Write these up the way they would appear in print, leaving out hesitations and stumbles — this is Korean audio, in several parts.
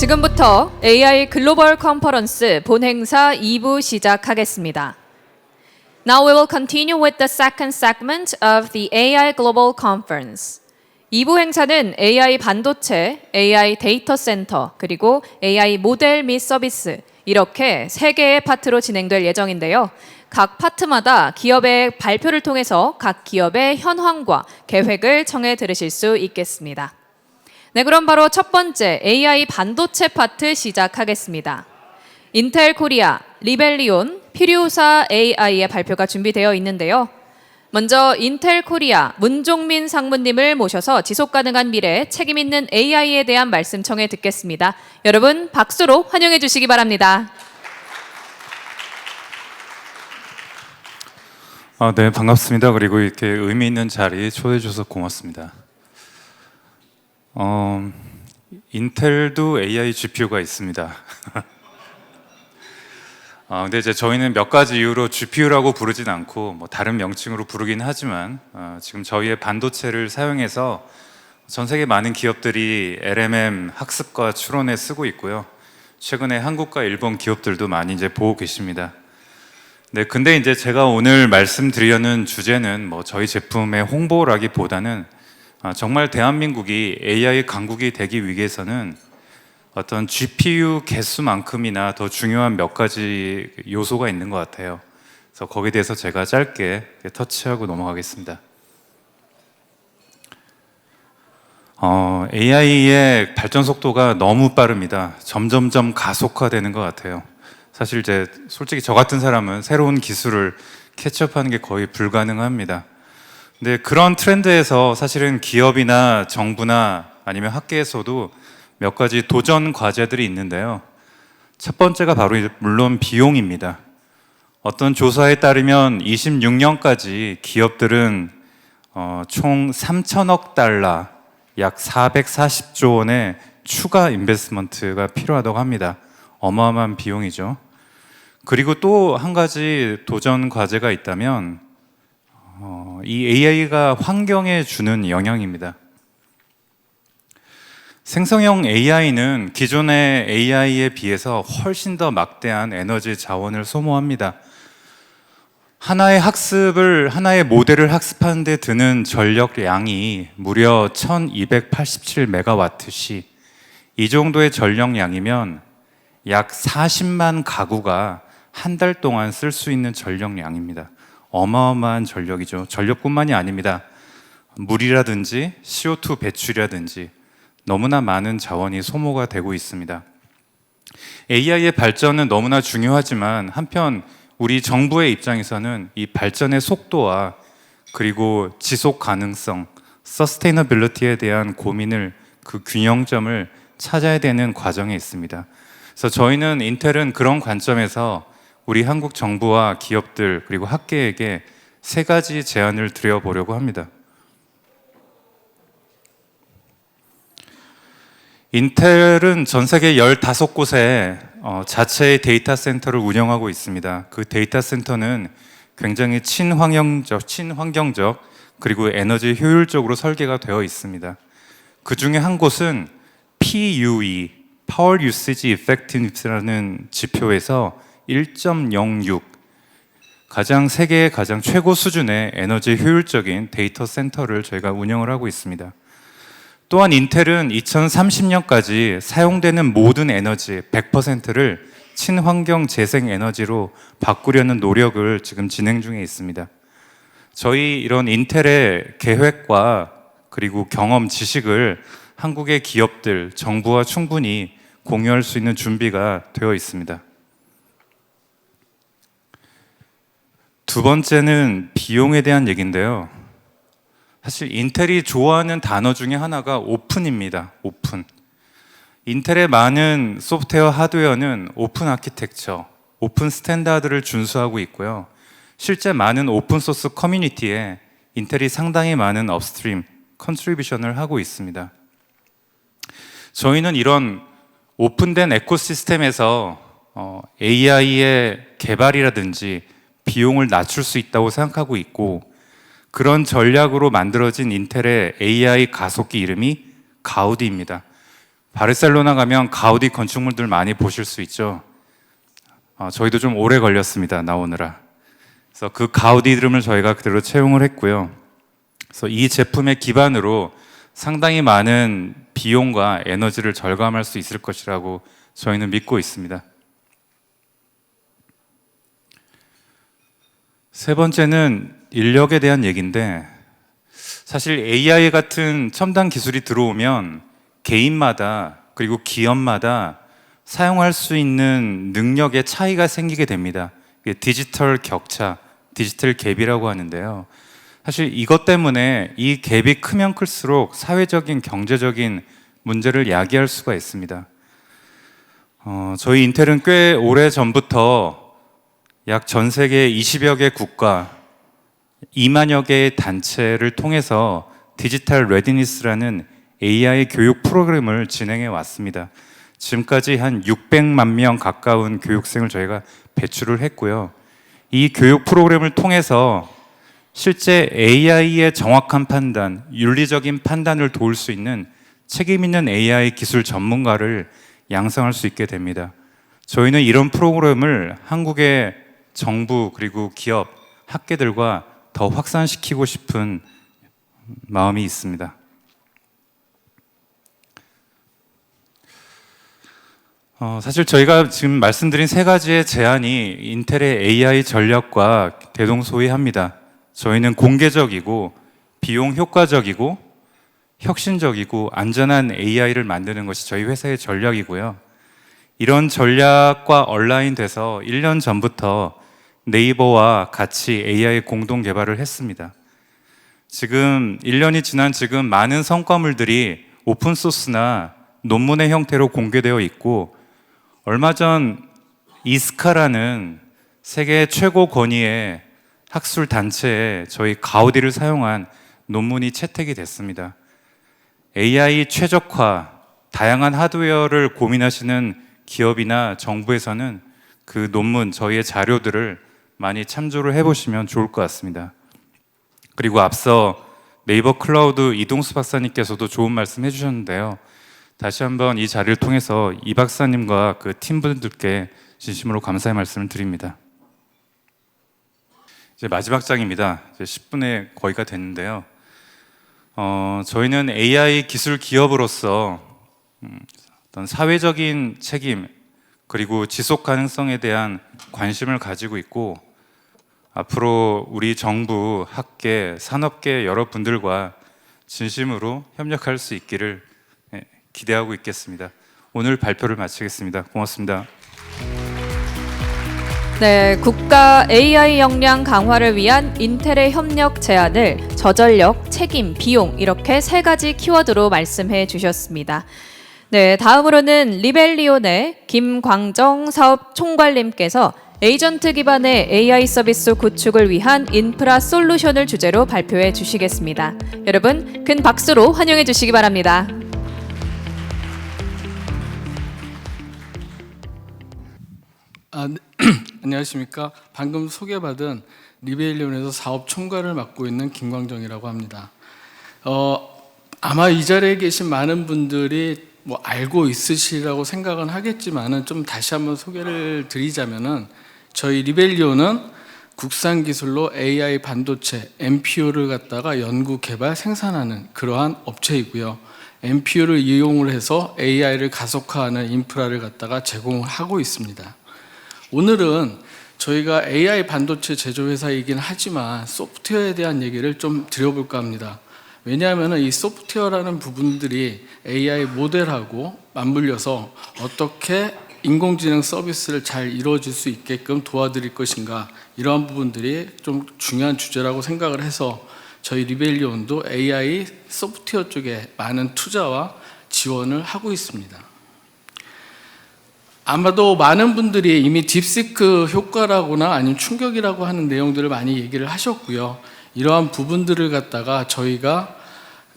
지금부터 AI 글로벌 컨퍼런스 본행사 2부 시작하겠습니다. Now we will continue with the second segment of the AI Global Conference. 2부 행사는 AI 반도체, AI 데이터 센터, 그리고 AI 모델 및 서비스 이렇게 3개의 파트로 진행될 예정인데요. 각 파트마다 기업의 발표를 통해서 각 기업의 현황과 계획을 청해 들으실 수 있겠습니다. 네, 그럼 바로 첫 번째 AI 반도체 파트 시작하겠습니다. 인텔 코리아, 리벨리온, 피류사 AI의 발표가 준비되어 있는데요. 먼저 인텔 코리아 문종민 상무님을 모셔서 지속가능한 미래 책임 있는 AI에 대한 말씀 청해 듣겠습니다. 여러분 박수로 환영해 주시기 바랍니다. 네, 반갑습니다. 그리고 이렇게 의미 있는 자리에 초대해 주셔서 고맙습니다. 인텔도 AI GPU가 있습니다. 근데 이제 저희는 몇 가지 이유로 GPU라고 부르진 않고 뭐 다른 명칭으로 부르긴 하지만 지금 저희의 반도체를 사용해서 전 세계 많은 기업들이 LMM 학습과 추론에 쓰고 있고요. 최근에 한국과 일본 기업들도 많이 이제 보고 계십니다. 네, 근데 이제 제가 오늘 말씀드리려는 주제는 뭐 저희 제품의 홍보라기보다는 정말 대한민국이 AI 강국이 되기 위해서는 어떤 GPU 개수만큼이나 더 중요한 몇 가지 요소가 있는 것 같아요. 그래서 거기에 대해서 제가 짧게 터치하고 넘어가겠습니다. AI의 발전 속도가 너무 빠릅니다. 점점점 가속화되는 것 같아요. 사실 이제 솔직히 저 같은 사람은 새로운 기술을 캐치업하는 게 거의 불가능합니다. 근데 그런 트렌드에서 사실은 기업이나 정부나 아니면 학계에서도 몇 가지 도전 과제들이 있는데요. 첫 번째가 바로 물론 비용입니다. 어떤 조사에 따르면 26년까지 기업들은 총 3천억 달러, 약 440조 원의 추가 인베스트먼트가 필요하다고 합니다. 어마어마한 비용이죠. 그리고 또 한 가지 도전 과제가 있다면 이 AI가 환경에 주는 영향입니다. 생성형 AI는 기존의 AI에 비해서 훨씬 더 막대한 에너지 자원을 소모합니다. 하나의 모델을 학습하는 데 드는 전력량이 무려 1287메가와트시, 이 정도의 전력량이면 약 40만 가구가 한 달 동안 쓸 수 있는 전력량입니다. 어마어마한 전력이죠. 전력뿐만이 아닙니다. 물이라든지 CO2 배출이라든지 너무나 많은 자원이 소모가 되고 있습니다. AI의 발전은 너무나 중요하지만 한편 우리 정부의 입장에서는 이 발전의 속도와 그리고 지속 가능성, 서스테이너빌리티에 대한 고민을, 그 균형점을 찾아야 되는 과정에 있습니다. 그래서 저희는 인텔은 그런 관점에서 우리 한국 정부와 기업들 그리고 학계에게 3가지 제안을 드려보려고 합니다. 인텔은 전 세계 15곳에 자체의 데이터 센터를 운영하고 있습니다. 그 데이터 센터는 굉장히 친환경적 그리고 에너지 효율적으로 설계가 되어 있습니다. 그 중에 한 곳은 PUE, Power Usage Effectiveness라는 지표에서 1.06, 세계의 가장 최고 수준의 에너지 효율적인 데이터 센터를 저희가 운영을 하고 있습니다. 또한 인텔은 2030년까지 사용되는 모든 에너지 100%를 친환경 재생 에너지로 바꾸려는 노력을 지금 진행 중에 있습니다. 저희 이런 인텔의 계획과 그리고 경험, 지식을 한국의 기업들, 정부와 충분히 공유할 수 있는 준비가 되어 있습니다. 두 번째는 비용에 대한 얘기인데요. 사실 인텔이 좋아하는 단어 중에 하나가 오픈입니다. 오픈. 인텔의 많은 소프트웨어, 하드웨어는 오픈 아키텍처, 오픈 스탠다드를 준수하고 있고요. 실제 많은 오픈소스 커뮤니티에 인텔이 상당히 많은 업스트림, 컨트리뷰션을 하고 있습니다. 저희는 이런 오픈된 에코시스템에서 AI의 개발이라든지 비용을 낮출 수 있다고 생각하고 있고, 그런 전략으로 만들어진 인텔의 AI 가속기 이름이 가우디입니다. 바르셀로나 가면 가우디 건축물들 많이 보실 수 있죠. 저희도 좀 오래 걸렸습니다, 나오느라. 그래서 그 가우디 이름을 저희가 그대로 채용을 했고요. 그래서 이 제품의 기반으로 상당히 많은 비용과 에너지를 절감할 수 있을 것이라고 저희는 믿고 있습니다. 세 번째는 인력에 대한 얘기인데, 사실 AI 같은 첨단 기술이 들어오면 개인마다 그리고 기업마다 사용할 수 있는 능력의 차이가 생기게 됩니다. 디지털 격차, 디지털 갭이라고 하는데요. 사실 이것 때문에 이 갭이 크면 클수록 사회적인, 경제적인 문제를 야기할 수가 있습니다. 저희 인텔은 꽤 오래 전부터 약 전 세계 20여 개 국가, 2만여 개의 단체를 통해서 디지털 레디니스라는 AI 교육 프로그램을 진행해 왔습니다. 지금까지 한 600만 명 가까운 교육생을 저희가 배출을 했고요. 이 교육 프로그램을 통해서 실제 AI의 정확한 판단, 윤리적인 판단을 도울 수 있는 책임 있는 AI 기술 전문가를 양성할 수 있게 됩니다. 저희는 이런 프로그램을 한국의 정부 그리고 기업, 학계들과 더 확산시키고 싶은 마음이 있습니다. 사실 저희가 지금 말씀드린 세 가지의 제안이 인텔의 AI 전략과 대동소이합니다. 저희는 공개적이고 비용 효과적이고 혁신적이고 안전한 AI를 만드는 것이 저희 회사의 전략이고요. 이런 전략과 얼라인돼서 1년 전부터 네이버와 같이 AI 공동 개발을 했습니다. 지금 1년이 지난 지금 많은 성과물들이 오픈소스나 논문의 형태로 공개되어 있고, 얼마 전 이스카라는 세계 최고 권위의 학술 단체에 저희 가우디를 사용한 논문이 채택이 됐습니다. AI 최적화, 다양한 하드웨어를 고민하시는 기업이나 정부에서는 그 논문, 저희의 자료들을 많이 참조를 해보시면 좋을 것 같습니다. 그리고 앞서 네이버 클라우드 이동수 박사님께서도 좋은 말씀 해주셨는데요. 다시 한번 이 자리를 통해서 이 박사님과 그 팀분들께 진심으로 감사의 말씀을 드립니다. 이제 마지막 장입니다. 이제 10분에 거의가 됐는데요. 저희는 AI 기술 기업으로서 어떤 사회적인 책임 그리고 지속 가능성에 대한 관심을 가지고 있고, 앞으로 우리 정부, 학계, 산업계 여러분들과 진심으로 협력할 수 있기를 기대하고 있겠습니다. 오늘 발표를 마치겠습니다. 고맙습니다. 네, 국가 AI 역량 강화를 위한 인텔의 협력 제안을 저전력, 책임, 비용 이렇게 세 가지 키워드로 말씀해 주셨습니다. 네, 다음으로는 리벨리온의 김광정 사업 총괄님께서 에이전트 기반의 AI 서비스 구축을 위한 인프라 솔루션을 주제로 발표해 주시겠습니다. 여러분, 큰 박수로 환영해 주시기 바랍니다. 네. 안녕하십니까. 방금 소개받은 리벨리온에서 사업 총괄을 맡고 있는 김광정이라고 합니다. 아마 이 자리에 계신 많은 분들이 뭐 알고 있으시라고 생각은 하겠지만은 좀 다시 한번 소개를 드리자면은, 저희 리벨리온은 국산 기술로 AI 반도체 NPU를 갖다가 연구 개발 생산하는 그러한 업체이고요. NPU를 이용을 해서 AI를 가속화하는 인프라를 갖다가 제공하고 있습니다. 오늘은 저희가 AI 반도체 제조회사이긴 하지만 소프트웨어에 대한 얘기를 좀 드려볼까 합니다. 왜냐하면 이 소프트웨어라는 부분들이 AI 모델하고 맞물려서 어떻게 인공지능 서비스를 잘 이루어질 수 있게끔 도와드릴 것인가, 이러한 부분들이 좀 중요한 주제라고 생각을 해서 저희 리벨리온도 AI 소프트웨어 쪽에 많은 투자와 지원을 하고 있습니다. 아마도 많은 분들이 이미 딥시크 효과라거나 아니면 충격이라고 하는 내용들을 많이 얘기를 하셨고요. 이러한 부분들을 갖다가 저희가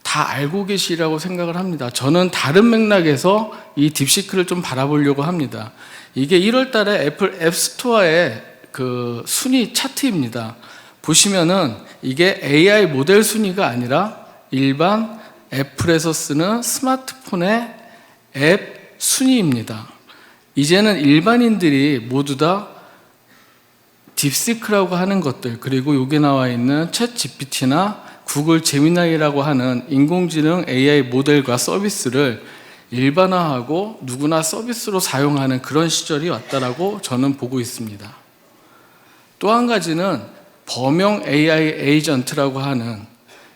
다 알고 계시라고 생각을 합니다. 저는 다른 맥락에서 이 딥시크를 좀 바라보려고 합니다. 이게 1월 달에 애플 앱스토어의 그 순위 차트입니다. 보시면은 이게 AI 모델 순위가 아니라 일반 애플에서 쓰는 스마트폰의 앱 순위입니다. 이제는 일반인들이 모두 다 딥시크라고 하는 것들, 그리고 여기 나와 있는 챗 GPT나 구글 제미나이라고 하는 인공지능 AI 모델과 서비스를 일반화하고 누구나 서비스로 사용하는 그런 시절이 왔다라고 저는 보고 있습니다. 또 한 가지는 범용 AI 에이전트라고 하는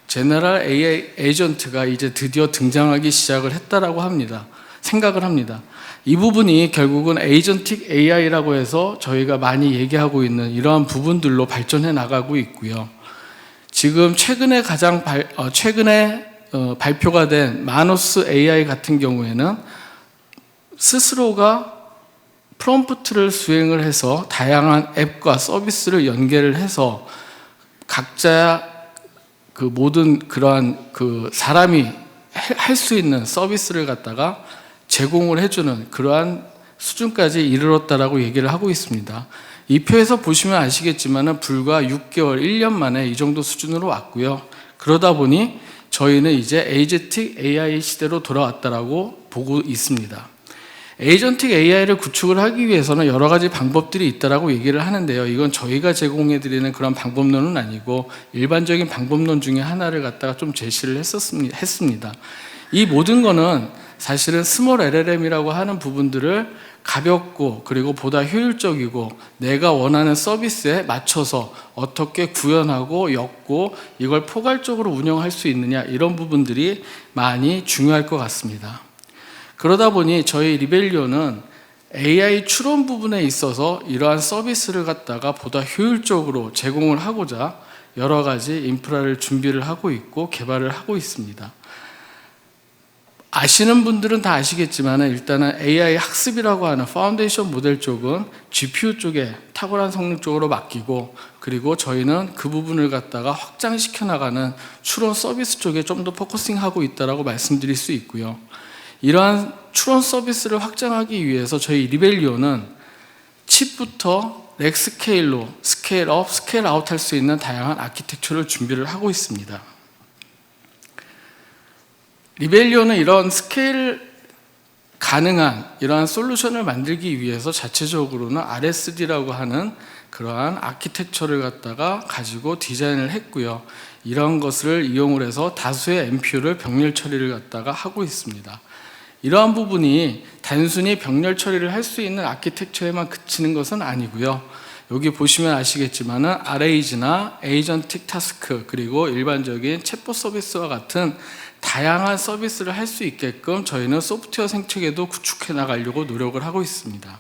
제너럴 AI 에이전트가 이제 드디어 등장하기 시작을 했다라고 합니다. 생각을 합니다. 이 부분이 결국은 에이전틱 AI라고 해서 저희가 많이 얘기하고 있는 이러한 부분들로 발전해 나가고 있고요. 지금 최근에 발표가 된 마노스 AI 같은 경우에는 스스로가 프롬프트를 수행을 해서 다양한 앱과 서비스를 연계를 해서 각자 그 모든 그러한 그 사람이 할 수 있는 서비스를 갖다가 제공을 해주는 그러한 수준까지 이르렀다라고 얘기를 하고 있습니다. 이 표에서 보시면 아시겠지만 불과 6개월, 1년 만에 이 정도 수준으로 왔고요. 그러다 보니 저희는 이제 에이전틱 AI 시대로 돌아왔다라고 보고 있습니다. 에이전틱 AI를 구축을 하기 위해서는 여러 가지 방법들이 있다라고 얘기를 하는데요. 이건 저희가 제공해드리는 그런 방법론은 아니고 일반적인 방법론 중에 하나를 갖다가 좀 제시를 했습니다. 이 모든 거는 사실은 스몰 LLM이라고 하는 부분들을 가볍고 그리고 보다 효율적이고 내가 원하는 서비스에 맞춰서 어떻게 구현하고 엮고 이걸 포괄적으로 운영할 수 있느냐, 이런 부분들이 많이 중요할 것 같습니다. 그러다 보니 저희 리벨리오는 AI 추론 부분에 있어서 이러한 서비스를 갖다가 보다 효율적으로 제공을 하고자 여러 가지 인프라를 준비를 하고 있고 개발을 하고 있습니다. 아시는 분들은 다 아시겠지만 일단은 AI 학습이라고 하는 파운데이션 모델 쪽은 GPU 쪽에 탁월한 성능 쪽으로 맡기고, 그리고 저희는 그 부분을 갖다가 확장시켜 나가는 추론 서비스 쪽에 좀 더 포커싱하고 있다라고 말씀드릴 수 있고요. 이러한 추론 서비스를 확장하기 위해서 저희 리벨리오는 칩부터 렉 스케일로 스케일업, 스케일아웃 할 수 있는 다양한 아키텍처를 준비를 하고 있습니다. 리벨리오는 이런 스케일 가능한 이러한 솔루션을 만들기 위해서 자체적으로는 RSD라고 하는 그러한 아키텍처를 갖다가 가지고 디자인을 했고요. 이런 것을 이용을 해서 다수의 MPU를 병렬 처리를 갖다가 하고 있습니다. 이러한 부분이 단순히 병렬 처리를 할 수 있는 아키텍처에만 그치는 것은 아니고요. 여기 보시면 아시겠지만 RAG나 에이전틱 타스크, 그리고 일반적인 챗봇 서비스와 같은 다양한 서비스를 할 수 있게끔 저희는 소프트웨어 생태계도 구축해 나가려고 노력을 하고 있습니다.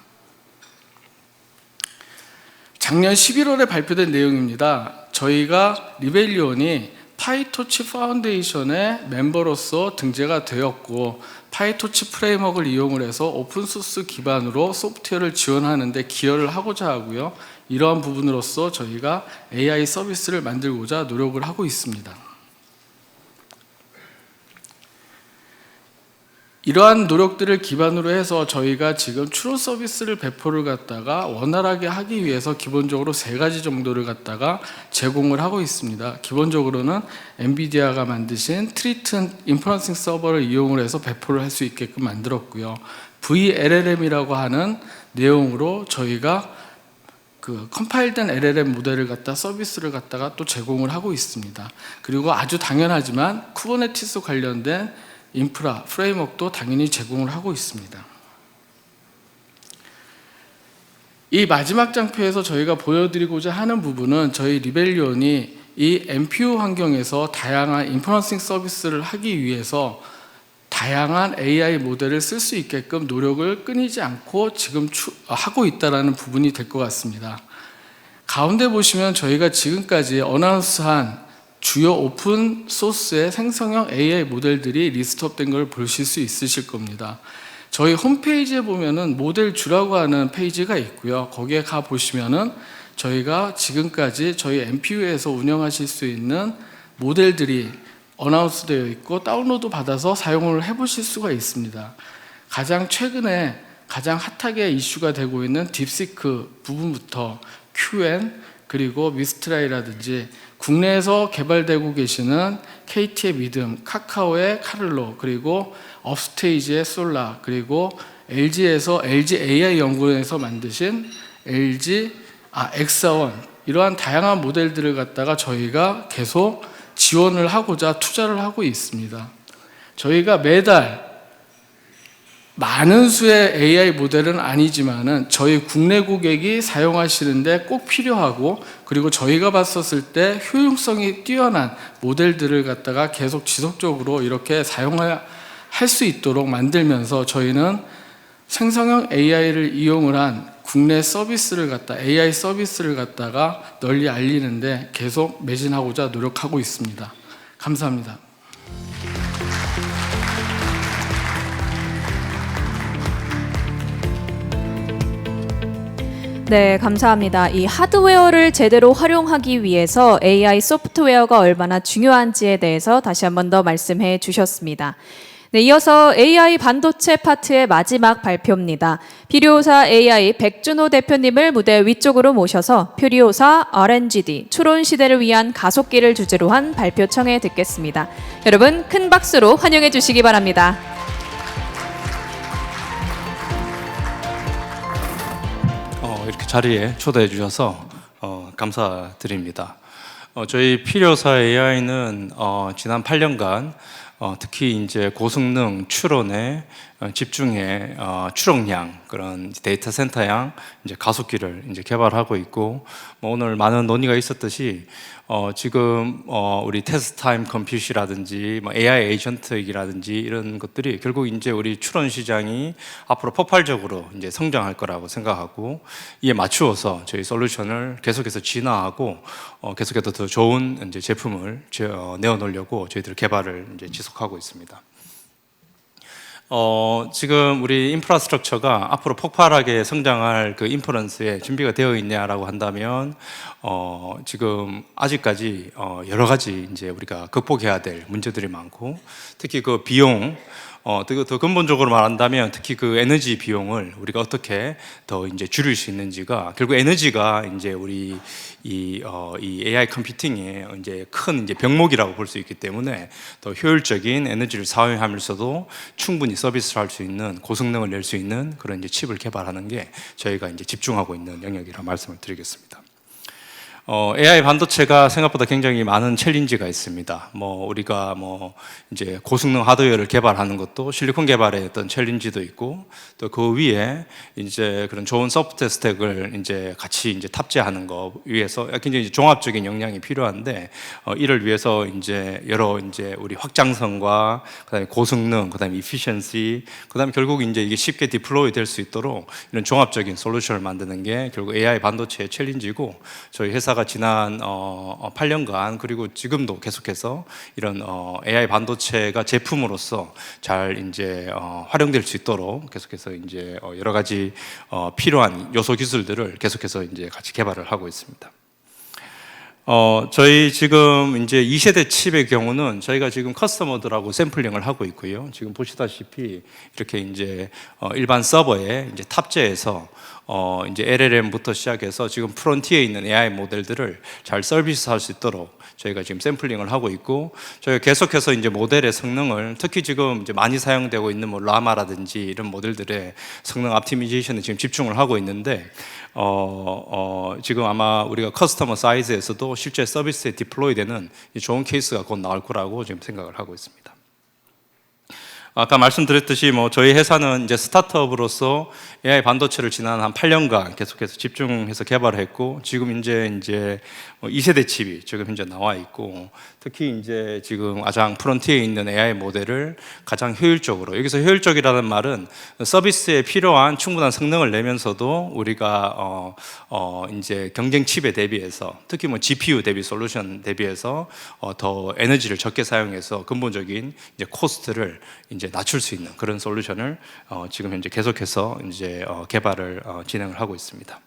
작년 11월에 발표된 내용입니다. 저희가 리벨리온이 파이토치 파운데이션의 멤버로서 등재가 되었고, 파이토치 프레임워크를 이용을 해서 오픈소스 기반으로 소프트웨어를 지원하는 데 기여를 하고자 하고요. 이러한 부분으로서 저희가 AI 서비스를 만들고자 노력을 하고 있습니다. 이러한 노력들을 기반으로 해서 저희가 지금 추론 서비스를 배포를 갖다가 원활하게 하기 위해서 기본적으로 3가지 정도를 갖다가 제공을 하고 있습니다. 기본적으로는 엔비디아가 만드신 트리튼 인퍼런싱 서버를 이용을 해서 배포를 할 수 있게끔 만들었고요. VLLM이라고 하는 내용으로 저희가 그 컴파일된 LLM 모델을 갖다 서비스를 갖다가 또 제공을 하고 있습니다. 그리고 아주 당연하지만 쿠버네티스 관련된 인프라, 프레임워크도 당연히 제공을 하고 있습니다. 이 마지막 장표에서 저희가 보여드리고자 하는 부분은 저희 리벨리온이 이 MPU 환경에서 다양한 인퍼런싱 서비스를 하기 위해서 다양한 AI 모델을 쓸 수 있게끔 노력을 끊이지 않고 지금 하고 있다는 부분이 될 것 같습니다. 가운데 보시면 저희가 지금까지 어나운스한 주요 오픈 소스의 생성형 AI 모델들이 리스트업된 걸 보실 수 있으실 겁니다. 저희 홈페이지에 보면은 모델 주라고 하는 페이지가 있고요. 거기에 가 보시면은 저희가 지금까지 저희 MPU에서 운영하실 수 있는 모델들이 어나운스 되어 있고 다운로드 받아서 사용을 해보실 수가 있습니다. 가장 최근에 가장 핫하게 이슈가 되고 있는 딥시크 부분부터 QN, 그리고 미스트라이라든지 국내에서 개발되고 계시는 KT의 믿음, 카카오의 카를로, 그리고 업스테이지의 솔라, 그리고 LG에서 LG AI 연구원에서 만드신 엑사원, 이러한 다양한 모델들을 갖다가 저희가 계속 지원을 하고자 투자를 하고 있습니다. 저희가 매달 많은 수의 AI 모델은 아니지만은 저희 국내 고객이 사용하시는데 꼭 필요하고, 그리고 저희가 봤었을 때 효용성이 뛰어난 모델들을 갖다가 계속 지속적으로 이렇게 사용할 수 있도록 만들면서 저희는 생성형 AI를 이용을 한 국내 서비스를 갖다 AI 서비스를 갖다가 널리 알리는데 계속 매진하고자 노력하고 있습니다. 감사합니다. 네, 감사합니다. 이 하드웨어를 제대로 활용하기 위해서 AI 소프트웨어가 얼마나 중요한지에 대해서 다시 한 번 더 말씀해 주셨습니다. 네, 이어서 AI 반도체 파트의 마지막 발표입니다. 퓨리오사 AI 백준호 대표님을 무대 위쪽으로 모셔서 퓨리오사 R&D 추론 시대를 위한 가속기를 주제로 한 발표 청해 듣겠습니다. 여러분 큰 박수로 환영해 주시기 바랍니다. 이렇게 자리에 초대해 주셔서 감사드립니다. 저희 필요사 AI는 지난 8년간 특히 이제 고성능 추론에 집중해 추론량 그런 데이터 센터양 이제 가속기를 이제 개발하고 있고, 오늘 많은 논의가 있었듯이 지금 우리 테스트 타임 컴퓨트라든지 AI 에이전트이라든지 이런 것들이 결국 이제 우리 추론 시장이 앞으로 폭발적으로 이제 성장할 거라고 생각하고, 이에 맞추어서 저희 솔루션을 계속해서 진화하고 계속해서 더 좋은 이제 제품을 내어놓으려고 저희들 개발을 이제 지속하고 있습니다. 지금 우리 인프라스트럭처가 앞으로 폭발하게 성장할 그 인퍼런스에 준비가 되어 있냐라고 한다면, 지금 아직까지 여러 가지 이제 우리가 극복해야 될 문제들이 많고, 특히 그 비용, 더 근본적으로 말한다면 특히 그 에너지 비용을 우리가 어떻게 더 이제 줄일 수 있는지가, 결국 에너지가 이제 우리 이 AI 컴퓨팅의 이제 큰 이제 병목이라고 볼 수 있기 때문에 더 효율적인 에너지를 사용하면서도 충분히 서비스를 할 수 있는 고성능을 낼 수 있는 그런 이제 칩을 개발하는 게 저희가 이제 집중하고 있는 영역이라 말씀을 드리겠습니다. AI 반도체가 생각보다 굉장히 많은 챌린지가 있습니다. 우리가 이제 고성능 하드웨어를 개발하는 것도 실리콘 개발의 어떤 챌린지도 있고, 또 그 위에 이제 그런 좋은 소프트웨어 스택을 이제 같이 이제 탑재하는 거 위해서 굉장히 종합적인 역량이 필요한데, 이를 위해서 이제 여러 이제 우리 확장성과 그다음에 고성능, 그다음에 efficiency, 그다음에 결국 이제 이게 쉽게 디플로이 될 수 있도록 이런 종합적인 솔루션을 만드는 게 결국 AI 반도체의 챌린지고, 저희 회사 지난 8년간 그리고 지금도 계속해서 이런 AI 반도체가 제품으로서 잘 이제 활용될 수 있도록 계속해서 이제 여러 가지 필요한 요소 기술들을 계속해서 이제 같이 개발을 하고 있습니다. 저희 지금 이제 2세대 칩의 경우는 저희가 지금 커스터머들하고 샘플링을 하고 있고요. 지금 보시다시피 이렇게 이제 일반 서버에 이제 탑재해서 이제 LLM부터 시작해서 지금 프론티어에 있는 AI 모델들을 잘 서비스할 수 있도록 저희가 지금 샘플링을 하고 있고, 저희가 계속해서 이제 모델의 성능을, 특히 지금 이제 많이 사용되고 있는 라마라든지 이런 모델들의 성능 옵티미제이션에 지금 집중을 하고 있는데, 지금 아마 우리가 커스터머 사이즈에서도 실제 서비스에 디플로이 되는 좋은 케이스가 곧 나올 거라고 지금 생각을 하고 있습니다. 아까 말씀드렸듯이 저희 회사는 이제 스타트업으로서 AI 반도체를 지난 한 8년간 계속해서 집중해서 개발을 했고, 지금 이제 2세대 칩이 지금 현재 나와 있고, 특히 이제 지금 가장 프론티어에 있는 AI 모델을 가장 효율적으로, 여기서 효율적이라는 말은 서비스에 필요한 충분한 성능을 내면서도 우리가 이제 경쟁 칩에 대비해서, 특히 GPU 대비 솔루션 대비해서 더 에너지를 적게 사용해서 근본적인 이제 코스트를 이제 낮출 수 있는 그런 솔루션을 지금 현재 계속해서 이제 개발을 진행을 하고 있습니다.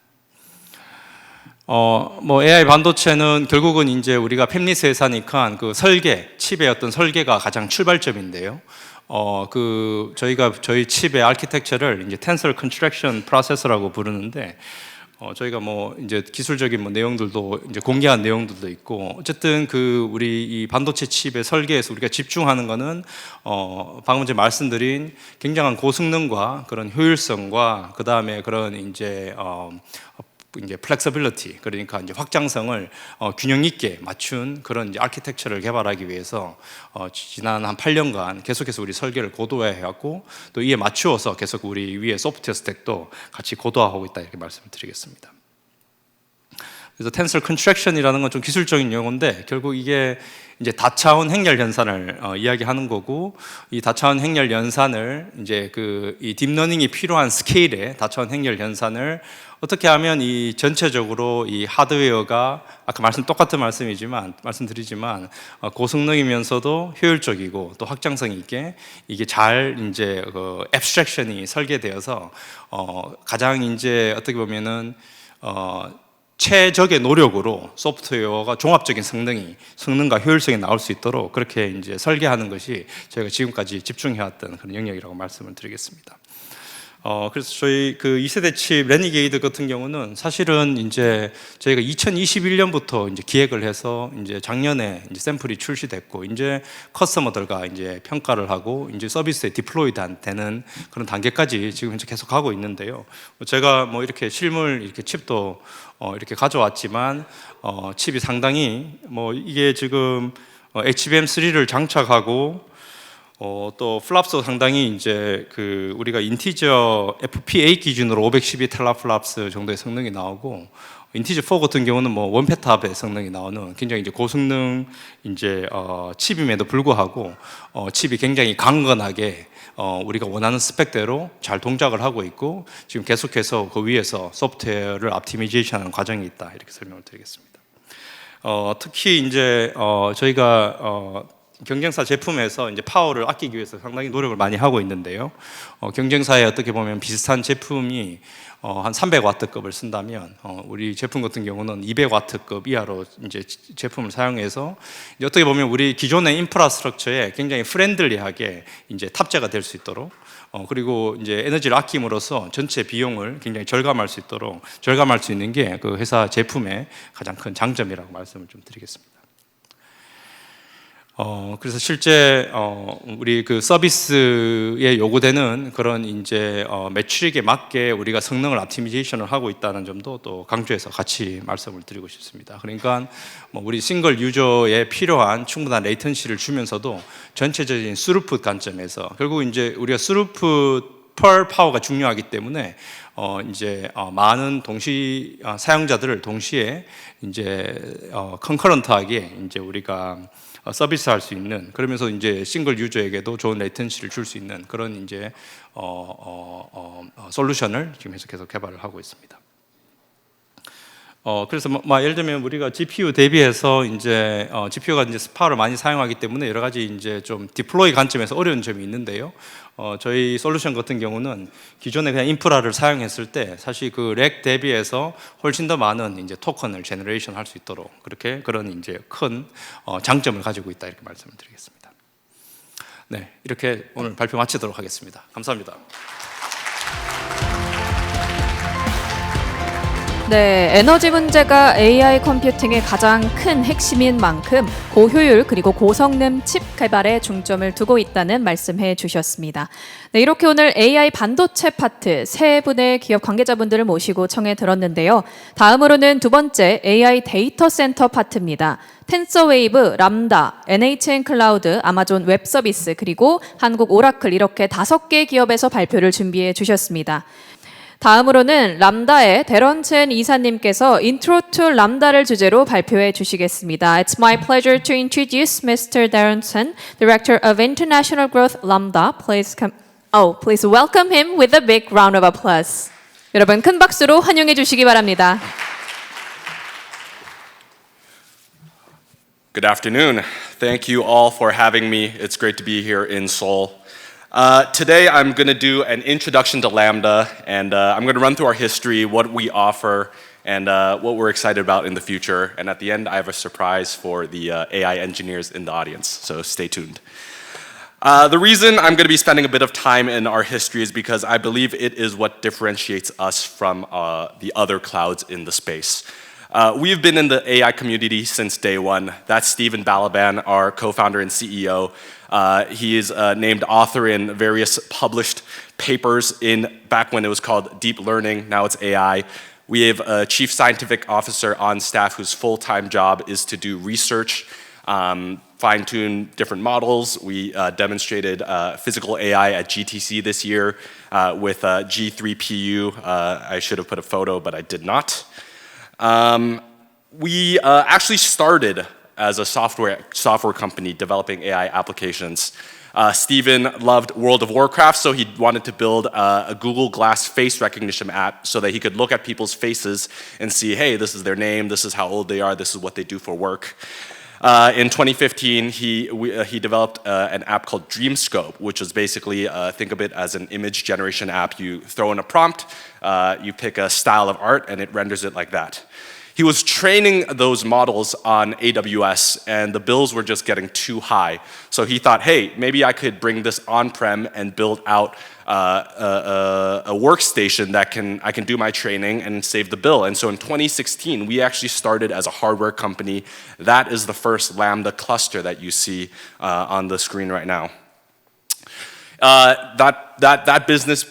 AI 반도체는 결국은 이제 우리가 팹리스 회사니까 그 설계, 칩의 어떤 설계가 가장 출발점인데요. 저희 칩의 아키텍처를 이제 텐서 컨스트럭션 프로세서라고 부르는데, 저희가 뭐 이제 기술적인 뭐 내용들도 이제 공개한 내용들도 있고 어쨌든 그 우리 이 반도체 칩의 설계에서 우리가 집중하는 거는 방금 전에 말씀드린 굉장한 고성능과 그런 효율성과 그 다음에 그런 이제 flexibility, 그러니까 이제 확장성을 균형 있게 맞춘 그런 이제 아키텍처를 개발하기 위해서 지난 한 8년간 계속해서 우리 설계를 고도화해왔고 또 이에 맞추어서 계속 우리 위에 소프트웨어 스택도 같이 고도화하고 있다 이렇게 말씀을 드리겠습니다. 그래서 텐서 컨트랙션이라는 건 좀 기술적인 용어인데 결국 이게 이제 다차원 행렬 연산을 이야기하는 거고 이 다차원 행렬 연산을 이제 이 딥러닝이 필요한 스케일의 다차원 행렬 연산을 어떻게 하면 이 전체적으로 이 하드웨어가 아까 똑같은 말씀드리지만 고성능이면서도 효율적이고 또 확장성 있게 이게 잘 이제 앱스트랙션이 설계되어서 가장 이제 어떻게 보면은 최적의 노력으로 소프트웨어가 종합적인 성능과 효율성이 나올 수 있도록 그렇게 이제 설계하는 것이 저희가 지금까지 집중해왔던 그런 영역이라고 말씀을 드리겠습니다. 그래서 저희 그 2세대 칩 레니게이드 같은 경우는 사실은 이제 저희가 2021년부터 이제 기획을 해서 이제 작년에 이제 샘플이 출시됐고 이제 커스터머들과 이제 평가를 하고 이제 서비스에 디플로이드 되는 그런 단계까지 지금 현재 계속 가고 있는데요. 제가 뭐 이렇게 실물 이렇게 칩도 이렇게 가져왔지만 칩이 상당히 뭐 이게 지금 HBM3를 장착하고 또 플랍스도 상당히 이제 우리가 인티저 FP8 기준으로 512 텔라플랍스 정도의 성능이 나오고 인티저 4 같은 경우는 뭐 1페타의 성능이 나오는 굉장히 이제 고성능 이제 칩임에도 불구하고 칩이 굉장히 강건하게 우리가 원하는 스펙대로 잘 동작을 하고 있고 지금 계속해서 그 위에서 소프트웨어를 옵티미제이션하는 과정이 있다 이렇게 설명을 드리겠습니다. 특히 이제 저희가 경쟁사 제품에서 이제 파워를 아끼기 위해서 상당히 노력을 많이 하고 있는데요. 경쟁사에 어떻게 보면 비슷한 제품이 한 300와트급을 쓴다면 우리 제품 같은 경우는 200와트급 이하로 이제 제품을 사용해서 이제 어떻게 보면 우리 기존의 인프라스트럭처에 굉장히 프렌들리하게 이제 탑재가 될 수 있도록 그리고 이제 에너지를 아낌으로써 전체 비용을 굉장히 절감할 수 있는 게 그 회사 제품의 가장 큰 장점이라고 말씀을 좀 드리겠습니다. 그래서 실제 우리 그 서비스에 요구되는 그런 이제 매출액에 맞게 우리가 성능을 옵티미제이션을 하고 있다는 점도 또 강조해서 같이 말씀을 드리고 싶습니다. 그러니까 뭐 우리 싱글 유저에 필요한 충분한 레이턴시를 주면서도 전체적인 스루풋 관점에서 결국 이제 우리가 스루풋 per 파워가 중요하기 때문에 이제 많은 사용자들을 동시에 이제 컨커런트하게 이제 우리가 서비스할 수 있는 그러면서 이제 싱글 유저에게도 좋은 레이턴시를 줄 수 있는 그런 이제 솔루션을 지금 계속 개발을 하고 있습니다. 그래서 예를 들면 우리가 GPU 대비해서 이제 GPU가 이제 스파를 많이 사용하기 때문에 여러 가지 이제 좀 디플로이 관점에서 어려운 점이 있는데요. 저희 솔루션 같은 경우는 기존에 그냥 인프라를 사용했을 때 사실 그 렉 대비해서 훨씬 더 많은 이제 토큰을 제너레이션 할 수 있도록 그런 이제 큰 장점을 가지고 있다 이렇게 말씀을 드리겠습니다. 네, 이렇게 오늘 발표 마치도록 하겠습니다. 감사합니다. 네, 에너지 문제가 AI 컴퓨팅의 가장 큰 핵심인 만큼 고효율 그리고 고성능 칩 개발에 중점을 두고 있다는 말씀해 주셨습니다. 네, 이렇게 오늘 AI 반도체 파트 세 분의 기업 관계자분들을 모시고 청해 들었는데요. 다음으로는 두 번째 AI 데이터 센터 파트입니다. 텐서웨이브, 람다, NHN 클라우드, 아마존 웹 서비스 그리고 한국 오라클 이렇게 5개 기업에서 발표를 준비해 주셨습니다. 다음으로는 람다의 데런첸 이사님께서 Intro to Lambda를 주제로 발표해 주시겠습니다. It's my pleasure to introduce Mr. Deronchen, Director of International Growth Lambda. Please welcome him with a big round of applause. 여러분 큰 박수로 환영해 주시기 바랍니다. Good afternoon. Thank you all for having me. It's great to be here in Seoul. Today I'm going to do an introduction to Lambda, and I'm going to run through our history, what we offer, and what we're excited about in the future. And at the end, I have a surprise for the AI engineers in the audience, so stay tuned. The reason I'm going to be spending a bit of time in our history is because I believe it is what differentiates us from the other clouds in the space. We've been in the AI community since day one. That's Steven Balaban, our co-founder and CEO. He is named author in various published papers back when it was called deep learning, now it's AI. We have a chief scientific officer on staff whose full-time job is to do research, fine-tune different models. We demonstrated physical AI at GTC this year with G3PU. I should have put a photo, but I did not. We actually started as a software company developing AI applications. Steven loved World of Warcraft, so he wanted to build a Google Glass face recognition app so that he could look at people's faces and see, hey, this is their name, this is how old they are, this is what they do for work. In 2015, he developed an app called Dreamscope, which is basically, think of it as an image generation app. You throw in a prompt, you pick a style of art, and it renders it like that. He was training those models on AWS, and the bills were just getting too high. So he thought, hey, maybe I could bring this on-prem and build out a workstation that I can do my training and save the bill. And so in 2016, we actually started as a hardware company. That is the first Lambda cluster that you see on the screen right now. That business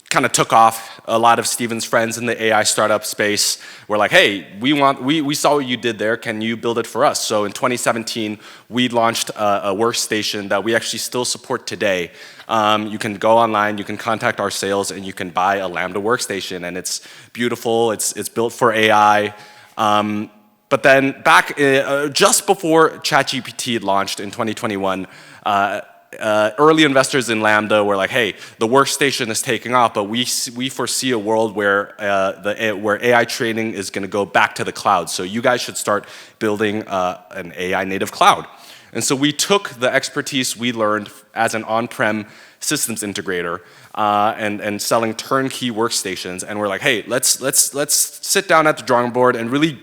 kind of took off. A lot of Steven's friends in the AI startup space were like, hey, we saw what you did there, can you build it for us? So in 2017, we launched a workstation that we actually still support today. You can go online, you can contact our sales, and you can buy a Lambda workstation, and it's beautiful, it's built for AI. But then back just before ChatGPT launched in 2021, early investors in Lambda were like, hey, the workstation is taking off, but we foresee a world where AI training is going to go back to the cloud. So you guys should start building an AI native cloud. And so we took the expertise we learned as an on-prem systems integrator and selling turnkey workstations, and we're like, hey, let's sit down at the drawing board and really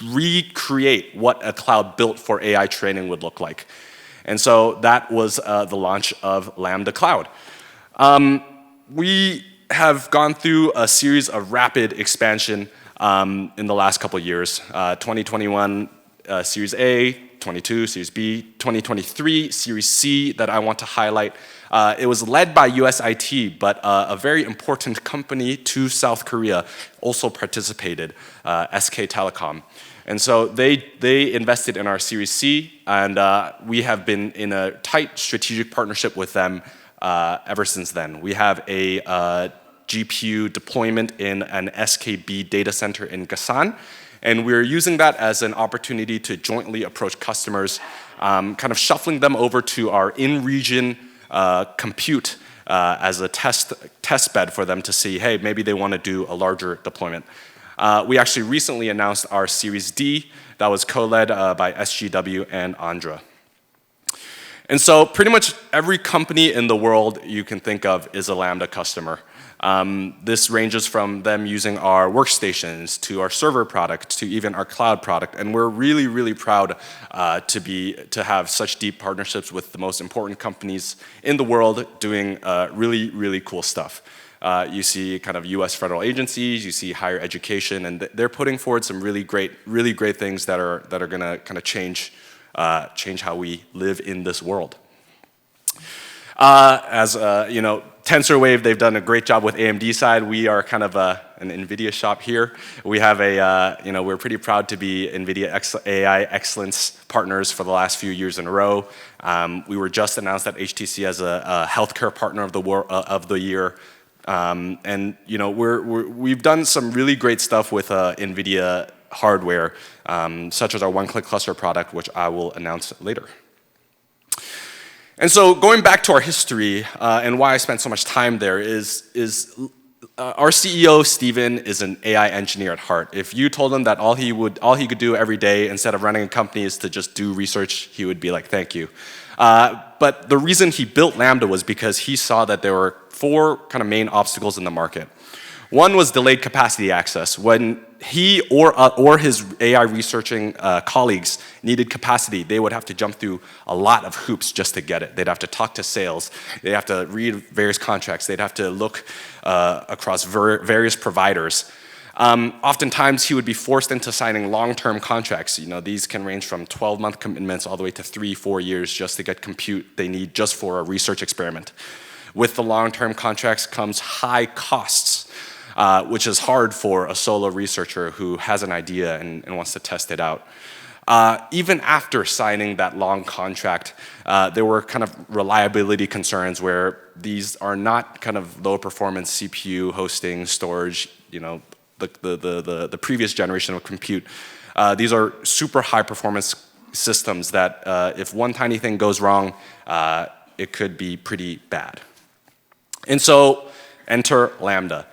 recreate what a cloud built for AI training would look like. And so that was the launch of Lambda Cloud. We have gone through a series of rapid expansion in the last couple of years. 2021 Series A, 22 Series B, 2023 Series C that I want to highlight. It was led by USIT, but a very important company to South Korea also participated, SK Telecom. And so they invested in our Series C, and we have been in a tight strategic partnership with them ever since then. We have a GPU deployment in an SKB data center in Gasan, and we're using that as an opportunity to jointly approach customers, kind of shuffling them over to our in-region compute as a test bed for them to see, hey, maybe they want to do a larger deployment. We actually recently announced our Series D that was co-led by SGW and Andra. And so pretty much every company in the world you can think of is a Lambda customer. This ranges from them using our workstations to our server product to even our cloud product. And we're really, really proud to have such deep partnerships with the most important companies in the world doing really, really cool stuff. You see kind of US federal agencies, you see higher education, and they're putting forward some really great things that are gonna kind of change how we live in this world. You know, TensorWave, they've done a great job with AMD side. We are kind of an NVIDIA shop here. We have we're pretty proud to be NVIDIA AI Excellence partners for the last few years in a row. We were just announced at HTC as a healthcare partner of the year. And you know, we've done some really great stuff with NVIDIA hardware, such as our one-click cluster product, which I will announce later. And so going back to our history and why I spent so much time there is our CEO, Steven, is an AI engineer at heart. If you told him that all he could do every day instead of running a company is to just do research, he would be like, thank you. But the reason he built Lambda was because he saw that there were 4 kind of main obstacles in the market. One was delayed capacity access. When he or his AI researching colleagues needed capacity, they would have to jump through a lot of hoops just to get it. They'd have to talk to sales. They'd have to read various contracts. They'd have to look across various providers. Oftentimes, he would be forced into signing long-term contracts. These can range from 12-month commitments all the way to 3-4 years just to get compute they need just for a research experiment. With the long-term contracts comes high costs, which is hard for a solo researcher who has an idea and wants to test it out. Even after signing that long contract, there were kind of reliability concerns where these are not kind of low performance CPU, hosting, storage, the previous generation of compute. These are super high performance systems that if one tiny thing goes wrong, it could be pretty bad. And so enter Lambda.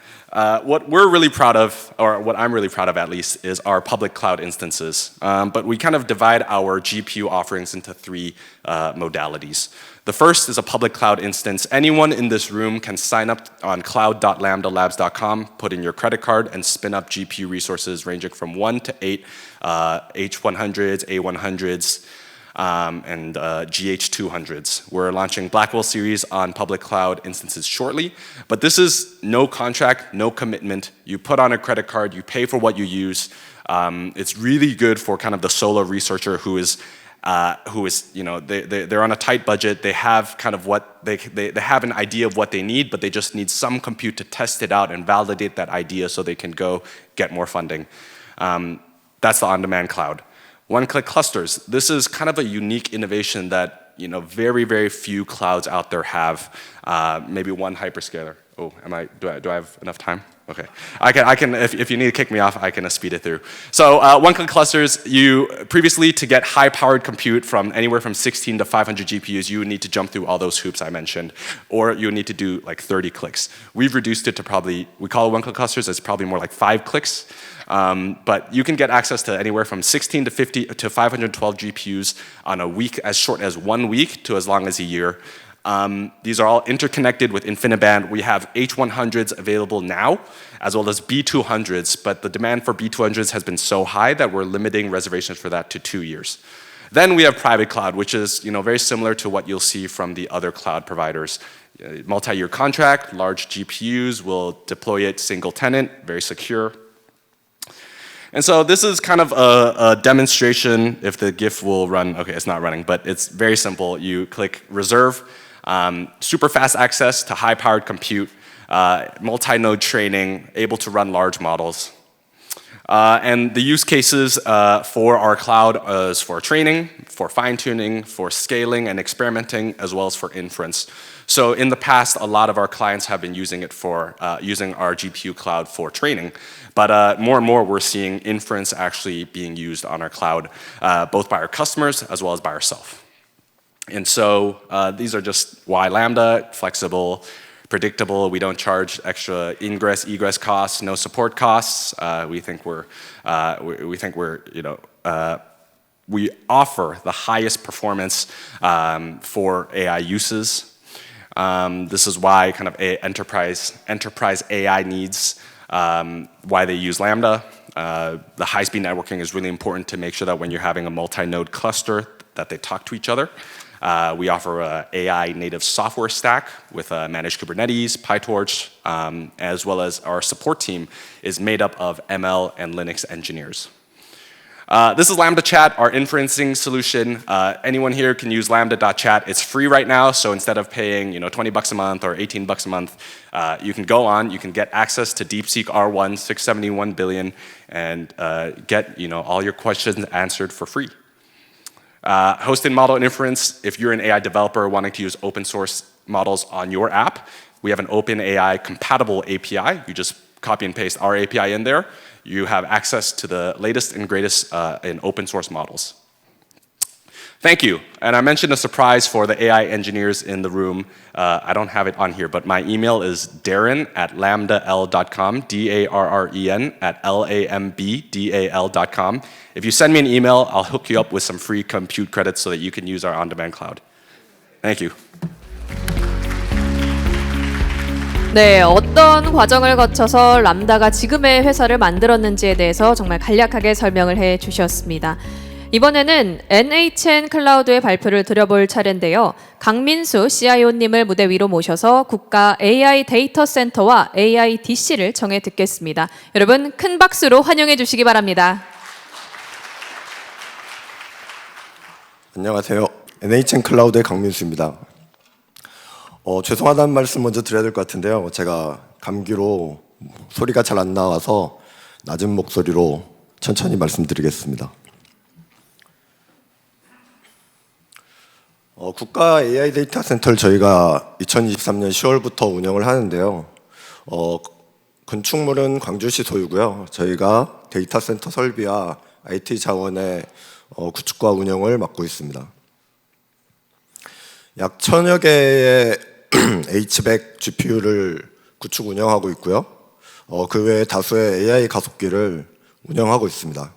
What we're really proud of, or what I'm really proud of at least, is our public cloud instances. But we kind of divide our GPU offerings into 3 modalities. The first is a public cloud instance. Anyone in this room can sign up on cloud.lambdalabs.com, put in your credit card, and spin up GPU resources ranging from 1 to 8 H100s, A100s, and GH200s. We're launching Blackwell series on public cloud instances shortly, but this is no contract, no commitment. You put on a credit card, you pay for what you use. It's really good for kind of the solo researcher who is they're on a tight budget. They have kind of what they have an idea of what they need, but they just need some compute to test it out and validate that idea so they can go get more funding. That's the on-demand cloud. One-click clusters. This is kind of a unique innovation that very, very few clouds out there have. Maybe one hyperscaler. Oh, do I have enough time? Okay, I can. If you need to kick me off, I can speed it through. So one-click clusters. You previously, to get high-powered compute from anywhere from 16 to 500 GPUs, you would need to jump through all those hoops I mentioned, or you would need to do like 30 clicks. We've reduced it to we call it one-click clusters. It's probably more like 5 clicks. But you can get access to anywhere from 16 to 50 to 512 GPUs on a week, as short as 1 week to as long as a year. These are all interconnected with InfiniBand. We have H100s available now, as well as B200s, but the demand for B200s has been so high that we're limiting reservations for that to 2 years. Then we have private cloud, which is very similar to what you'll see from the other cloud providers. Multi-year contract, large GPUs, we'll deploy it single tenant, very secure. And so this is kind of a demonstration, if the GIF will run. Okay, it's not running, but it's very simple. You click reserve, super fast access to high-powered compute, multi-node training, able to run large models. And the use cases for our cloud is for training, for fine-tuning, for scaling and experimenting, as well as for inference. So in the past, a lot of our clients have been using it for using our GPU cloud for training. But more and more, we're seeing inference actually being used on our cloud, both by our customers as well as by ourselves. And so these are just why Lambda, flexible, predictable. We don't charge extra ingress, egress costs, no support costs. We offer the highest performance for AI uses. This is why kind of enterprise AI needs, why they use Lambda. The high-speed networking is really important to make sure that when you're having a multi-node cluster, that they talk to each other. We offer an AI native software stack with managed Kubernetes, PyTorch, as well as our support team is made up of ML and Linux engineers. This is Lambda Chat, our inferencing solution. Anyone here can use lambda.chat. It's free right now, so instead of paying $20 a month or $18 a month, you can go on, you can get access to DeepSeek R1, 671 billion, and get all your questions answered for free. Hosted model and inference, if you're an AI developer wanting to use open source models on your app, we have an OpenAI compatible API. You just copy and paste our API in there. You have access to the latest and greatest in open source models. Thank you. And I mentioned a surprise for the AI engineers in the room. I don't have it on here, but my email is darren@lambdal.com, DARREN @LAMBDAL.com. If you send me an email, I'll hook you up with some free compute credits so that you can use our on-demand cloud. Thank you. 네, 어떤 과정을 거쳐서 람다가 지금의 회사를 만들었는지에 대해서 정말 간략하게 설명을 해 주셨습니다. 이번에는 NHN 클라우드의 발표를 드려볼 차례인데요. 강민수 CIO님을 무대 위로 모셔서 국가 AI 데이터 센터와 AIDC를 정해 듣겠습니다. 여러분 큰 박수로 환영해 주시기 바랍니다. 안녕하세요. NHN 클라우드의 강민수입니다. 죄송하다는 말씀 먼저 드려야 될 것 같은데요. 제가 감기로 소리가 잘 안 나와서 낮은 목소리로 천천히 말씀드리겠습니다. 국가 AI 데이터 센터를 저희가 2023년 10월부터 운영을 하는데요. 건축물은 광주시 소유고요. 저희가 데이터 센터 설비와 IT 자원의 구축과 운영을 맡고 있습니다. 약 1000여 개의 H100 GPU를 구축 운영하고 있고요. 그 외에 다수의 AI 가속기를 운영하고 있습니다.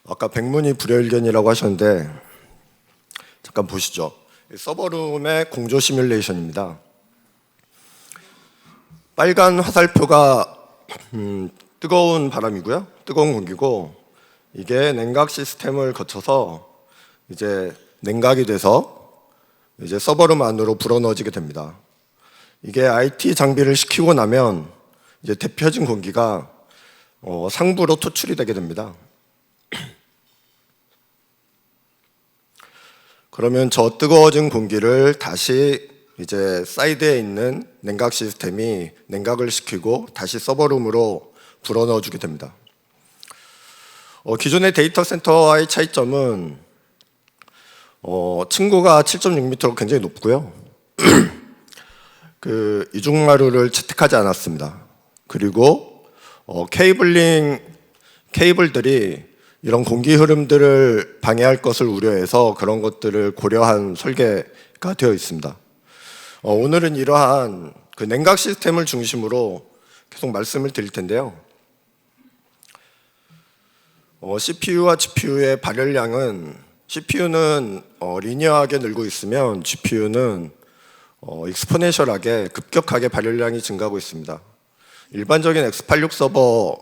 아까 백문이 불여일견이라고 하셨는데 잠깐 보시죠. 서버룸의 공조 시뮬레이션입니다. 빨간 화살표가 뜨거운 바람이고요. 뜨거운 공기고 이게 냉각 시스템을 거쳐서 이제 냉각이 돼서 이제 서버룸 안으로 불어넣어지게 됩니다. 이게 IT 장비를 식히고 나면 이제 데펴진 공기가 상부로 토출이 되게 됩니다. 그러면 저 뜨거워진 공기를 다시 이제 사이드에 있는 냉각 시스템이 냉각을 시키고 다시 서버룸으로 불어넣어주게 됩니다. 기존의 데이터 센터와의 차이점은 층고가 7.6m로 굉장히 높고요. 그 이중마루를 채택하지 않았습니다. 그리고 케이블들이 이런 공기 흐름들을 방해할 것을 우려해서 그런 것들을 고려한 설계가 되어 있습니다. 오늘은 이러한 그 냉각 시스템을 중심으로 계속 말씀을 드릴 텐데요. CPU와 GPU의 발열량은 CPU는 리니어하게 늘고 있으면 GPU는 익스포넨셜하게 급격하게 발열량이 증가하고 있습니다. 일반적인 x86 서버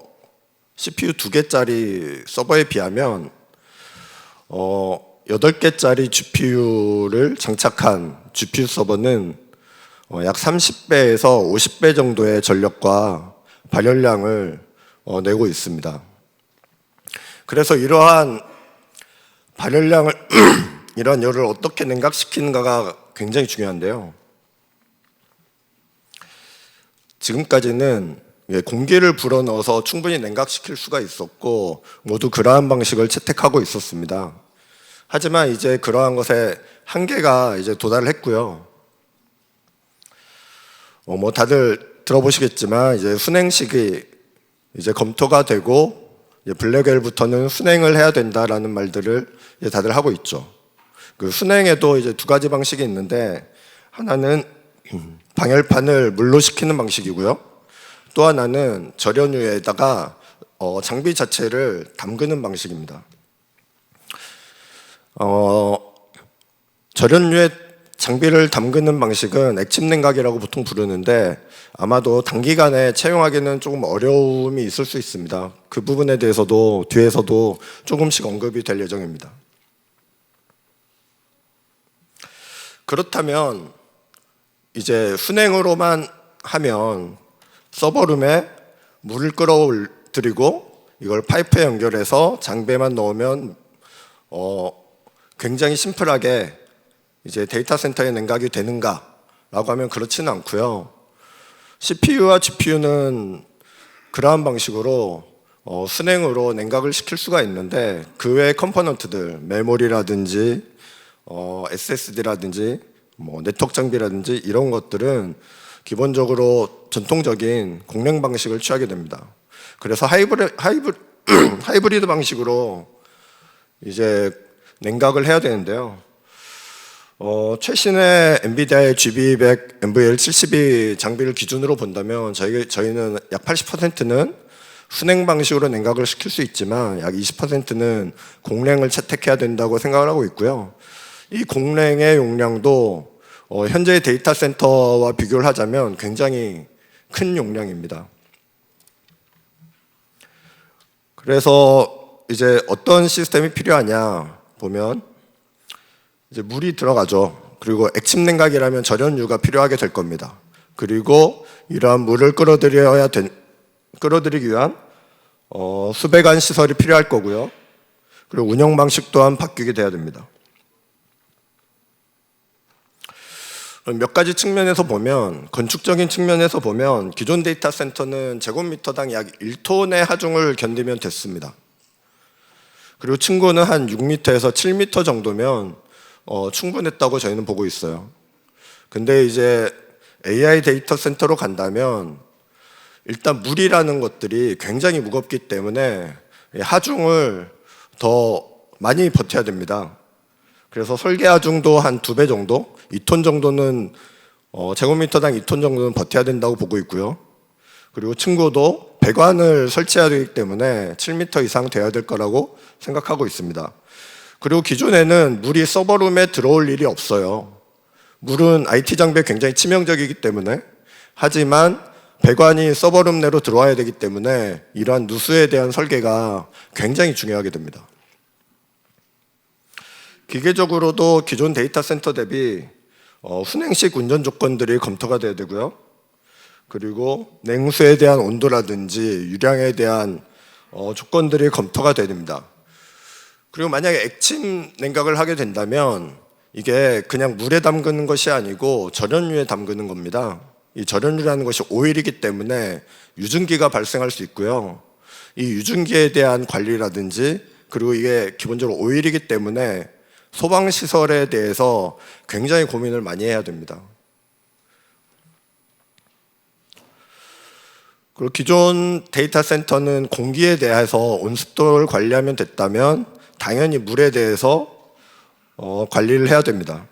CPU 2개짜리 서버에 비하면 8개짜리 GPU를 장착한 GPU 서버는 약 30배에서 50배 정도의 전력과 발열량을 내고 있습니다. 그래서 이러한 발열량을 이러한 열을 어떻게 냉각시키는가가 굉장히 중요한데요. 지금까지는 공기를 불어넣어서 충분히 냉각시킬 수가 있었고 모두 그러한 방식을 채택하고 있었습니다. 하지만 이제 그러한 것에 한계가 이제 도달을 했고요. 뭐 다들 들어보시겠지만 이제 순행식이 이제 검토가 되고 이제 블랙웰부터는 순행을 해야 된다라는 말들을 이제 다들 하고 있죠. 그 순행에도 이제 두 가지 방식이 있는데 하나는 방열판을 물로 식히는 방식이고요. 또 하나는 절연유에다가 장비 자체를 담그는 방식입니다. 절연유에 장비를 담그는 방식은 액침 냉각이라고 보통 부르는데 아마도 단기간에 채용하기는 조금 어려움이 있을 수 있습니다. 그 부분에 대해서도 뒤에서도 조금씩 언급이 될 예정입니다. 그렇다면 이제 순행으로만 하면 서버룸에 물을 끌어들이고 이걸 파이프에 연결해서 장비에만 넣으면 굉장히 심플하게 이제 데이터 센터에 냉각이 되는가라고 하면 그렇지는 않고요. CPU와 GPU는 그러한 방식으로 순행으로 냉각을 시킬 수가 있는데 그 외의 컴포넌트들, 메모리라든지 SSD라든지 뭐 네트워크 장비라든지 이런 것들은 기본적으로 전통적인 공냉 방식을 취하게 됩니다. 그래서 하이브리드 방식으로 이제 냉각을 해야 되는데요. 최신의 엔비디아의 GB200, NVL72 장비를 기준으로 본다면 저희는 약 80%는 순행 방식으로 냉각을 시킬 수 있지만 약 20%는 공냉을 채택해야 된다고 생각을 하고 있고요. 이 공냉의 용량도 현재의 데이터 센터와 비교를 하자면 굉장히 큰 용량입니다. 그래서 이제 어떤 시스템이 필요하냐 보면 이제 물이 들어가죠. 그리고 액침 냉각이라면 절연유가 필요하게 될 겁니다. 그리고 이러한 물을 끌어들이기 위한 수배관 시설이 필요할 거고요. 그리고 운영 방식 또한 바뀌게 돼야 됩니다. 몇 가지 측면에서 보면, 건축적인 측면에서 보면 기존 데이터 센터는 제곱미터당 약 1톤의 하중을 견디면 됐습니다. 그리고 층고는 한 6m에서 7m 정도면 충분했다고 저희는 보고 있어요. 근데 이제 AI 데이터 센터로 간다면 일단 물이라는 것들이 굉장히 무겁기 때문에 하중을 더 많이 버텨야 됩니다. 그래서 설계 하중도 한 2배 정도, 2톤 정도는 제곱미터당 2톤 정도는 버텨야 된다고 보고 있고요. 그리고 층고도 배관을 설치해야 되기 때문에 7m 이상 돼야 될 거라고 생각하고 있습니다. 그리고 기존에는 물이 서버룸에 들어올 일이 없어요. 물은 IT 장비에 굉장히 치명적이기 때문에, 하지만 배관이 서버룸 내로 들어와야 되기 때문에 이러한 누수에 대한 설계가 굉장히 중요하게 됩니다. 기계적으로도 기존 데이터 센터 대비 순행식 운전 조건들이 검토가 돼야 되고요. 그리고 냉수에 대한 온도라든지 유량에 대한 조건들이 검토가 돼야 됩니다. 그리고 만약에 액침 냉각을 하게 된다면 이게 그냥 물에 담그는 것이 아니고 절연유에 담그는 겁니다. 이 절연유라는 것이 오일이기 때문에 유증기가 발생할 수 있고요. 이 유증기에 대한 관리라든지, 그리고 이게 기본적으로 오일이기 때문에 소방시설에 대해서 굉장히 고민을 많이 해야 됩니다. 그리고 기존 데이터 센터는 공기에 대해서 온습도를 관리하면 됐다면 당연히 물에 대해서 관리를 해야 됩니다.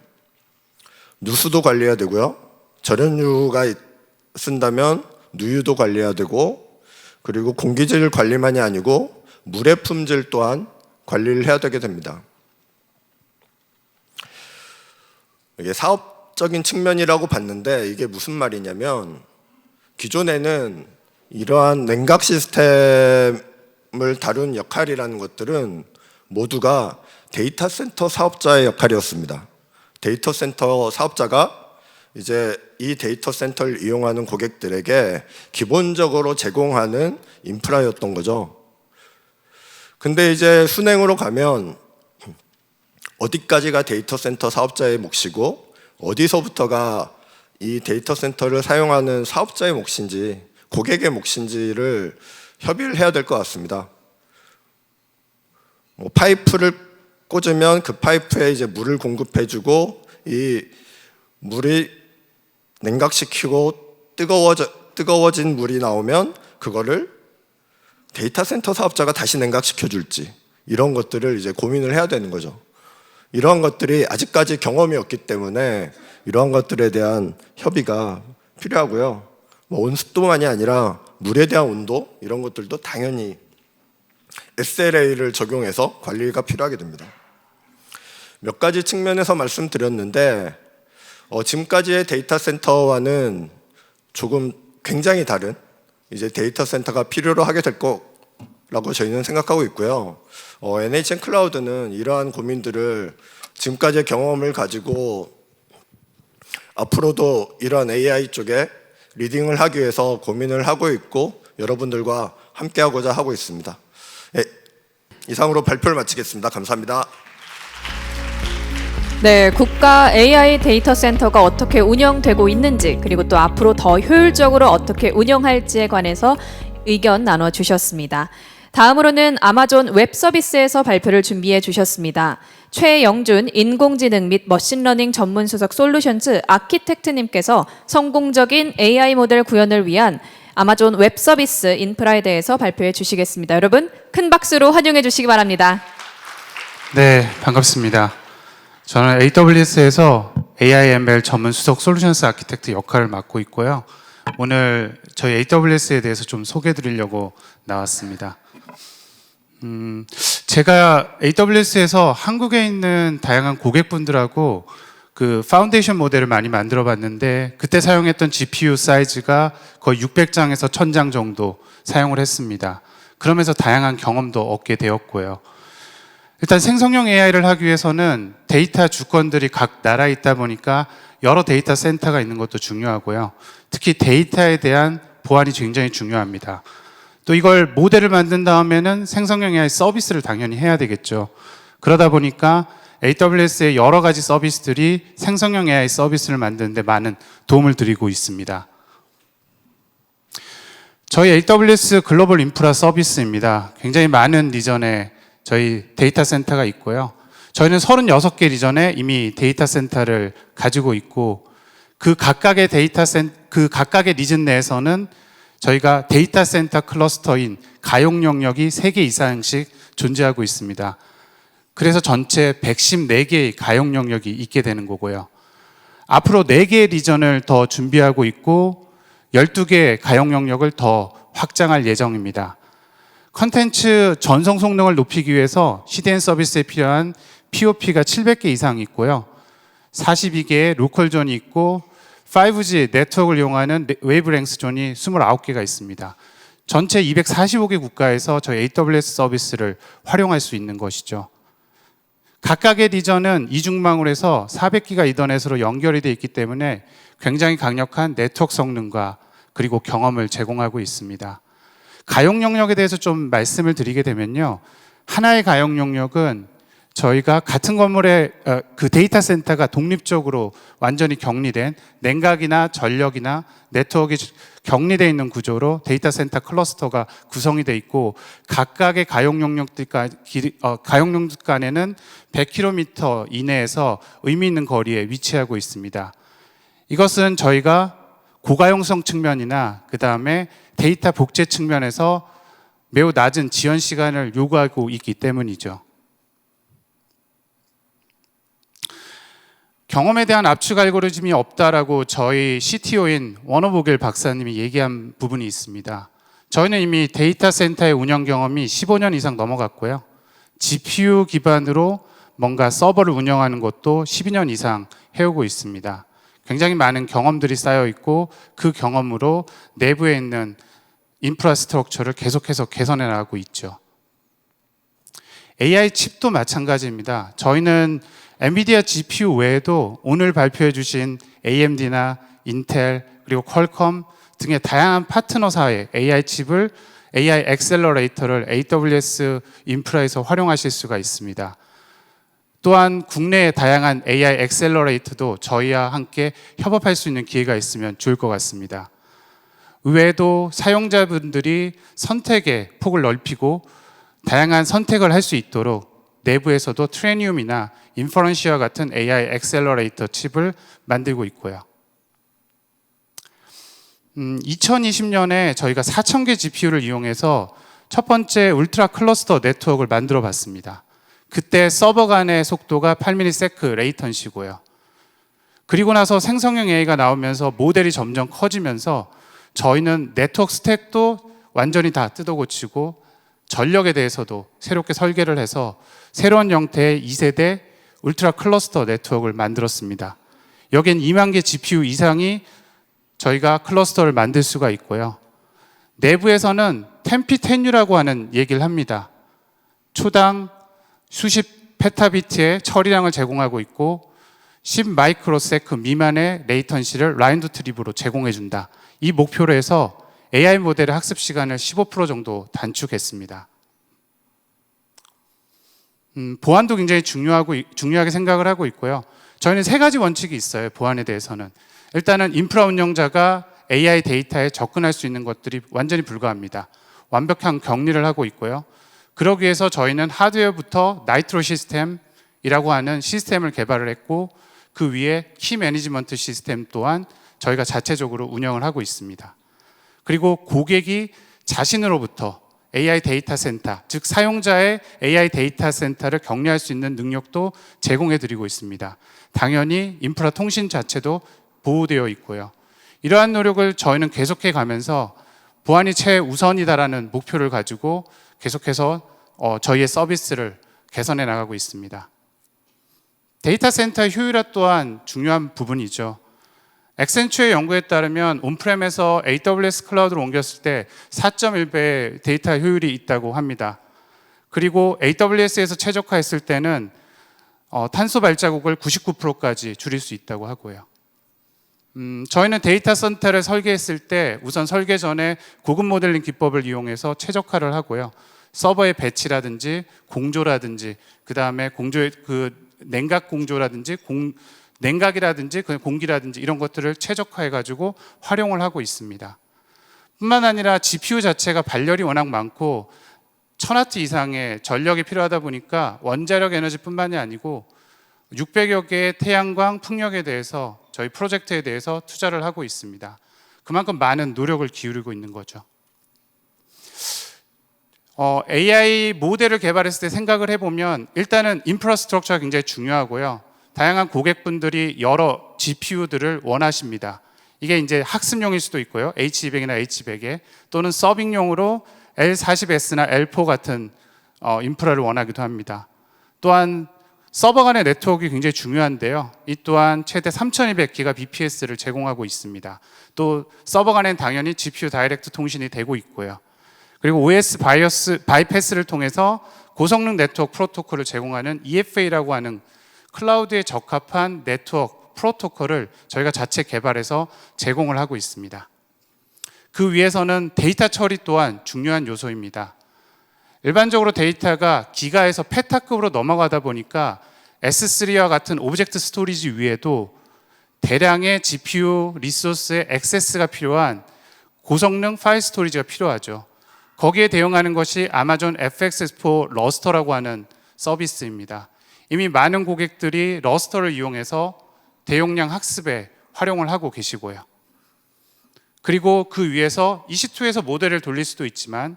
누수도 관리해야 되고요. 절연유가 쓴다면 누유도 관리해야 되고, 그리고 공기질 관리만이 아니고 물의 품질 또한 관리를 해야 되게 됩니다. 이게 사업적인 측면이라고 봤는데 이게 무슨 말이냐면, 기존에는 이러한 냉각 시스템을 다룬 역할이라는 것들은 모두가 데이터 센터 사업자의 역할이었습니다. 데이터 센터 사업자가 이제 이 데이터 센터를 이용하는 고객들에게 기본적으로 제공하는 인프라였던 거죠. 근데 이제 순행으로 가면 어디까지가 데이터 센터 사업자의 몫이고 어디서부터가 이 데이터 센터를 사용하는 사업자의 몫인지, 고객의 몫인지를 협의를 해야 될 것 같습니다. 파이프를 꽂으면 그 파이프에 이제 물을 공급해주고, 이 물이 냉각시키고 뜨거워진 물이 나오면 그거를 데이터 센터 사업자가 다시 냉각시켜줄지, 이런 것들을 이제 고민을 해야 되는 거죠. 이러한 것들이 아직까지 경험이 없기 때문에 이러한 것들에 대한 협의가 필요하고요. 온습도만이 아니라 물에 대한 온도, 이런 것들도 당연히 SLA를 적용해서 관리가 필요하게 됩니다. 몇 가지 측면에서 말씀드렸는데 지금까지의 데이터 센터와는 조금 굉장히 다른 이제 데이터 센터가 필요로 하게 될 거라고 저희는 생각하고 있고요. NHN 클라우드는 이러한 고민들을 지금까지의 경험을 가지고 앞으로도 이러한 AI 쪽에 리딩을 하기 위해서 고민을 하고 있고 여러분들과 함께하고자 하고 있습니다. 네, 이상으로 발표를 마치겠습니다. 감사합니다. 네, 국가 AI 데이터 센터가 어떻게 운영되고 있는지, 그리고 또 앞으로 더 효율적으로 어떻게 운영할지에 관해서 의견 나눠 주셨습니다. 다음으로는 아마존 웹 서비스에서 발표를 준비해 주셨습니다. 최영준 인공지능 및 머신러닝 전문 수석 솔루션즈 아키텍트님께서 성공적인 AI 모델 구현을 위한 아마존 웹 서비스 인프라에 대해서 발표해 주시겠습니다. 여러분 큰 박수로 환영해 주시기 바랍니다. 네, 반갑습니다. 저는 AWS에서 AI ML 전문 수석 솔루션스 아키텍트 역할을 맡고 있고요. 오늘 저희 AWS에 대해서 좀 소개해 드리려고 나왔습니다. 제가 AWS에서 한국에 있는 다양한 고객분들하고 그 파운데이션 모델을 많이 만들어 봤는데 그때 사용했던 GPU 사이즈가 거의 600장에서 1000장 정도 사용을 했습니다. 그러면서 다양한 경험도 얻게 되었고요. 일단 생성형 AI를 하기 위해서는 데이터 주권들이 각 나라에 있다 보니까 여러 데이터 센터가 있는 것도 중요하고요. 특히 데이터에 대한 보안이 굉장히 중요합니다. 또 이걸 모델을 만든 다음에는 생성형 AI 서비스를 당연히 해야 되겠죠. 그러다 보니까 AWS의 여러 가지 서비스들이 생성형 AI 서비스를 만드는 데 많은 도움을 드리고 있습니다. 저희 AWS 글로벌 인프라 서비스입니다. 굉장히 많은 리전에 저희 데이터 센터가 있고요. 저희는 36개 리전에 이미 데이터 센터를 가지고 있고 그 각각의 리전 내에서는 저희가 데이터 센터 클러스터인 가용 영역이 3개 이상씩 존재하고 있습니다. 그래서 전체 114개의 가용 영역이 있게 되는 거고요. 앞으로 4개의 리전을 더 준비하고 있고 12개의 가용 영역을 더 확장할 예정입니다. 컨텐츠 전송 성능을 높이기 위해서 CDN 서비스에 필요한 POP가 700개 이상 있고요. 42개의 로컬 존이 있고 5G 네트워크를 이용하는 웨이브랭스 존이 29개가 있습니다. 전체 245개 국가에서 저희 AWS 서비스를 활용할 수 있는 것이죠. 각각의 리전은 이중망으로 해서 400기가 이더넷으로 연결이 되어 있기 때문에 굉장히 강력한 네트워크 성능과 그리고 경험을 제공하고 있습니다. 가용 영역에 대해서 좀 말씀을 드리게 되면요. 하나의 가용 영역은 저희가 같은 건물에 그 데이터 센터가 독립적으로 완전히 격리된 냉각이나 전력이나 네트워크가 격리되어 있는 구조로 데이터 센터 클러스터가 구성이 되어 있고 각각의 가용 영역들 간에는 100km 이내에서 의미 있는 거리에 위치하고 있습니다. 이것은 저희가 고가용성 측면이나 그 다음에 데이터 복제 측면에서 매우 낮은 지연 시간을 요구하고 있기 때문이죠. 경험에 대한 압축 알고리즘이 없다라고 저희 CTO인 워너보겔 박사님이 얘기한 부분이 있습니다. 저희는 이미 데이터 센터의 운영 경험이 15년 이상 넘어갔고요. GPU 기반으로 뭔가 서버를 운영하는 것도 12년 이상 해오고 있습니다. 굉장히 많은 경험들이 쌓여 있고 그 경험으로 내부에 있는 인프라스트럭처를 계속해서 개선해 나가고 있죠. AI 칩도 마찬가지입니다. 저희는 엔비디아 GPU 외에도 오늘 발표해 주신 AMD나 인텔 그리고 퀄컴 등의 다양한 파트너사의 AI 칩을 AI 엑셀러레이터를 AWS 인프라에서 활용하실 수가 있습니다. 또한 국내의 다양한 AI 엑셀러레이터도 저희와 함께 협업할 수 있는 기회가 있으면 좋을 것 같습니다. 의외에도 사용자분들이 선택의 폭을 넓히고 다양한 선택을 할 수 있도록 내부에서도 트레니움이나 인퍼런시와 같은 AI 엑셀러레이터 칩을 만들고 있고요. 2020년에 저희가 4000개 GPU를 이용해서 첫 번째 울트라 클러스터 네트워크를 만들어 봤습니다. 그때 서버 간의 속도가 8ms 레이턴시고요. 그리고 나서 생성형 AI가 나오면서 모델이 점점 커지면서 저희는 네트워크 스택도 완전히 다 뜯어고치고 전력에 대해서도 새롭게 설계를 해서 새로운 형태의 2세대 울트라 클러스터 네트워크를 만들었습니다. 여기엔 2만 개 GPU 이상이 저희가 클러스터를 만들 수가 있고요. 내부에서는 10p10U라고 하는 얘기를 합니다. 초당 수십 페타비트의 처리량을 제공하고 있고 10 마이크로세크 미만의 레이턴시를 라인드 트립으로 제공해 준다. 이 목표로 해서 AI 모델의 학습 시간을 15% 정도 단축했습니다. 보안도 굉장히 중요하게 생각을 하고 있고요. 저희는 3가지 원칙이 있어요. 보안에 대해서는. 일단은 인프라 운영자가 AI 데이터에 접근할 수 있는 것들이 완전히 불가합니다. 완벽한 격리를 하고 있고요. 그러기 위해서 저희는 하드웨어부터 나이트로 시스템이라고 하는 시스템을 개발을 했고 그 위에 키 매니지먼트 시스템 또한 저희가 자체적으로 운영을 하고 있습니다. 그리고 고객이 자신으로부터 AI 데이터 센터, 즉 사용자의 AI 데이터 센터를 격리할 수 있는 능력도 제공해 드리고 있습니다. 당연히 인프라 통신 자체도 보호되어 있고요. 이러한 노력을 저희는 계속해 가면서 보안이 최우선이다라는 목표를 가지고 계속해서 저희의 서비스를 개선해 나가고 있습니다. 데이터 센터의 효율화 또한 중요한 부분이죠. 엑센추어의 연구에 따르면 온프렘에서 AWS 클라우드로 옮겼을 때 4.1배의 데이터 효율이 있다고 합니다. 그리고 AWS에서 최적화했을 때는 탄소 발자국을 99%까지 줄일 수 있다고 하고요. 저희는 데이터 센터를 설계했을 때 우선 설계 전에 고급 모델링 기법을 이용해서 최적화를 하고요. 서버의 배치라든지 공조라든지 그 다음에 공조의 냉각 공조라든지 냉각이라든지 공기라든지 이런 것들을 최적화해가지고 활용을 하고 있습니다. 뿐만 아니라 GPU 자체가 발열이 워낙 많고 1000W 이상의 전력이 필요하다 보니까 원자력 에너지뿐만이 아니고 600여 개의 태양광 풍력에 대해서 저희 프로젝트에 대해서 투자를 하고 있습니다. 그만큼 많은 노력을 기울이고 있는 거죠. AI 모델을 개발했을 때 생각을 해보면 일단은 인프라스트럭처가 굉장히 중요하고요. 다양한 고객분들이 여러 GPU들을 원하십니다. 이게 이제 학습용일 수도 있고요. H200이나 H100에 또는 서빙용으로 L40S나 L4 같은 인프라를 원하기도 합니다. 또한 서버 간의 네트워크가 굉장히 중요한데요. 이 또한 최대 3200GBps를 제공하고 있습니다. 또 서버 간에는 당연히 GPU 다이렉트 통신이 되고 있고요. 그리고 OS 바이패스를 통해서 고성능 네트워크 프로토콜을 제공하는 EFA라고 하는 클라우드에 적합한 네트워크 프로토콜을 저희가 자체 개발해서 제공을 하고 있습니다. 그 위에서는 데이터 처리 또한 중요한 요소입니다. 일반적으로 데이터가 기가에서 페타급으로 넘어가다 보니까 S3와 같은 오브젝트 스토리지 위에도 대량의 GPU 리소스의 액세스가 필요한 고성능 파일 스토리지가 필요하죠. 거기에 대응하는 것이 아마존 FXS4 러스터라고 하는 서비스입니다. 이미 많은 고객들이 러스터를 이용해서 대용량 학습에 활용을 하고 계시고요. 그리고 그 위에서 EC2에서 모델을 돌릴 수도 있지만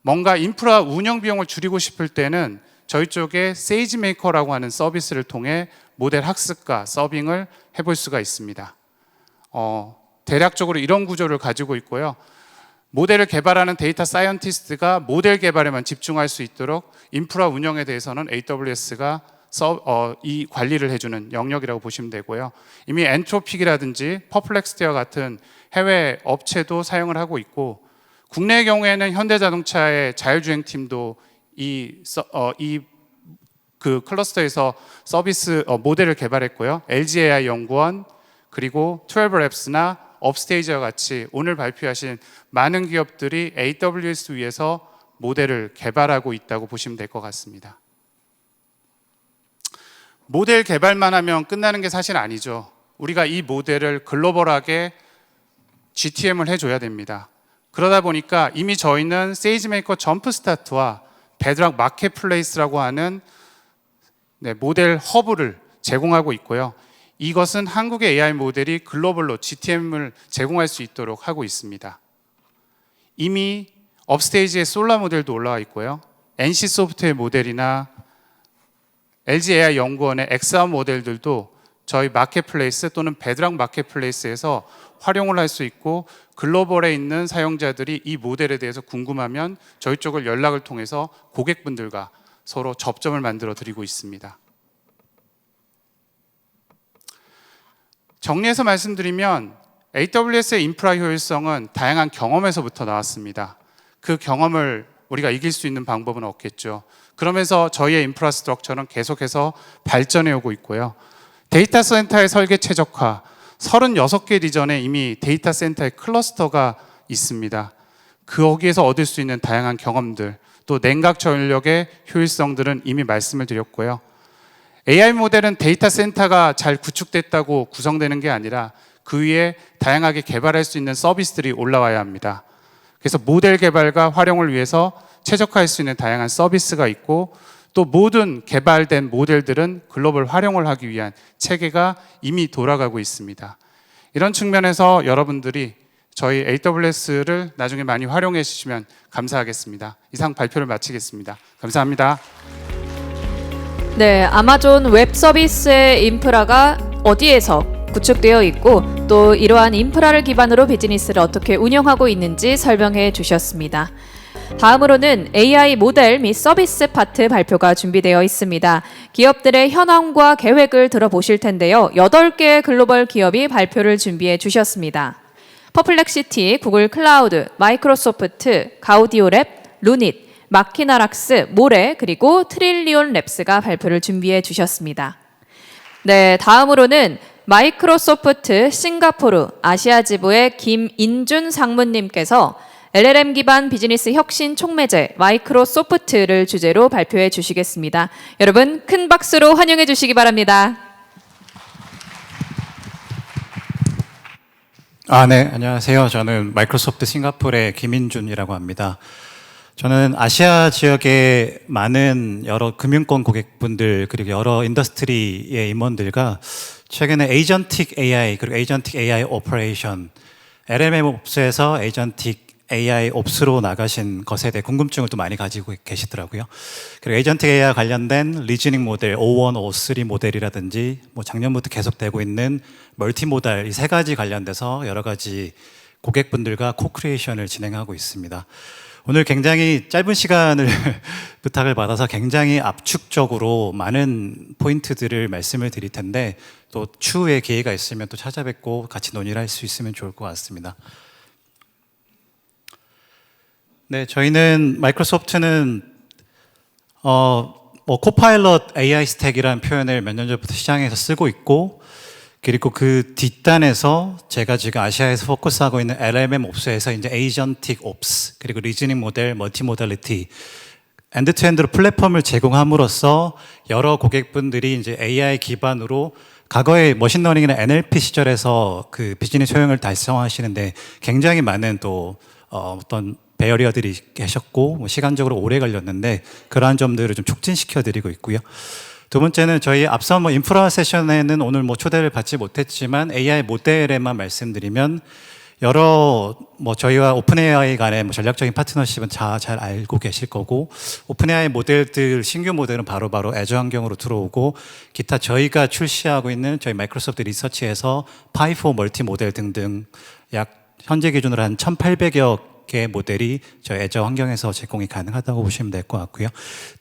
뭔가 인프라 운영 비용을 줄이고 싶을 때는 저희 쪽에 세이지메이커라고 하는 서비스를 통해 모델 학습과 서빙을 해볼 수가 있습니다. 대략적으로 이런 구조를 가지고 있고요. 모델을 개발하는 데이터 사이언티스트가 모델 개발에만 집중할 수 있도록 인프라 운영에 대해서는 AWS가 이 관리를 해주는 영역이라고 보시면 되고요. 이미 엔트로픽이라든지 퍼플렉스티와 같은 해외 업체도 사용을 하고 있고 국내의 경우에는 현대자동차의 자율주행팀도 그 클러스터에서 서비스 모델을 개발했고요. LG AI 연구원 그리고 12랩스나 업스테이지와 같이 오늘 발표하신 많은 기업들이 AWS 위에서 모델을 개발하고 있다고 보시면 될 것 같습니다. 모델 개발만 하면 끝나는 게 사실 아니죠. 우리가 이 모델을 글로벌하게 GTM을 해줘야 됩니다. 그러다 보니까 이미 저희는 세이지메이커 점프스타트와 베드락 마켓플레이스라고 하는 모델 허브를 제공하고 있고요. 이것은 한국의 AI 모델이 글로벌로 GTM을 제공할 수 있도록 하고 있습니다. 이미 업스테이지의 솔라 모델도 올라와 있고요. NC소프트의 모델이나 LG AI 연구원의 엑스암 모델들도 저희 마켓플레이스 또는 베드락 마켓플레이스에서 활용을 할 수 있고 글로벌에 있는 사용자들이 이 모델에 대해서 궁금하면 저희 쪽을 연락을 통해서 고객분들과 서로 접점을 만들어 드리고 있습니다. 정리해서 말씀드리면 AWS의 인프라 효율성은 다양한 경험에서부터 나왔습니다. 그 경험을 우리가 이길 수 있는 방법은 없겠죠. 그러면서 저희의 인프라스트럭처는 계속해서 발전해 오고 있고요. 데이터 센터의 설계 최적화, 36개 리전에 이미 데이터 센터의 클러스터가 있습니다. 거기에서 얻을 수 있는 다양한 경험들, 또 냉각 전력의 효율성들은 이미 말씀을 드렸고요. AI 모델은 데이터 센터가 잘 구축됐다고 구성되는 게 아니라 그 위에 다양하게 개발할 수 있는 서비스들이 올라와야 합니다. 그래서 모델 개발과 활용을 위해서 최적화할 수 있는 다양한 서비스가 있고 또 모든 개발된 모델들은 글로벌 활용을 하기 위한 체계가 이미 돌아가고 있습니다. 이런 측면에서 여러분들이 저희 AWS를 나중에 많이 활용해 주시면 감사하겠습니다. 이상 발표를 마치겠습니다. 감사합니다. 네, 아마존 웹 서비스의 인프라가 어디에서 구축되어 있고 또 이러한 인프라를 기반으로 비즈니스를 어떻게 운영하고 있는지 설명해 주셨습니다. 다음으로는 AI 모델 및 서비스 파트 발표가 준비되어 있습니다. 기업들의 현황과 계획을 들어보실 텐데요. 8개의 글로벌 기업이 발표를 준비해 주셨습니다. 퍼플렉시티, 구글 클라우드, 마이크로소프트, 가우디오랩, 루닛, 마키나락스, 모레, 그리고 트릴리온 랩스가 발표를 준비해 주셨습니다. 네, 다음으로는 마이크로소프트 싱가포르 아시아 지부의 김인준 상무님께서 LLM 기반 비즈니스 혁신 촉매제 마이크로소프트를 주제로 발표해 주시겠습니다. 여러분 큰 박수로 환영해 주시기 바랍니다. 네, 안녕하세요. 저는 마이크로소프트 싱가포르의 김인준이라고 합니다. 저는 아시아 지역의 많은 여러 금융권 고객분들 그리고 여러 인더스트리의 임원들과 최근에 에이전틱 AI 그리고 에이전틱 AI 오퍼레이션 LLM 옵스에서 에이전틱 AI 옵스로 나가신 것에 대해 궁금증을 또 많이 가지고 계시더라고요. 그리고 에이전틱 AI 관련된 리즈닝 모델, O1, O3 모델이라든지 뭐 작년부터 계속되고 있는 멀티모달 이 세 가지 관련돼서 여러 가지 고객분들과 코크리에이션을 진행하고 있습니다. 오늘 굉장히 짧은 시간을 부탁을 받아서 굉장히 압축적으로 많은 포인트들을 말씀을 드릴 텐데 또 추후에 기회가 있으면 또 찾아뵙고 같이 논의를 할 수 있으면 좋을 것 같습니다. 네, 저희는 마이크로소프트는 코파일럿 AI 스택이라는 표현을 몇 년 전부터 시장에서 쓰고 있고 그리고 그 뒷단에서 제가 지금 아시아에서 포커스하고 있는 LLM 옵스에서 이제 에이전틱 옵스 그리고 리즈닝 모델, 멀티모달리티 엔드투엔드로 플랫폼을 제공함으로써 여러 고객분들이 이제 AI 기반으로 과거에 머신러닝이나 NLP 시절에서 그 비즈니스 효용을 달성하시는데 굉장히 많은 또 어떤 배어리어들이 계셨고 뭐 시간적으로 오래 걸렸는데 그러한 점들을 좀 촉진시켜 드리고 있고요. 두 번째는 저희 앞서 뭐 인프라 세션에는 오늘 뭐 초대를 받지 못했지만 AI 모델에만 말씀드리면 여러 뭐 저희와 오픈 AI 간의 뭐 전략적인 파트너십은 잘 알고 계실 거고 오픈 AI 모델들 신규 모델은 바로 애저 환경으로 들어오고 기타 저희가 출시하고 있는 저희 마이크로소프트 리서치에서 파이4 멀티 모델 등등 약 현재 기준으로 한 1,800여 개의 모델이 저희 애저 환경에서 제공이 가능하다고 보시면 될 것 같고요.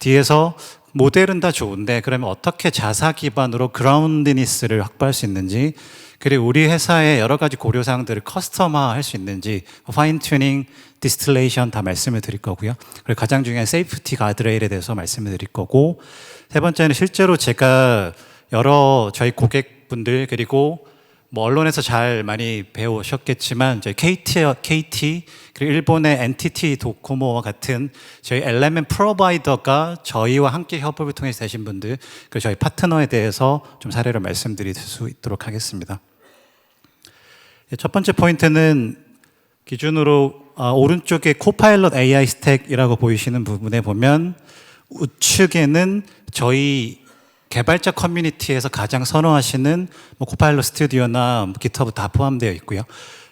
뒤에서 모델은 다 좋은데 그러면 어떻게 자사 기반으로 그라운드니스를 확보할 수 있는지 그리고 우리 회사의 여러 가지 고려사항들을 커스텀화할 수 있는지 파인 튜닝, 디스틸레이션 다 말씀을 드릴 거고요. 그리고 가장 중요한 세이프티 가드레일에 대해서 말씀을 드릴 거고 세 번째는 실제로 제가 여러 저희 고객분들 그리고 뭐 언론에서 잘 많이 배우셨겠지만 저희 KT 그리고 일본의 NTT 도코모와 같은 저희 LLM 프로바이더가 저희와 함께 협업을 통해서 되신 분들 그리고 저희 파트너에 대해서 좀 사례를 말씀드릴 수 있도록 하겠습니다. 첫 번째 포인트는 기준으로 오른쪽에 코파일럿 AI 스택이라고 보이시는 부분에 보면 우측에는 저희 개발자 커뮤니티에서 가장 선호하시는 뭐 코파일럿 스튜디오나 깃허브 다 포함되어 있고요.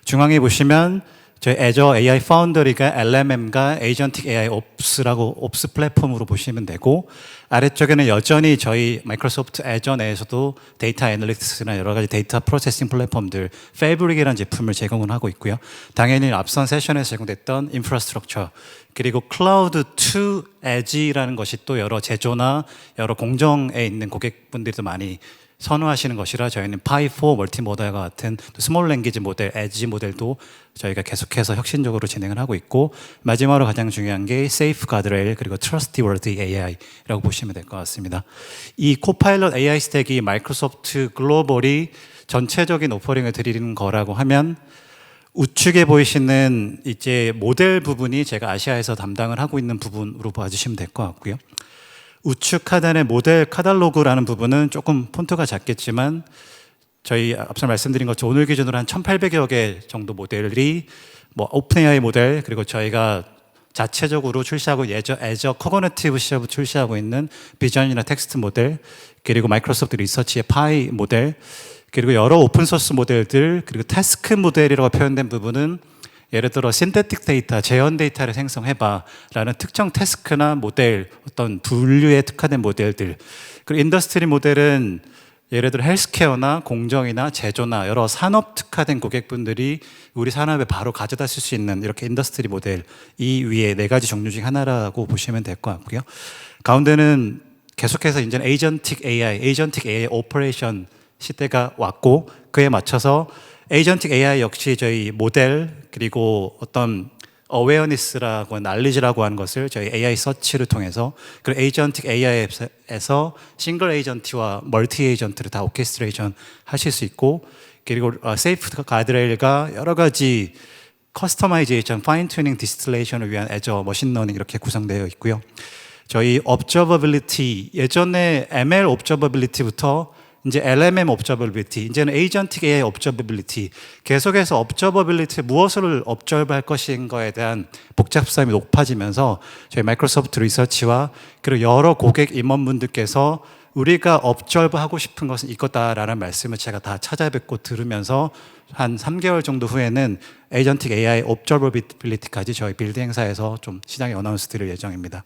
중앙에 보시면 저희 애저 AI 파운더리가 LMM과 에이전틱 AI 옵스라고 옵스 플랫폼으로 보시면 되고 아래쪽에는 여전히 저희 마이크로소프트 애저 내에서도 데이터 애널리틱스나 여러 가지 데이터 프로세싱 플랫폼들 패브릭이라는 제품을 제공을 하고 있고요. 당연히 앞선 세션에서 제공됐던 인프라스트럭처 그리고 클라우드 투 에지라는 것이 또 여러 제조나 여러 공정에 있는 고객분들도 많이 선호하시는 것이라 저희는 파이4 멀티모델과 같은 스몰 랭귀지 모델, 에지 모델도 저희가 계속해서 혁신적으로 진행을 하고 있고 마지막으로 가장 중요한 게 세이프 가드레일 그리고 트러스티워디 AI라고 보시면 될 것 같습니다. 이 코파일럿 AI 스택이 마이크로소프트 글로벌이 전체적인 오퍼링을 드리는 거라고 하면 우측에 보이시는 이제 모델 부분이 제가 아시아에서 담당을 하고 있는 부분으로 봐주시면 될 것 같고요. 우측 하단의 모델 카탈로그라는 부분은 조금 폰트가 작겠지만 저희 앞서 말씀드린 것처럼 오늘 기준으로 한 1,800여 개 정도 모델이 뭐 오픈 AI 모델 그리고 저희가 자체적으로 출시하고 애저 코그니티브 시합을 출시하고 있는 비전이나 텍스트 모델 그리고 마이크로소프트 리서치의 파이 모델 그리고 여러 오픈소스 모델들 그리고 태스크 모델이라고 표현된 부분은 예를 들어 신테틱 데이터, 재현 데이터를 생성해봐 라는 특정 태스크나 모델, 어떤 분류에 특화된 모델들 그리고 인더스트리 모델은 예를 들어 헬스케어나 공정이나 제조나 여러 산업 특화된 고객분들이 우리 산업에 바로 가져다 쓸 수 있는 이렇게 인더스트리 모델 이 위에 4가지 종류 중 하나라고 보시면 될 것 같고요. 가운데는 계속해서 이제 에이전틱 AI 오퍼레이션 시대가 왔고 그에 맞춰서 에이전틱 AI 역시 저희 모델 그리고 어떤 어웨어니스라고 난리지라고 하는 것을 저희 AI 서치를 통해서 그리고 에이전틱 AI에서 싱글 에이전트와 멀티 에이전트를 다 오케스트레이션 하실 수 있고 그리고 세이프 가드레일과 여러 가지 커스터마이제이션, 파인 튜닝, 디스틸레이션을 위한 애저 머신러닝 이렇게 구성되어 있고요. 저희 observability 예전에 ML observability부터 이제 LMM observability, 이제는 agentic AI observability, 계속해서 observability 무엇을 observe 할 것인 거에 대한 복잡성이 높아지면서 저희 마이크로소프트 리서치와 그리고 여러 고객 임원분들께서 우리가 observe 하고 싶은 것은 이거다라는 말씀을 제가 다 찾아뵙고 들으면서 한 3개월 정도 후에는 agentic AI observability까지 저희 빌드 행사에서 좀 시장에 어나운스 드릴 예정입니다.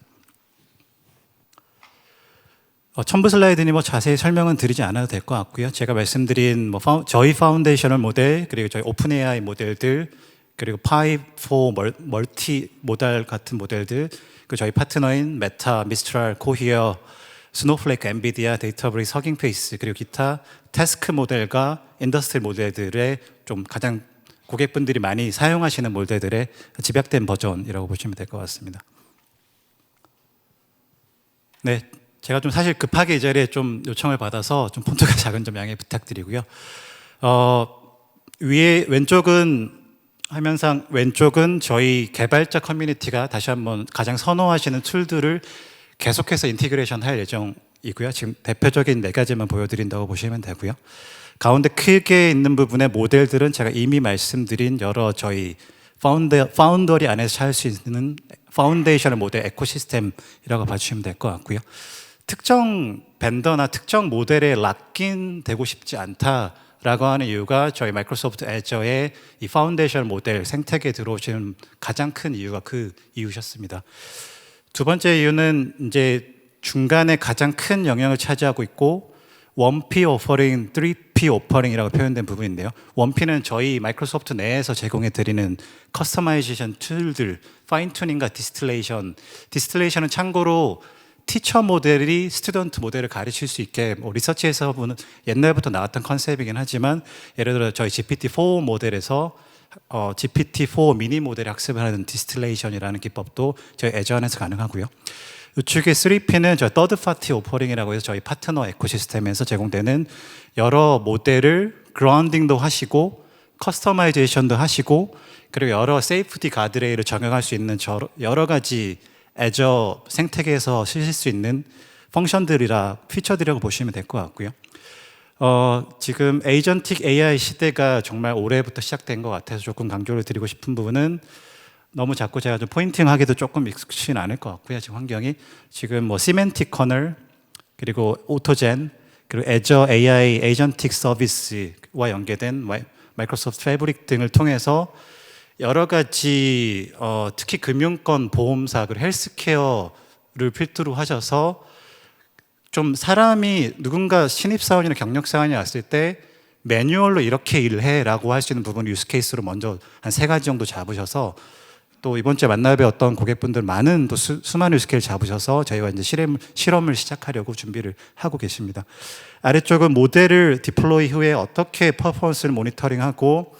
첨부 슬라이드니 뭐 자세히 설명은 드리지 않아도 될 것 같고요. 제가 말씀드린 뭐 저희 파운데이셔널 모델 그리고 저희 오픈 AI 모델들 그리고 파이4 멀티 모달 같은 모델들 그리고 저희 파트너인 메타, 미스트랄, 코히어, 스노플레이크, 엔비디아, 데이터브릭스, 허깅페이스 그리고 기타 태스크 모델과 인더스트리 모델들의 좀 가장 고객분들이 많이 사용하시는 모델들의 집약된 버전이라고 보시면 될 것 같습니다. 네. 제가 좀 사실 급하게 이 자리에 좀 요청을 받아서 좀 폰트가 작은 점 양해 부탁드리고요. 위에 왼쪽은 저희 개발자 커뮤니티가 다시 한번 가장 선호하시는 툴들을 계속해서 인티그레이션 할 예정이고요. 지금 대표적인 4가지만 보여드린다고 보시면 되고요. 가운데 크게 있는 부분의 모델들은 제가 이미 말씀드린 여러 저희 파운더리 안에서 찾을 수 있는 파운데이셔널 모델 에코시스템이라고 봐주시면 될 것 같고요. 특정 벤더나 특정 모델에 락인 되고 싶지 않다라고 하는 이유가 저희 마이크로소프트 애저의 이 파운데이션 모델 생태계에 들어오시는 가장 큰 이유가 그 이유셨습니다. 두 번째 이유는 이제 중간에 가장 큰 영향을 차지하고 있고 1P 오퍼링, 3P 오퍼링이라고 표현된 부분인데요. 1P는 저희 마이크로소프트 내에서 제공해 드리는 커스터마이제이션 툴들, 파인 튜닝과 디스틸레이션은 참고로 티처 모델이 스튜던트 모델을 가르칠 수 있게 뭐 리서치에서 보는 옛날부터 나왔던 컨셉이긴 하지만 예를 들어 저희 GPT-4 모델에서 GPT-4 미니 모델을 학습을 하는 디스틸레이션이라는 기법도 저희 애저 안에서 가능하고요. 우측의 3P는 저 서드 파티 오퍼링이라고 해서 저희 파트너 에코시스템에서 제공되는 여러 모델을 그라운딩도 하시고 커스터마이제이션도 하시고 그리고 여러 세이프티 가드레일을 적용할 수 있는 여러 가지 애저 생태계에서 쓰실 수 있는 피처들이라고 보시면 될 것 같고요. 지금 에이전틱 AI 시대가 정말 올해부터 시작된 것 같아서 조금 강조를 드리고 싶은 부분은 너무 자꾸 제가 좀 포인팅하기도 조금 익숙치는 않을 것 같고요. 지금 환경이 지금 뭐 시멘틱 커널 그리고 오토젠 그리고 애저 AI 에이전틱 서비스와 연계된 마이크로소프트 패브릭 등을 통해서 여러 가지 특히 금융권, 보험사, 그리고 헬스케어를 필두로 하셔서 좀 사람이 누군가 신입사원이나 경력사원이 왔을 때 매뉴얼로 이렇게 일을 해라고 할 수 있는 부분 유스케이스로 먼저 한 3가지 정도 잡으셔서 또 이번 주에 만나뵈었던 고객분들 많은 또 수많은 유스케이스를 잡으셔서 저희가 이제 실험을 시작하려고 준비를 하고 계십니다. 아래쪽은 모델을 디플로이 후에 어떻게 퍼포먼스를 모니터링하고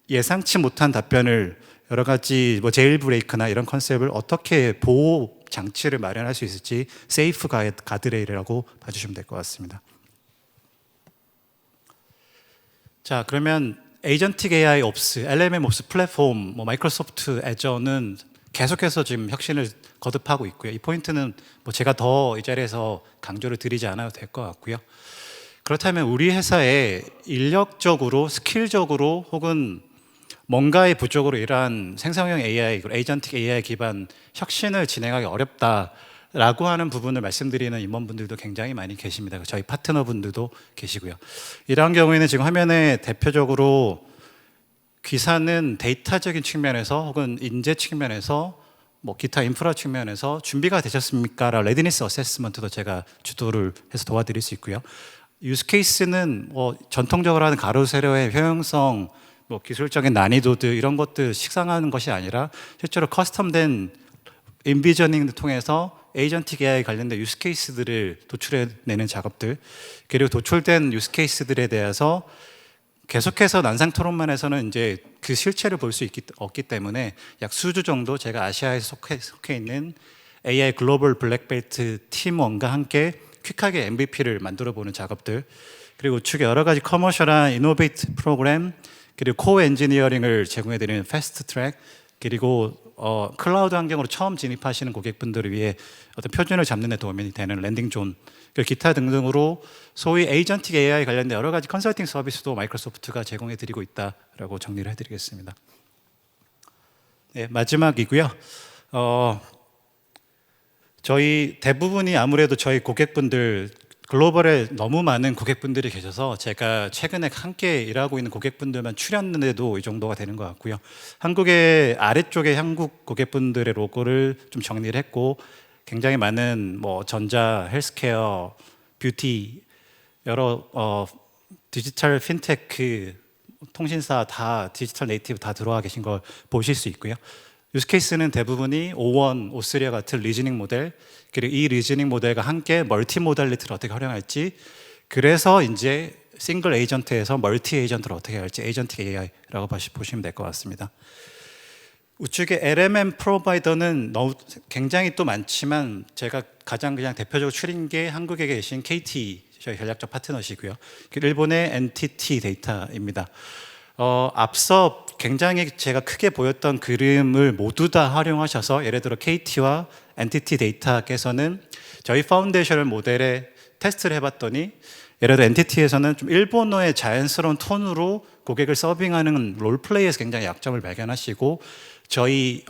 예상치 못한 답변을 여러 가지 뭐 제일 브레이크나 이런 컨셉을 어떻게 보호 장치를 마련할 수 있을지 세이프 가드레일이라고 봐주시면 될 것 같습니다. 자, 그러면 에이전틱 AI 옵스, LMM 옵스 플랫폼, 뭐 마이크로소프트 애저는 계속해서 지금 혁신을 거듭하고 있고요. 이 포인트는 뭐 제가 더 이 자리에서 강조를 드리지 않아도 될 것 같고요. 그렇다면 우리 회사에 인력적으로, 스킬적으로 혹은 뭔가의 부족으로 이러한 생성형 AI, 에이전틱 AI 기반 혁신을 진행하기 어렵다라고 하는 부분을 말씀드리는 임원분들도 굉장히 많이 계십니다. 저희 파트너분들도 계시고요. 이러한 경우에는 지금 화면에 대표적으로 귀사는 데이터적인 측면에서 혹은 인재 측면에서 뭐 기타 인프라 측면에서 준비가 되셨습니까? 라는 레디니스 어세스먼트도 제가 주도를 해서 도와드릴 수 있고요. 유스케이스는 뭐 전통적으로 하는 가로 세로의 효용성, 뭐 기술적인 난이도들 이런 것들 식상하는 것이 아니라 실제로 커스텀된 인비저닝을 통해서 에이전틱 AI 관련된 유스케이스들을 도출해내는 작업들, 그리고 도출된 유스케이스들에 대해서 계속해서 난상 토론만에서는 이제 그 실체를 볼 수 없기 때문에 약 수주 정도 제가 아시아에 속해 있는 AI 글로벌 블랙벨트 팀원과 함께 퀵하게 MVP를 만들어 보는 작업들, 그리고 우측에 여러 가지 커머셜한 이노베이트 프로그램, 그리고 코어 엔지니어링을 제공해 드리는 패스트 트랙, 그리고 클라우드 환경으로 처음 진입하시는 고객분들을 위해 어떤 표준을 잡는 데 도움이 되는 랜딩 존, 그리고 기타 등등으로 소위 에이전틱 AI 관련된 여러 가지 컨설팅 서비스도 마이크로소프트가 제공해 드리고 있다라고 정리를 해드리겠습니다. 네, 마지막이고요. 저희 대부분이 아무래도 저희 고객분들 글로벌에 너무 많은 고객분들이 계셔서 제가 최근에 함께 일하고 있는 고객분들만 추렸는데도 이 정도가 되는 것 같고요. 한국의 아래쪽에 한국 고객분들의 로고를 좀 정리를 했고, 굉장히 많은 뭐 전자, 헬스케어, 뷰티, 여러 디지털 핀테크, 통신사 다 디지털 네이티브 다 들어와 계신 걸 보실 수 있고요. 유스케이스는 대부분이 O1, O3와 같은 리즈닝 모델, 그리고 이 리즈닝 모델과 함께 멀티 모달리티를 어떻게 활용할지, 그래서 이제 싱글 에이전트에서 멀티 에이전트를 어떻게 할지 에이전틱 AI라고 보시면 될 것 같습니다. 우측에 LMM 프로바이더는 굉장히 또 많지만 제가 가장 그냥 대표적으로 추린 게 한국에 계신 KT, 저희 전략적 파트너시고요. 일본의 NTT 데이터입니다. 앞서 굉장히 제가 크게 보였던 그림을 모두 다 활용하셔서, 예를 들어 KT와 NTT 데이터께서는 저희 파운데이션 모델에 테스트를 해봤더니, 예를 들어 NTT에서는 좀 일본어의 자연스러운 톤으로 고객을 서빙하는 롤플레이에서 굉장히 약점을 발견하시고, 저희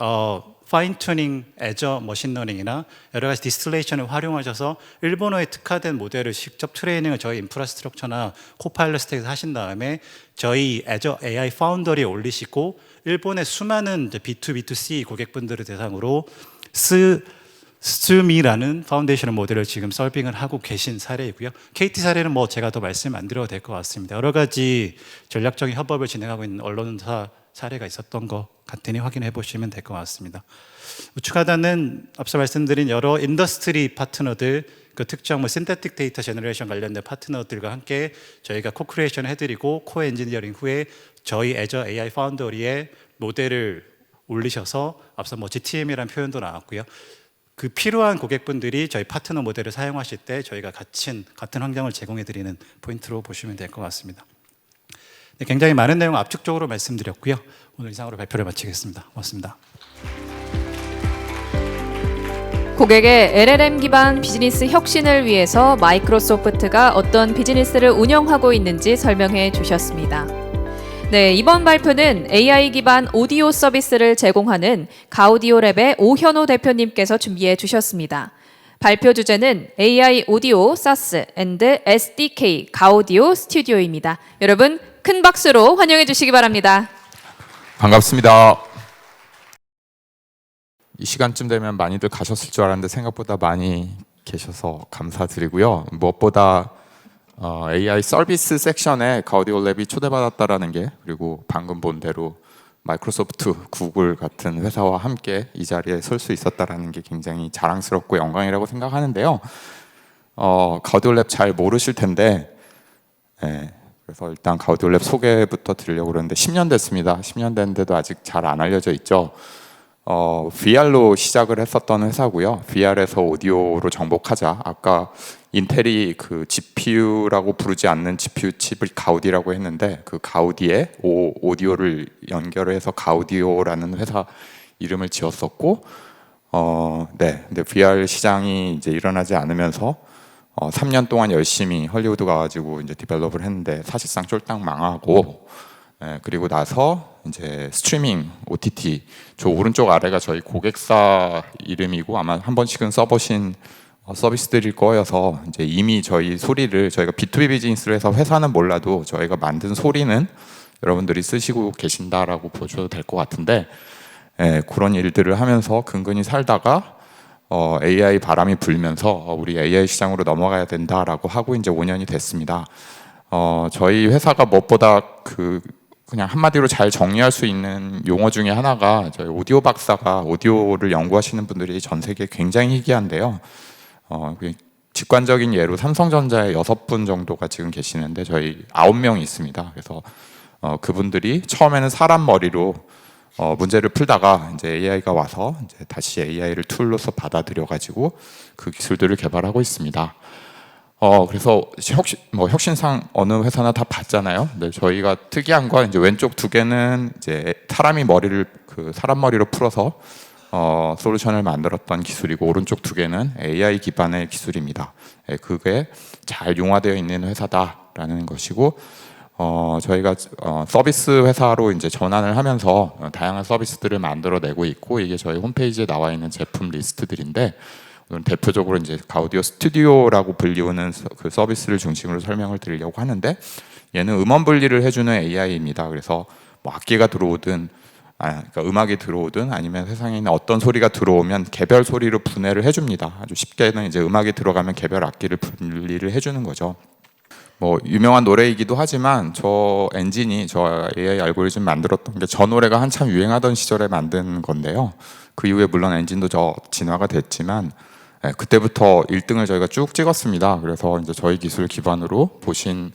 파인 튜닝, 애저 머신러닝이나 여러 가지 디스틸레이션을 활용하셔서 일본어에 특화된 모델을 직접 트레이닝을 저희 인프라스트럭처나 코파일럿 스택에서 하신 다음에 저희 애저 AI 파운더리에 올리시고, 일본의 수많은 B2B2C 고객분들을 대상으로 스미라는 파운데이션 모델을 지금 서빙을 하고 계신 사례이고요. KT 사례는 뭐 제가 더 말씀 안 드려도 될 것 같습니다. 여러 가지 전략적인 협업을 진행하고 있는 언론사 사례가 있었던 것 같으니 확인해 보시면 될 것 같습니다. 우측 하단은 앞서 말씀드린 여러 인더스트리 파트너들, 그 특정 뭐 신테틱 데이터 제너레이션 관련된 파트너들과 함께 저희가 코크리에이션을 해드리고, 코 엔지니어링 후에 저희 애저 AI 파운더리에 모델을 올리셔서, 앞서 뭐 GTM이라는 표현도 나왔고요. 그 필요한 고객분들이 저희 파트너 모델을 사용하실 때 저희가 같은 환경을 제공해 드리는 포인트로 보시면 될 것 같습니다. 네, 굉장히 많은 내용 압축적으로 말씀드렸고요. 오늘 이상으로 발표를 마치겠습니다. 고맙습니다. 고객의 LLM 기반 비즈니스 혁신을 위해서 마이크로소프트가 어떤 비즈니스를 운영하고 있는지 설명해 주셨습니다. 네, 이번 발표는 AI 기반 오디오 서비스를 제공하는 가우디오랩의 오현호 대표님께서 준비해 주셨습니다. 발표 주제는 AI 오디오 사스 앤드 SDK 가우디오 스튜디오입니다. 여러분 큰 박수로 환영해 주시기 바랍니다. 반갑습니다. 이 시간쯤 되면 많이들 가셨을 줄 알았는데 생각보다 많이 계셔서 감사드리고요. 무엇보다 AI 서비스 섹션에 가우디오 랩이 초대받았다라는 게, 그리고 방금 본 대로 마이크로소프트, 구글 같은 회사와 함께 이 자리에 설 수 있었다라는 게 굉장히 자랑스럽고 영광이라고 생각하는데요. 가우디오 랩 잘 모르실 텐데, 그래서 일단 가우디오 랩 소개부터 드리려고 그러는데 10년 됐습니다. 10년 됐는데도 아직 잘 안 알려져 있죠. VR로 시작을 했었던 회사고요. VR에서 오디오로 정복하자. 아까 인텔이 그 GPU라고 부르지 않는 GPU 칩을 가우디라고 했는데, 그 가우디에 오디오를 연결해서 가우디오라는 회사 이름을 지었었고, 근데 VR 시장이 이제 일어나지 않으면서 3년 동안 열심히 헐리우드 가가지고 이제 디벨롭을 했는데 사실상 쫄딱 망하고, 그리고 나서 이제 스트리밍, OTT, 저 오른쪽 아래가 저희 고객사 이름이고 아마 한 번씩은 써보신 서비스들일 거여서, 이제 이미 저희 소리를, 저희가 B2B 비즈니스를 해서 회사는 몰라도 저희가 만든 소리는 여러분들이 쓰시고 계신다라고 보셔도 될 것 같은데, 그런 일들을 하면서 근근히 살다가 AI 바람이 불면서 우리 AI 시장으로 넘어가야 된다라고 하고 이제 5년이 됐습니다. 저희 회사가 무엇보다 그냥 한마디로 잘 정리할 수 있는 용어 중에 하나가 저희 오디오 박사가 오디오를 연구하시는 분들이 전 세계에 굉장히 희귀한데요. 직관적인 예로 삼성전자에 6분 정도가 지금 계시는데 저희 9명이 있습니다. 그래서 그분들이 처음에는 사람 머리로 문제를 풀다가 이제 AI가 와서 이제 다시 AI를 툴로서 받아들여 가지고 그 기술들을 개발하고 있습니다. 그래서 혁신상 어느 회사나 다 봤잖아요. 근데 저희가 특이한 건 이제 왼쪽 2개는 이제 사람 머리로 풀어서 솔루션을 만들었던 기술이고 오른쪽 2개는 AI 기반의 기술입니다. 그게 잘 융화되어 있는 회사다라는 것이고 저희가 서비스 회사로 이제 전환을 하면서 다양한 서비스들을 만들어내고 있고 이게 저희 홈페이지에 나와 있는 제품 리스트들인데 오늘 대표적으로 이제 가우디오 스튜디오라고 불리우는 그 서비스를 중심으로 설명을 드리려고 하는데 얘는 음원 분리를 해주는 AI입니다. 그래서 뭐 악기가 들어오든 그러니까 음악이 들어오든 아니면 세상에 있는 어떤 소리가 들어오면 개별 소리로 분해를 해줍니다. 아주 쉽게는 이제 음악이 들어가면 개별 악기를 분리를 해주는 거죠. 뭐 유명한 노래이기도 하지만 저 AI 알고리즘 만들었던 게 저 노래가 한참 유행하던 시절에 만든 건데요. 그 이후에 물론 엔진도 진화가 됐지만 그때부터 1등을 저희가 쭉 찍었습니다. 그래서 이제 저희 기술 기반으로 보신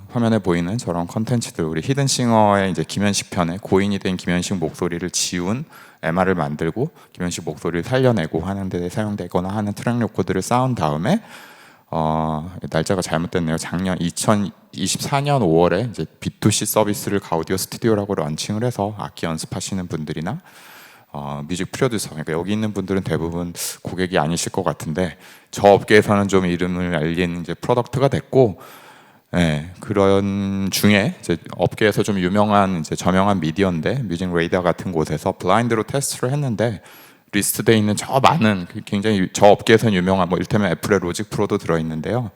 화면에 보이는 저런 컨텐츠들 우리 히든싱어의 이제 김현식 편에 고인이 된 김현식 목소리를 지운 MR을 만들고 김현식 목소리를 살려내고 하는 데 사용되거나 하는 트랙 레코드를 쌓은 다음에 날짜가 잘못됐네요. 작년 2024년 5월에 이제 B2C 서비스를 가우디오 스튜디오라고 런칭을 해서 악기 연습하시는 분들이나 뮤직 프로듀서, 그러니까 여기 있는 분들은 대부분 고객이 아니실 것 같은데 저 업계에서는 좀 이름을 알린 이제 프로덕트가 됐고, 그런 중에 이제 업계에서 좀 유명한 이제 저명한 미디어인데 뮤직 레이더 같은 곳에서 블라인드로 테스트를 했는데 리스트되어 있는 저 많은 굉장히 저 업계에서는 유명한 뭐 이를테면 애플의 로직 프로도 들어 있는데요.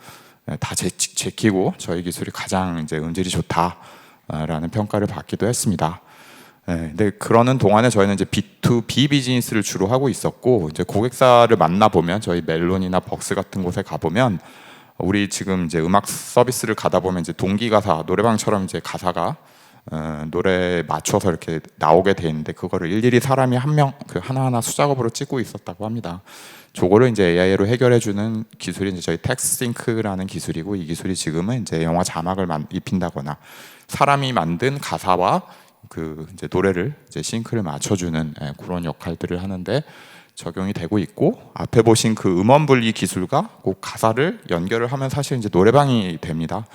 다 제키고 저희 기술이 가장 이제 음질이 좋다라는 평가를 받기도 했습니다. 근데 그러는 동안에 저희는 이제 B2B 비즈니스를 주로 하고 있었고 이제 고객사를 만나 보면 저희 멜론이나 벅스 같은 곳에 가 보면 우리 지금 이제 음악 서비스를 가다 보면 이제 동기 가사 노래방처럼 이제 가사가 노래에 맞춰서 이렇게 나오게 돼 있는데 그거를 일일이 사람이 한 명 하나하나 수작업으로 찍고 있었다고 합니다. 저거를 이제 AI로 해결해 주는 기술이 이제 저희 텍스팅크라는 기술이고 이 기술이 지금은 이제 영화 자막을 입힌다거나 사람이 만든 가사와 그 이제 노래를 이제 싱크를 맞춰주는 그런 역할들을 하는데 적용이 되고 있고 앞에 보신 그 음원 분리 기술과 그 가사를 연결을 하면 사실 이제 노래방이 됩니다.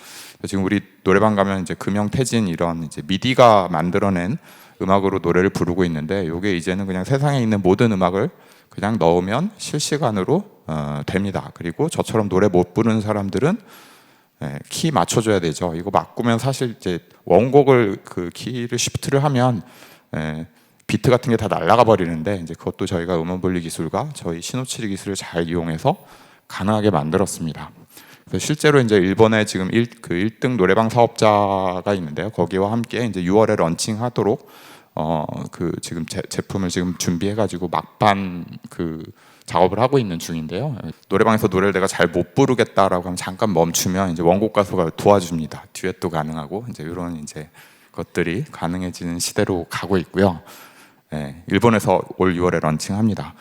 지금 우리 노래방 가면 이제 금영태진 이런 이제 미디가 만들어낸 음악으로 노래를 부르고 있는데 이게 이제는 그냥 세상에 있는 모든 음악을 그냥 넣으면 실시간으로 됩니다. 그리고 저처럼 노래 못 부르는 사람들은 키 맞춰줘야 되죠. 이거 바꾸면 사실 이제 원곡을 그 키를 시프트를 하면 비트 같은 게 다 날아가 버리는데 이제 그것도 저희가 음원 분리 기술과 저희 신호치리 기술을 잘 이용해서 가능하게 만들었습니다. 그래서 실제로 이제 일본에 지금 1등 노래방 사업자가 있는데요. 거기와 함께 이제 6월에 런칭하도록 그 지금 제품을 지금 준비해가지고 막판 그 작업을 하고 있는 중인데요. 노래방에서 노래를 내가 잘 못 부르겠다라고 하면 잠깐 멈추면 이제 원곡 가수가 도와줍니다. 듀엣도 가능하고 이제 이런 이제 것들이 가능해지는 시대로 가고 있고요. 일본에서 올 6월에 런칭합니다.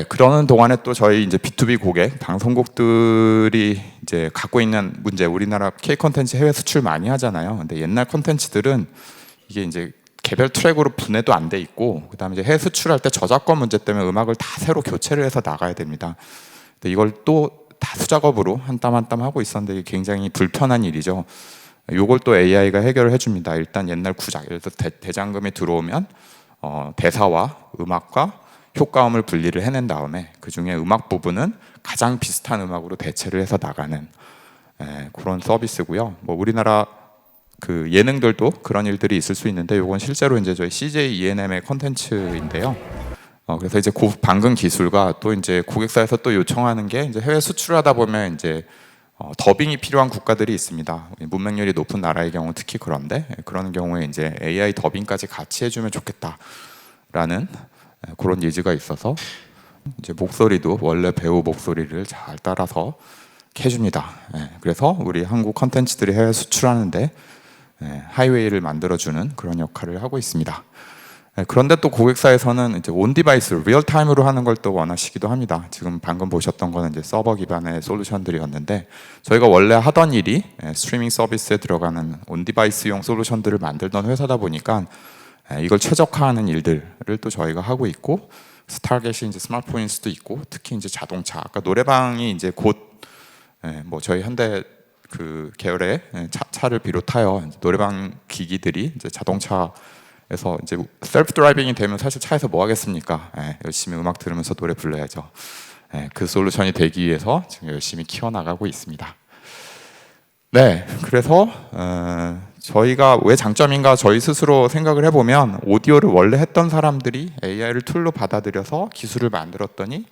그러는 동안에 또 저희 이제 B2B 고객 방송국들이 이제 갖고 있는 문제, 우리나라 K 콘텐츠 해외 수출 많이 하잖아요. 근데 옛날 콘텐츠들은 이게 이제 개별 트랙으로 분해도 안 돼 있고, 그다음에 이제 해외 수출할 때 저작권 문제 때문에 음악을 다 새로 교체를 해서 나가야 됩니다. 근데 이걸 또 다수작업으로 한 땀 한 땀 하고 있었는데 이게 굉장히 불편한 일이죠. 요걸 또 AI가 해결을 해줍니다. 일단 옛날 구작, 예를 들어 대장금이 들어오면 대사와 음악과 효과음을 분리를 해낸 다음에 그 중에 음악 부분은 가장 비슷한 음악으로 대체를 해서 나가는 그런 서비스고요. 뭐 우리나라 그 예능들도 그런 일들이 있을 수 있는데 이건 실제로 이제 저희 CJ ENM의 컨텐츠인데요. 그래서 이제 방금 기술과 또 이제 고객사에서 또 요청하는 게 이제 해외 수출하다 보면 이제 더빙이 필요한 국가들이 있습니다. 문맹률이 높은 나라의 경우 특히 그런데 그런 경우에 이제 AI 더빙까지 같이 해주면 좋겠다라는 그런 니즈가 있어서 이제 목소리도 원래 배우 목소리를 잘 따라서 해줍니다. 그래서 우리 한국 컨텐츠들이 해외 수출하는데 하이웨이를 만들어주는 그런 역할을 하고 있습니다. 그런데 또 고객사에서는 이제 온 디바이스 리얼 타임으로 하는 걸 또 원하시기도 합니다. 지금 방금 보셨던 거는 이제 서버 기반의 솔루션들이었는데 저희가 원래 하던 일이 스트리밍 서비스에 들어가는 온 디바이스용 솔루션들을 만들던 회사다 보니까 이걸 최적화하는 일들을 또 저희가 하고 있고 타겟이 이제 스마트폰일 수도 있고 특히 이제 자동차 아까 노래방이 이제 곧 뭐 저희 현대 그 계열의 차를 비롯하여 노래방 기기들이 이제 자동차에서 이제 셀프 드라이빙이 되면 사실 차에서 뭐 하겠습니까? 열심히 음악 들으면서 노래 불러야죠. 그 솔루션이 되기 위해서 지금 열심히 키워나가고 있습니다. 네, 그래서 저희가 왜 장점인가 저희 스스로 생각을 해보면 오디오를 원래 했던 사람들이 AI를 툴로 받아들여서 기술을 만들었더니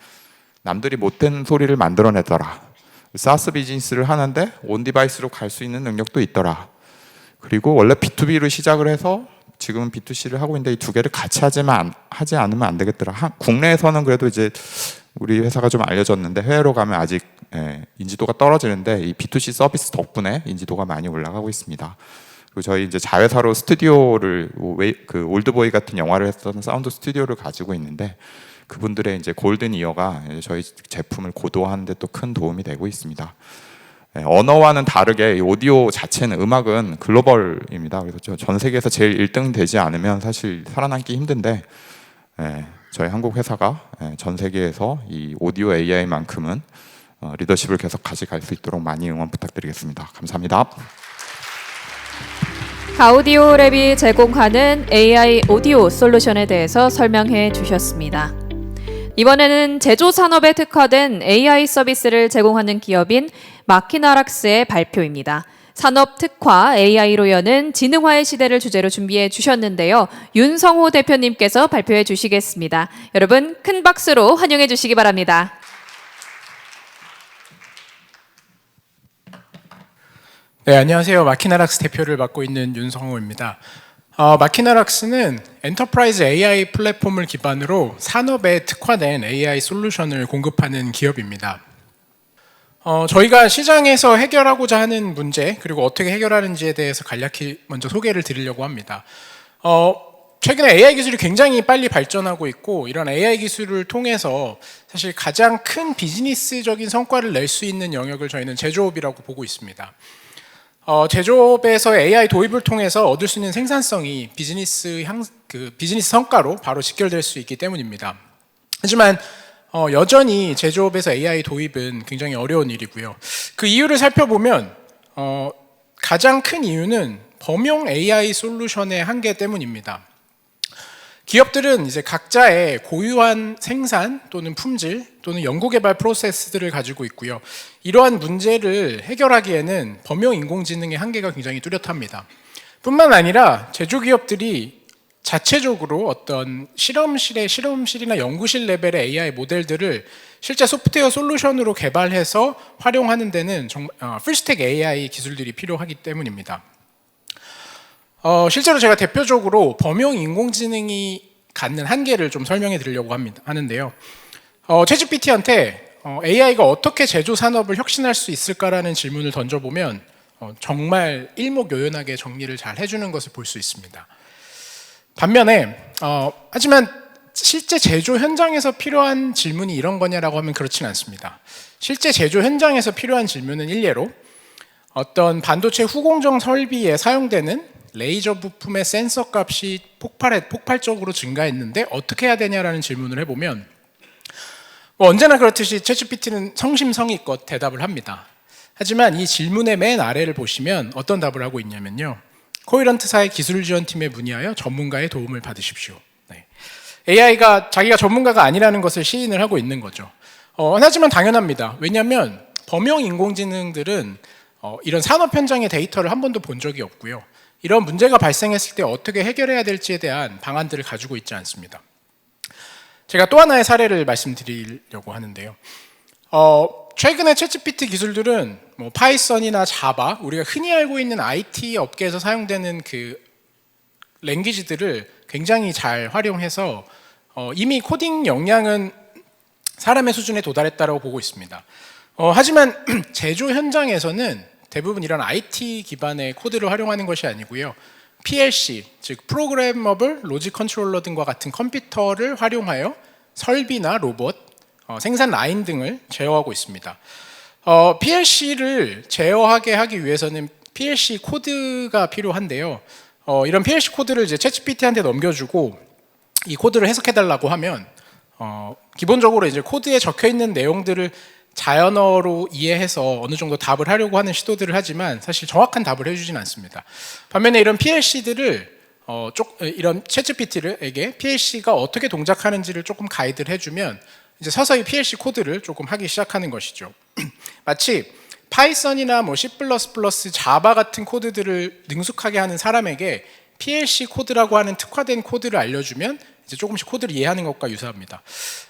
남들이 못된 소리를 만들어내더라. 사스 비즈니스를 하는데 온 디바이스로 갈 수 있는 능력도 있더라. 그리고 원래 B2B로 시작을 해서 지금은 B2C를 하고 있는데 이 두 개를 같이 하지 않으면 안 되겠더라. 국내에서는 그래도 이제 우리 회사가 좀 알려졌는데 해외로 가면 아직 인지도가 떨어지는데 이 B2C 서비스 덕분에 인지도가 많이 올라가고 있습니다. 그리고 저희 이제 자회사로 스튜디오를 그 올드보이 같은 영화를 했던 사운드 스튜디오를 가지고 있는데 그분들의 이제 골든 이어가 저희 제품을 고도화하는 데 또 큰 도움이 되고 있습니다. 언어와는 다르게 오디오 자체는 음악은 글로벌입니다. 그래서 전 세계에서 제일 1등 되지 않으면 사실 살아남기 힘든데 저희 한국 회사가 전 세계에서 이 오디오 AI만큼은 리더십을 계속 가져갈 수 있도록 많이 응원 부탁드리겠습니다. 감사합니다. 가우디오랩이 제공하는 AI 오디오 솔루션에 대해서 설명해 주셨습니다. 이번에는 제조 산업에 특화된 AI 서비스를 제공하는 기업인 마키나락스의 발표입니다. 산업 특화 AI로 여는 지능화의 시대를 주제로 준비해 주셨는데요. 윤성호 대표님께서 발표해 주시겠습니다. 여러분 큰 박수로 환영해 주시기 바랍니다. 네, 안녕하세요. 마키나락스 대표를 맡고 있는 윤성호입니다. 마키나락스는 엔터프라이즈 AI 플랫폼을 기반으로 산업에 특화된 AI 솔루션을 공급하는 기업입니다. 저희가 시장에서 해결하고자 하는 문제 그리고 어떻게 해결하는지에 대해서 간략히 먼저 소개를 드리려고 합니다. 최근에 AI 기술이 굉장히 빨리 발전하고 있고 이런 AI 기술을 통해서 사실 가장 큰 비즈니스적인 성과를 낼 수 있는 영역을 저희는 제조업이라고 보고 있습니다. 제조업에서 AI 도입을 통해서 얻을 수 있는 생산성이 비즈니스 성과로 바로 직결될 수 있기 때문입니다. 하지만 여전히 제조업에서 AI 도입은 굉장히 어려운 일이고요. 그 이유를 살펴보면 가장 큰 이유는 범용 AI 솔루션의 한계 때문입니다. 기업들은 이제 각자의 고유한 생산 또는 품질 또는 연구개발 프로세스들을 가지고 있고요. 이러한 문제를 해결하기에는 범용 인공지능의 한계가 굉장히 뚜렷합니다. 뿐만 아니라 제조기업들이 자체적으로 어떤 실험실이나 연구실 레벨의 AI 모델들을 실제 소프트웨어 솔루션으로 개발해서 활용하는 데는 풀스택 AI 기술들이 필요하기 때문입니다. 실제로 제가 대표적으로 범용 인공지능이 갖는 한계를 좀 설명해 드리려고 하는데요. 챗GPT한테 AI가 어떻게 제조 산업을 혁신할 수 있을까라는 질문을 던져보면 정말 일목요연하게 정리를 잘 해주는 것을 볼 수 있습니다. 반면에 하지만 실제 제조 현장에서 필요한 질문이 이런 거냐라고 하면 그렇지는 않습니다. 실제 제조 현장에서 필요한 질문은 일례로 어떤 반도체 후공정 설비에 사용되는 레이저 부품의 센서 값이 폭발적으로 증가했는데 어떻게 해야 되냐라는 질문을 해보면 언제나 그렇듯이 챗GPT는 성심성의껏 대답을 합니다. 하지만 이 질문의 맨 아래를 보시면 어떤 답을 하고 있냐면요. 코이런트사의 기술지원팀에 문의하여 전문가의 도움을 받으십시오. 네. AI가 자기가 전문가가 아니라는 것을 시인을 하고 있는 거죠. 하지만 당연합니다. 왜냐하면 범용 인공지능들은 이런 산업 현장의 데이터를 한 번도 본 적이 없고요. 이런 문제가 발생했을 때 어떻게 해결해야 될지에 대한 방안들을 가지고 있지 않습니다. 제가 또 하나의 사례를 말씀드리려고 하는데요. 최근에 챗GPT 기술들은 뭐 파이썬이나 자바, 우리가 흔히 알고 있는 IT 업계에서 사용되는 그 랭귀지들을 굉장히 잘 활용해서 이미 코딩 역량은 사람의 수준에 도달했다고 보고 있습니다. 하지만 제조 현장에서는 대부분 이런 IT 기반의 코드를 활용하는 것이 아니고요. PLC, 즉 프로그래머블 로직 컨트롤러 등과 같은 컴퓨터를 활용하여 설비나 로봇, 생산 라인 등을 제어하고 있습니다. PLC를 제어하게 하기 위해서는 PLC 코드가 필요한데요. 이런 PLC 코드를 이제 챗GPT한테 넘겨주고 이 코드를 해석해달라고 하면 기본적으로 이제 코드에 적혀 있는 내용들을 자연어로 이해해서 어느 정도 답을 하려고 하는 시도들을 하지만 사실 정확한 답을 해주진 않습니다. 반면에 이런 PLC들을 이런 챗GPT에게 PLC가 어떻게 동작하는지를 조금 가이드를 해주면 이제 서서히 PLC 코드를 조금 하기 시작하는 것이죠. 마치 파이썬이나 C++, 자바 같은 코드들을 능숙하게 하는 사람에게 PLC 코드라고 하는 특화된 코드를 알려주면 이제 조금씩 코드를 이해하는 것과 유사합니다.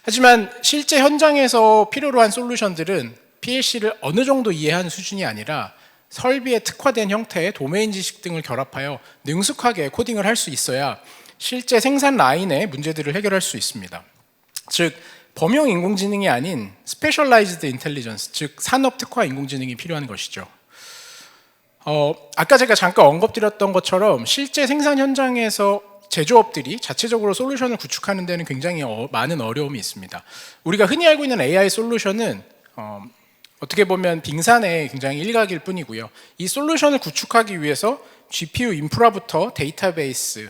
하지만 실제 현장에서 필요로 한 솔루션들은 PLC를 어느 정도 이해하는 수준이 아니라 설비에 특화된 형태의 도메인 지식 등을 결합하여 능숙하게 코딩을 할 수 있어야 실제 생산 라인의 문제들을 해결할 수 있습니다. 즉 범용 인공지능이 아닌 스페셜라이즈드 인텔리전스, 즉 산업 특화 인공지능이 필요한 것이죠. 아까 제가 잠깐 언급드렸던 것처럼 실제 생산 현장에서 제조업들이 자체적으로 솔루션을 구축하는 데는 굉장히 많은 어려움이 있습니다. 우리가 흔히 알고 있는 AI 솔루션은 어떻게 보면 빙산의 굉장히 일각일 뿐이고요. 이 솔루션을 구축하기 위해서 GPU 인프라부터 데이터베이스,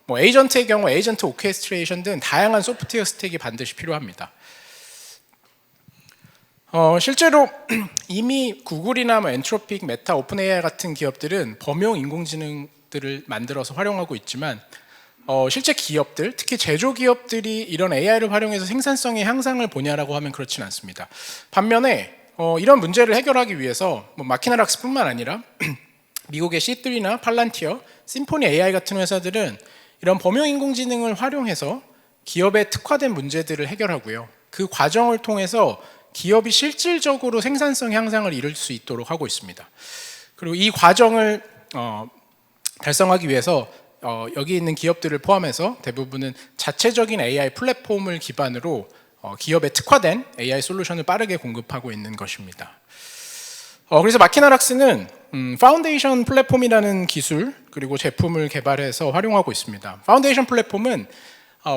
에이전트의 경우 에이전트 오케스트레이션 등 다양한 소프트웨어 스택이 반드시 필요합니다. 실제로 이미 구글이나 엔트로픽, 메타, 오픈 AI 같은 기업들은 범용 인공지능들을 만들어서 활용하고 있지만 실제 기업들, 특히 제조 기업들이 이런 AI를 활용해서 생산성의 향상을 보냐라고 하면 그렇진 않습니다. 반면에 이런 문제를 해결하기 위해서 마키나락스뿐만 아니라 미국의 C3나 팔란티어, 심포니 AI 같은 회사들은 이런 범용 인공지능을 활용해서 기업의 특화된 문제들을 해결하고요. 그 과정을 통해서 기업이 실질적으로 생산성 향상을 이룰 수 있도록 하고 있습니다. 그리고 이 과정을 달성하기 위해서 여기 있는 기업들을 포함해서 대부분은 자체적인 AI 플랫폼을 기반으로 기업에 특화된 AI 솔루션을 빠르게 공급하고 있는 것입니다. 그래서 마키나락스는 파운데이션 플랫폼이라는 기술 그리고 제품을 개발해서 활용하고 있습니다. 파운데이션 플랫폼은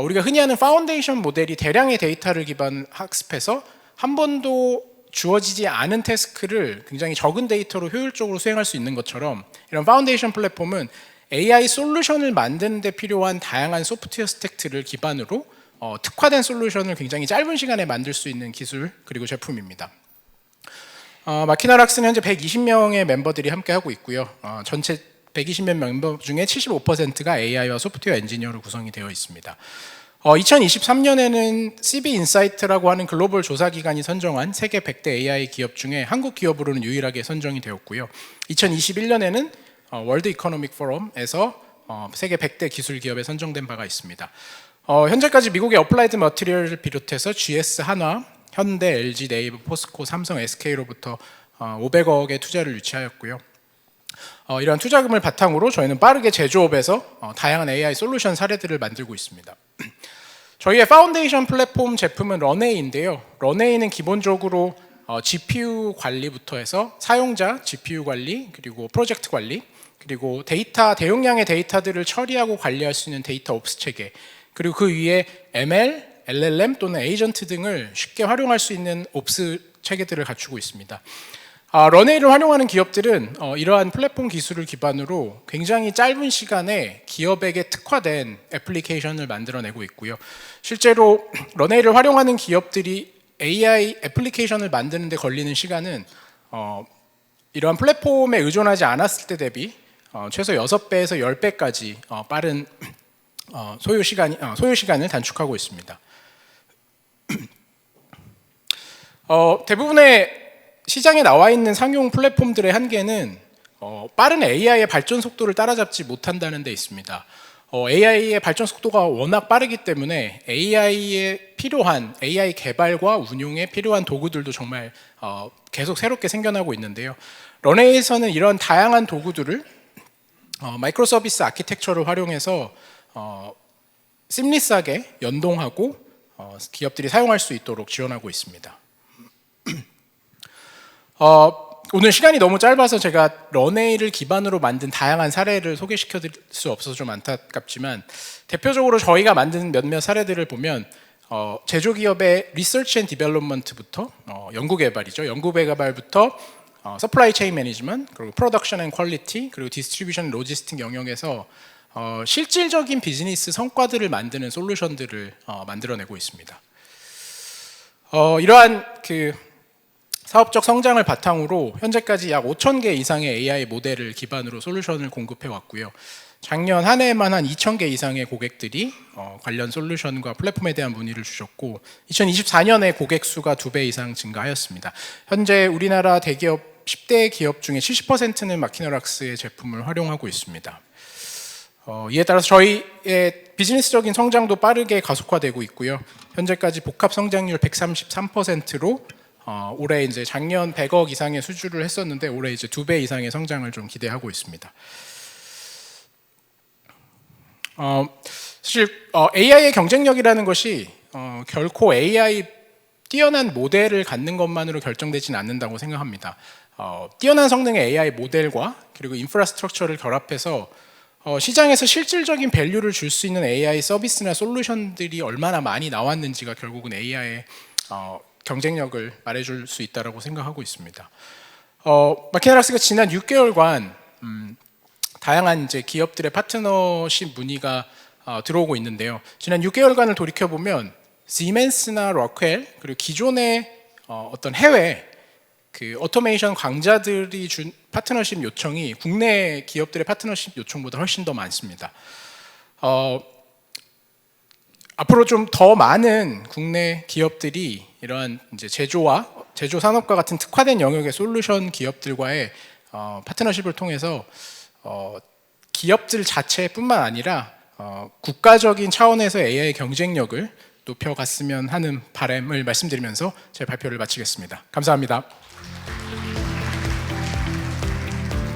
우리가 흔히 하는 파운데이션 모델이 대량의 데이터를 기반 학습해서 한 번도 주어지지 않은 태스크를 굉장히 적은 데이터로 효율적으로 수행할 수 있는 것처럼 이런 파운데이션 플랫폼은 AI 솔루션을 만드는 데 필요한 다양한 소프트웨어 스택들을 기반으로 특화된 솔루션을 굉장히 짧은 시간에 만들 수 있는 기술 그리고 제품입니다. 마키나락스는 현재 120명의 멤버들이 함께 하고 있고요. 전체 120명 멤버 중에 75%가 AI와 소프트웨어 엔지니어로 구성이 되어 있습니다. 2023년에는 CB 인사이트라고 하는 글로벌 조사 기관이 선정한 세계 100대 AI 기업 중에 한국 기업으로는 유일하게 선정이 되었고요. 2021년에는 월드 이코노믹 포럼에서 세계 100대 기술 기업에 선정된 바가 있습니다. 현재까지 미국의 어플라이드 머티리얼을 비롯해서 GS, 한화, 현대, LG, 네이버, 포스코, 삼성, SK로부터 500억의 투자를 유치하였고요. 이러한 투자금을 바탕으로 저희는 빠르게 제조업에서 다양한 AI 솔루션 사례들을 만들고 있습니다. 저희의 파운데이션 플랫폼 제품은 런웨이인데요. 런웨이는 기본적으로 GPU 관리부터 해서 사용자 GPU 관리, 그리고 프로젝트 관리, 그리고 대용량의 데이터들을 처리하고 관리할 수 있는 데이터 옵스 체계, 그리고 그 위에 ML, LLM 또는 에이전트 등을 쉽게 활용할 수 있는 옵스 체계들을 갖추고 있습니다. 런웨이를 활용하는 기업들은 이러한 플랫폼 기술을 기반으로 굉장히 짧은 시간에 기업에게 특화된 애플리케이션을 만들어내고 있고요. 실제로 런웨이를 활용하는 기업들이 AI 애플리케이션을 만드는 데 걸리는 시간은 이러한 플랫폼에 의존하지 않았을 때 대비 최소 6배에서 10배까지 빠른 소요 시간을 단축하고 있습니다. 대부분의 시장에 나와 있는 상용 플랫폼들의 한계는 빠른 AI의 발전 속도를 따라잡지 못한다는 데 있습니다. AI의 발전 속도가 워낙 빠르기 때문에 AI에 필요한 AI 개발과 운용에 필요한 도구들도 정말 계속 새롭게 생겨나고 있는데요. 런웨이에서는 이런 다양한 도구들을 마이크로 서비스 아키텍처를 활용해서 심리스하게 연동하고 기업들이 사용할 수 있도록 지원하고 있습니다. 오늘 시간이 너무 짧아서 제가 런웨이를 기반으로 만든 다양한 사례를 소개시켜 드릴 수 없어서 좀 안타깝지만, 대표적으로 저희가 만든 몇몇 사례들을 보면 제조기업의 리서치 앤 디벨롭먼트부터 연구개발이죠. 연구개발부터 서플라이 체인 매니지먼트, 그리고 프로덕션 앤 퀄리티, 그리고 디스트리뷰션 로지스틱 영역에서 실질적인 비즈니스 성과들을 만드는 솔루션들을 만들어내고 있습니다. 이러한 그 사업적 성장을 바탕으로 현재까지 약 5,000개 이상의 AI 모델을 기반으로 솔루션을 공급해 왔고요. 작년 한 해에만 한 2,000개 이상의 고객들이 관련 솔루션과 플랫폼에 대한 문의를 주셨고, 2024년에 고객 수가 2배 이상 증가하였습니다. 현재 우리나라 대기업 10대 기업 중에 70%는 마키너락스의 제품을 활용하고 있습니다. 이에 따라서 저희의 비즈니스적인 성장도 빠르게 가속화되고 있고요. 현재까지 복합 성장률 133%로 올해 이제 작년 100억 이상의 수주를 했었는데 올해 이제 2배 이상의 성장을 좀 기대하고 있습니다. 사실 AI의 경쟁력이라는 것이 결코 AI 뛰어난 모델을 갖는 것만으로 결정되지는 않는다고 생각합니다. 뛰어난 성능의 AI 모델과 그리고 인프라스트럭처를 결합해서 시장에서 실질적인 밸류를 줄 수 있는 AI 서비스나 솔루션들이 얼마나 많이 나왔는지가 결국은 AI의 경쟁력을 말해줄 수 있다고 생각하고 있습니다. 마키너락스가 지난 6개월간 다양한 이제 기업들의 파트너십 문의가 들어오고 있는데요. 지난 6개월간을 돌이켜 보면 시멘스나 럭웰, 그리고 기존의 어떤 해외 그 오토메이션 강자들이 준 파트너십 요청이 국내 기업들의 파트너십 요청보다 훨씬 더 많습니다. 앞으로 좀 더 많은 국내 기업들이 이러한 이제 제조 산업과 같은 특화된 영역의 솔루션 기업들과의 파트너십을 통해서 기업들 자체뿐만 아니라 국가적인 차원에서 AI 경쟁력을 높여갔으면 하는 바람을 말씀드리면서 제 발표를 마치겠습니다. 감사합니다.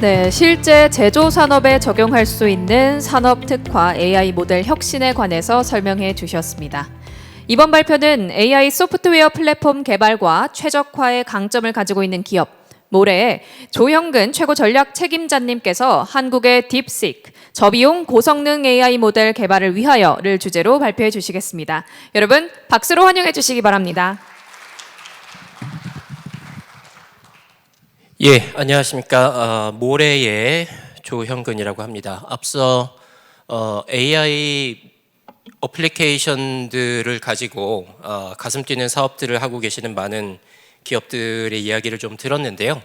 네, 실제 제조 산업에 적용할 수 있는 산업 특화 AI 모델 혁신에 관해서 설명해 주셨습니다. 이번 발표는 AI 소프트웨어 플랫폼 개발과 최적화의 강점을 가지고 있는 기업 모레의 조형근 최고 전략 책임자님께서 한국의 딥시크 저비용 고성능 AI 모델 개발을 위하여를 주제로 발표해 주시겠습니다. 여러분 박수로 환영해 주시기 바랍니다. 예, 안녕하십니까. 모레의 조형근이라고 합니다. 앞서 AI 어플리케이션들을 가지고 가슴 뛰는 사업들을 하고 계시는 많은 기업들의 이야기를 좀 들었는데요.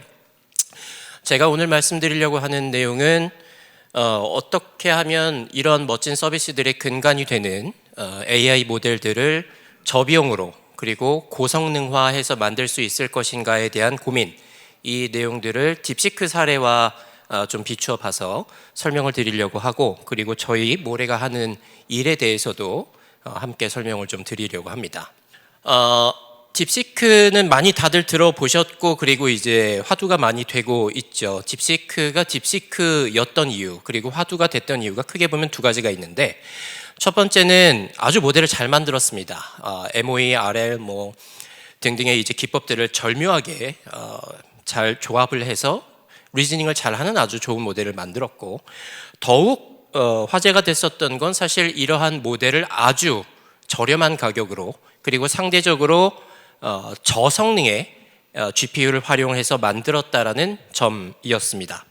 제가 오늘 말씀드리려고 하는 내용은 어떻게 하면 이런 멋진 서비스들의 근간이 되는 AI 모델들을 저비용으로 그리고 고성능화해서 만들 수 있을 것인가에 대한 고민, 이 내용들을 딥시크 사례와 좀 비추어 봐서 설명을 드리려고 하고, 그리고 저희 모레가 하는 일에 대해서도 함께 설명을 좀 드리려고 합니다. 딥시크는 많이 다들 들어보셨고, 그리고 이제 화두가 많이 되고 있죠. 딥시크가 딥시크였던 이유, 그리고 화두가 됐던 이유가 크게 보면 두 가지가 있는데, 첫 번째는 아주 모델을 잘 만들었습니다. MOE, RL 등등의 이제 기법들을 절묘하게 잘 조합을 해서 리즈닝을 잘하는 아주 좋은 모델을 만들었고, 더욱 화제가 됐었던 건 사실 이러한 모델을 아주 저렴한 가격으로 그리고 상대적으로 저성능의 GPU를 활용해서 만들었다라는 점이었습니다.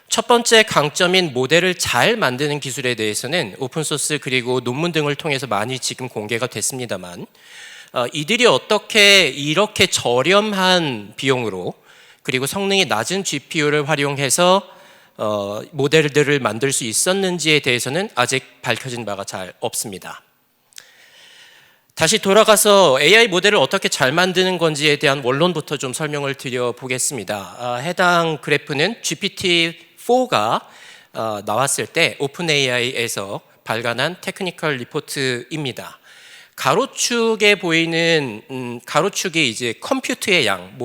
첫 번째 강점인 모델을 잘 만드는 기술에 대해서는 오픈소스 그리고 논문 등을 통해서 많이 지금 공개가 됐습니다만, 이들이 어떻게 이렇게 저렴한 비용으로 그리고 성능이 낮은 GPU를 활용해서 모델들을 만들 수 있었는지에 대해서는 아직 밝혀진 바가 잘 없습니다. 다시 돌아가서 AI 모델을 어떻게 잘 만드는 건지에 대한 원론부터 좀 설명을 드려보겠습니다. 해당 그래프는 GPT-4가 나왔을 때 오픈AI에서 발간한 테크니컬 리포트입니다. 가로축에 보이는 가로축이 이제 컴퓨트의 양,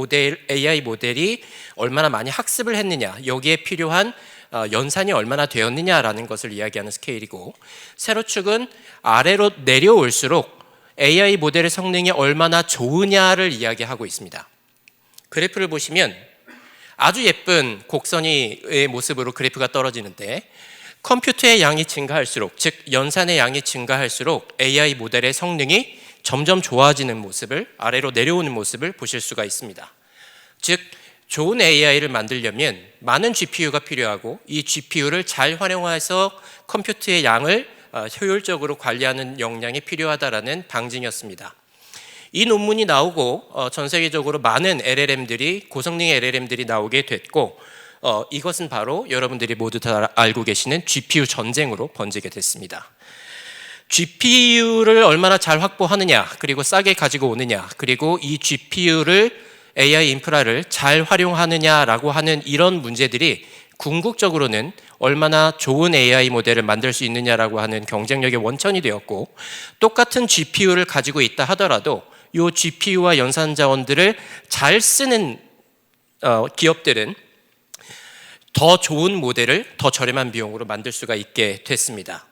AI 모델이 얼마나 많이 학습을 했느냐, 여기에 필요한 연산이 얼마나 되었느냐라는 것을 이야기하는 스케일이고, 세로축은 아래로 내려올수록 AI 모델의 성능이 얼마나 좋으냐를 이야기하고 있습니다. 그래프를 보시면 아주 예쁜 곡선의 모습으로 그래프가 떨어지는데, 컴퓨터의 양이 증가할수록, 즉 연산의 양이 증가할수록 AI 모델의 성능이 점점 좋아지는 모습을, 아래로 내려오는 모습을 보실 수가 있습니다. 즉 좋은 AI를 만들려면 많은 GPU가 필요하고, 이 GPU를 잘 활용해서 컴퓨터의 양을 효율적으로 관리하는 역량이 필요하다라는 방증이었습니다. 이 논문이 나오고 전 세계적으로 많은 LLM들이, 고성능 LLM들이 나오게 됐고, 이것은 바로 여러분들이 모두 다 알고 계시는 GPU 전쟁으로 번지게 됐습니다. GPU를 얼마나 잘 확보하느냐, 그리고 싸게 가지고 오느냐, 그리고 이 GPU를 AI 인프라를 잘 활용하느냐라고 하는 이런 문제들이 궁극적으로는 얼마나 좋은 AI 모델을 만들 수 있느냐라고 하는 경쟁력의 원천이 되었고, 똑같은 GPU를 가지고 있다 하더라도 이 GPU와 연산 자원들을 잘 쓰는 기업들은 더 좋은 모델을 더 저렴한 비용으로 만들 수가 있게 됐습니다.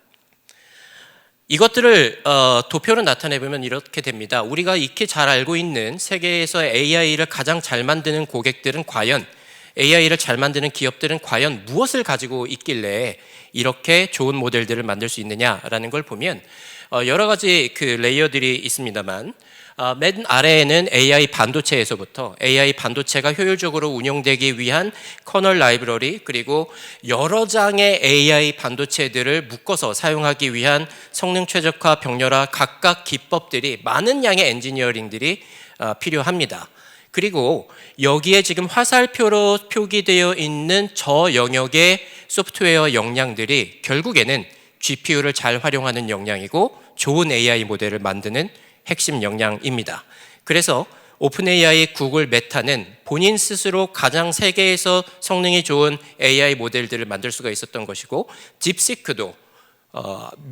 이것들을 도표로 나타내보면 이렇게 됩니다. 우리가 익히 잘 알고 있는 세계에서 AI를 가장 잘 만드는 고객들은 과연, AI를 잘 만드는 기업들은 과연 무엇을 가지고 있길래 이렇게 좋은 모델들을 만들 수 있느냐라는 걸 보면 여러 가지 그 레이어들이 있습니다만, 맨 아래에는 AI 반도체에서부터 AI 반도체가 효율적으로 운영되기 위한 커널 라이브러리, 그리고 여러 장의 AI 반도체들을 묶어서 사용하기 위한 성능 최적화, 병렬화 각각 기법들이, 많은 양의 엔지니어링들이 필요합니다. 그리고 여기에 지금 화살표로 표기되어 있는 저 영역의 소프트웨어 역량들이 결국에는 GPU를 잘 활용하는 역량이고 좋은 AI 모델을 만드는 핵심 역량입니다. 그래서 오픈AI, 구글, 메타는 본인 스스로 가장 세계에서 성능이 좋은 AI 모델들을 만들 수가 있었던 것이고, 딥시크도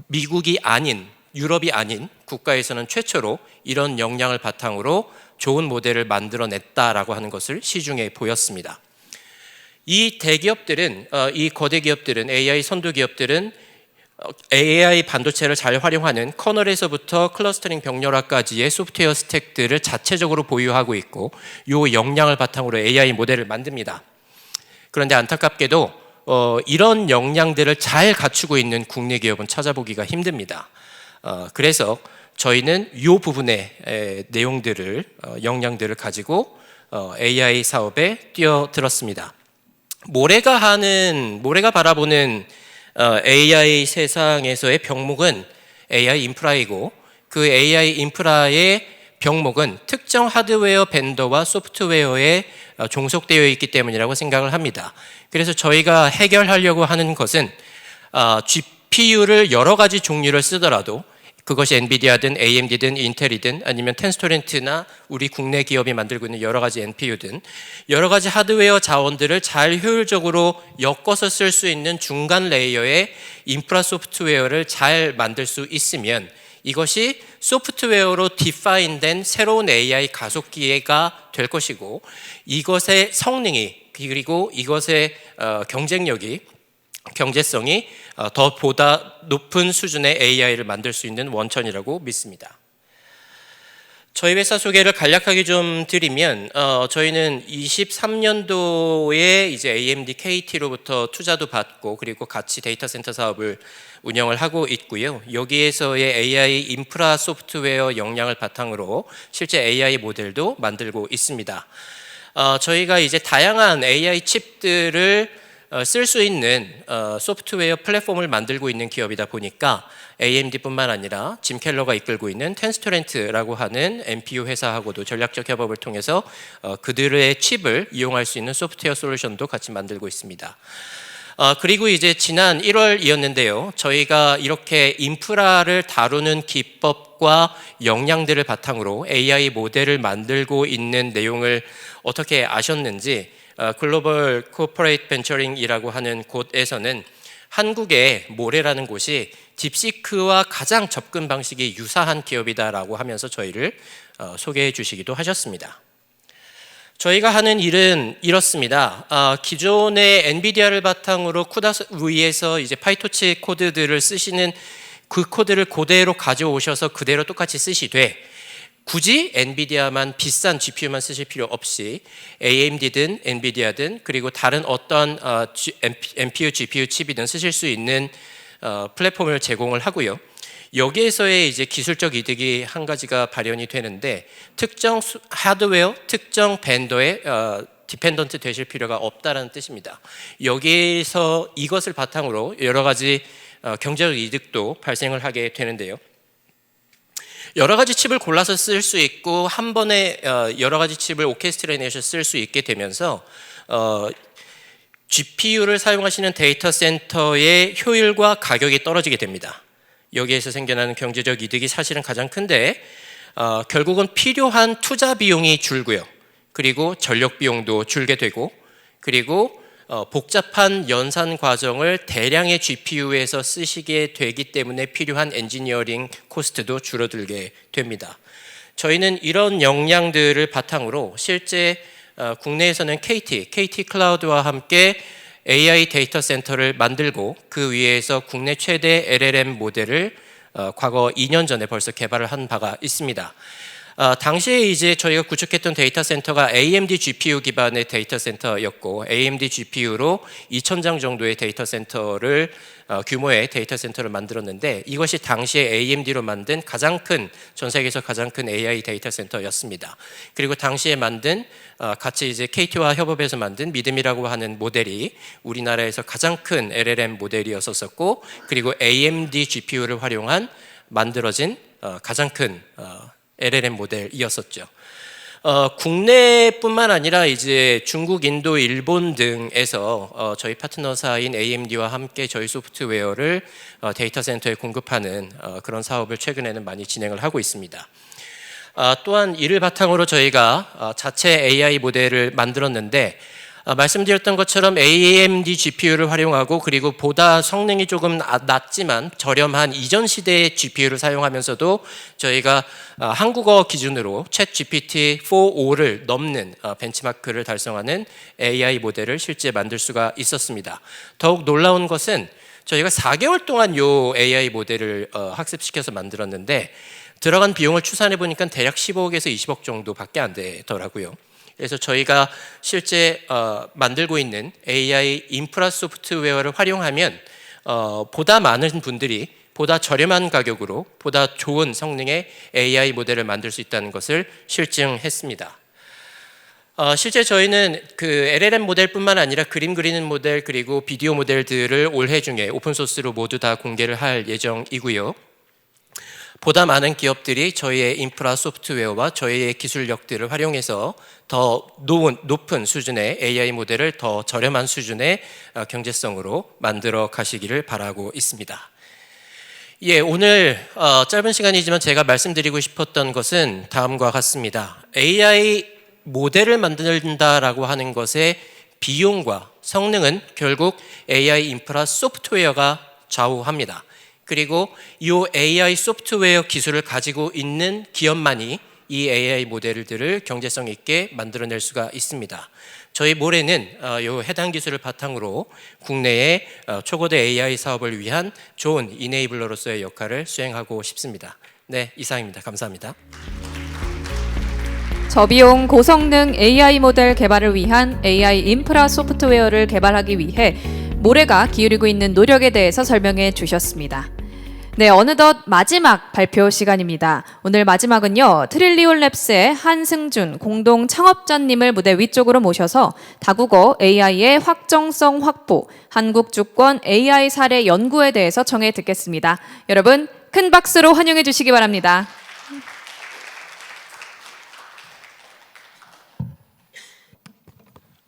미국이 아닌, 유럽이 아닌 국가에서는 최초로 이런 역량을 바탕으로 좋은 모델을 만들어냈다라고 하는 것을 시중에 보였습니다. 이 대기업들은, 이 거대 기업들은, AI 선도 기업들은 AI 반도체를 잘 활용하는 커널에서부터 클러스터링 병렬화까지의 소프트웨어 스택들을 자체적으로 보유하고 있고, 이 역량을 바탕으로 AI 모델을 만듭니다. 그런데 안타깝게도 이런 역량들을 잘 갖추고 있는 국내 기업은 찾아보기가 힘듭니다. 그래서 저희는 이 부분의 내용들을, 역량들을 가지고 AI 사업에 뛰어들었습니다. 모레가 바라보는 AI 세상에서의 병목은 AI 인프라이고, 그 AI 인프라의 병목은 특정 하드웨어 벤더와 소프트웨어에 종속되어 있기 때문이라고 생각을 합니다. 그래서 저희가 해결하려고 하는 것은 GPU를 여러 가지 종류를 쓰더라도, 그것이 엔비디아든 AMD든 인텔이든 아니면 텐스토렌트나 우리 국내 기업이 만들고 있는 여러 가지 NPU든 여러 가지 하드웨어 자원들을 잘 효율적으로 엮어서 쓸 수 있는 중간 레이어의 인프라 소프트웨어를 잘 만들 수 있으면, 이것이 소프트웨어로 디파인된 새로운 AI 가속기가 될 것이고, 이것의 성능이, 그리고 이것의 경쟁력이, 경제성이 더 보다 높은 수준의 AI를 만들 수 있는 원천이라고 믿습니다. 저희 회사 소개를 간략하게 좀 드리면, 저희는 23년도에 이제 AMD KT로부터 투자도 받고, 그리고 같이 데이터 센터 사업을 운영을 하고 있고요. 여기에서의 AI 인프라 소프트웨어 역량을 바탕으로 실제 AI 모델도 만들고 있습니다. 저희가 이제 다양한 AI 칩들을 쓸 수 있는 소프트웨어 플랫폼을 만들고 있는 기업이다 보니까 AMD뿐만 아니라 짐 켈러가 이끌고 있는 텐스토렌트라고 하는 NPU 회사하고도 전략적 협업을 통해서 그들의 칩을 이용할 수 있는 소프트웨어 솔루션도 같이 만들고 있습니다. 그리고 이제 지난 1월이었는데요. 저희가 이렇게 인프라를 다루는 기법과 역량들을 바탕으로 AI 모델을 만들고 있는 내용을 어떻게 아셨는지, 글로벌 코퍼레이트 벤처링이라고 하는 곳에서는 한국의 모레라는 곳이 딥시크와 가장 접근 방식이 유사한 기업이다라고 하면서 저희를 소개해 주시기도 하셨습니다. 저희가 하는 일은 이렇습니다. 기존의 엔비디아를 바탕으로 쿠다 위에서 이제 파이토치 코드들을 쓰시는 그 코드를 그대로 가져오셔서 그대로 똑같이 쓰시되 굳이 엔비디아만 비싼 GPU만 쓰실 필요 없이 AMD든 엔비디아든 그리고 다른 어떤 NPU, GPU 칩이든 쓰실 수 있는 플랫폼을 제공을 하고요. 여기에서의 이제 기술적 이득이 한 가지가 발현이 되는데 특정 하드웨어, 특정 벤더에 디펜던트 되실 필요가 없다라는 뜻입니다. 여기에서 이것을 바탕으로 여러 가지 경제적 이득도 발생을 하게 되는데요. 여러 가지 칩을 골라서 쓸 수 있고 한 번에 여러 가지 칩을 오케스트레이션해서 쓸 수 있게 되면서 GPU를 사용하시는 데이터 센터의 효율과 가격이 떨어지게 됩니다. 여기에서 생겨나는 경제적 이득이 사실은 가장 큰데 결국은 필요한 투자 비용이 줄고요. 그리고 전력 비용도 줄게 되고 그리고 복잡한 연산 과정을 대량의 GPU에서 쓰시게 되기 때문에 필요한 엔지니어링 코스트도 줄어들게 됩니다. 저희는 이런 역량들을 바탕으로 실제 국내에서는 KT 클라우드와 함께 AI 데이터 센터를 만들고 그 위에서 국내 최대 LLM 모델을 과거 2년 전에 벌써 개발을 한 바가 있습니다. 당시에 이제 저희가 구축했던 데이터 센터가 AMD GPU 기반의 데이터 센터였고 AMD GPU로 2,000장 정도의 데이터 센터를 규모의 데이터 센터를 만들었는데 이것이 당시에 AMD로 만든 전 세계에서 가장 큰 AI 데이터 센터였습니다. 그리고 당시에 만든 같이 이제 KT와 협업해서 만든 믿음이라고 하는 모델이 우리나라에서 가장 큰 LLM 모델이었었고 그리고 AMD GPU를 활용한 만들어진 가장 큰 LLM 모델이었었죠. 국내뿐만 아니라 이제 중국, 인도, 일본 등에서 저희 파트너사인 AMD와 함께 저희 소프트웨어를 데이터 센터에 공급하는 그런 사업을 최근에는 많이 진행을 하고 있습니다. 또한 이를 바탕으로 저희가 자체 AI 모델을 만들었는데 말씀드렸던 것처럼 AMD GPU를 활용하고 그리고 보다 성능이 조금 낮지만 저렴한 이전 시대의 GPU를 사용하면서도 저희가 한국어 기준으로 챗GPT-4.5를 넘는 벤치마크를 달성하는 AI 모델을 실제 만들 수가 있었습니다. 더욱 놀라운 것은 저희가 4개월 동안 이 AI 모델을 학습시켜서 만들었는데 들어간 비용을 추산해 보니까 대략 15억에서 20억 정도밖에 안 되더라고요. 그래서 저희가 실제 만들고 있는 AI 인프라 소프트웨어를 활용하면 보다 많은 분들이 보다 저렴한 가격으로 보다 좋은 성능의 AI 모델을 만들 수 있다는 것을 실증했습니다. 실제 저희는 그 LLM 모델뿐만 아니라 그림 그리는 모델 그리고 비디오 모델들을 올해 중에 오픈소스로 모두 다 공개를 할 예정이고요. 보다 많은 기업들이 저희의 인프라 소프트웨어와 저희의 기술력들을 활용해서 더 높은 수준의 AI 모델을 더 저렴한 수준의 경제성으로 만들어 가시기를 바라고 있습니다. 예, 오늘 짧은 시간이지만 제가 말씀드리고 싶었던 것은 다음과 같습니다. AI 모델을 만든다라고 하는 것의 비용과 성능은 결국 AI 인프라 소프트웨어가 좌우합니다. 그리고 이 AI 소프트웨어 기술을 가지고 있는 기업만이 이 AI 모델들을 경제성 있게 만들어낼 수가 있습니다. 저희 모레는 이 해당 기술을 바탕으로 국내의 초거대 AI 사업을 위한 좋은 이네이블러로서의 역할을 수행하고 싶습니다. 네, 이상입니다. 감사합니다. 저비용 고성능 AI 모델 개발을 위한 AI 인프라 소프트웨어를 개발하기 위해 모레가 기울이고 있는 노력에 대해서 설명해 주셨습니다. 네, 어느덧 마지막 발표 시간입니다. 오늘 마지막은요, 트릴리온 랩스의 한승준 공동 창업자님을 무대 위쪽으로 모셔서 다국어 AI의 확정성 확보, 한국 주권 AI 사례 연구에 대해서 청해 듣겠습니다. 여러분, 큰 박수로 환영해 주시기 바랍니다.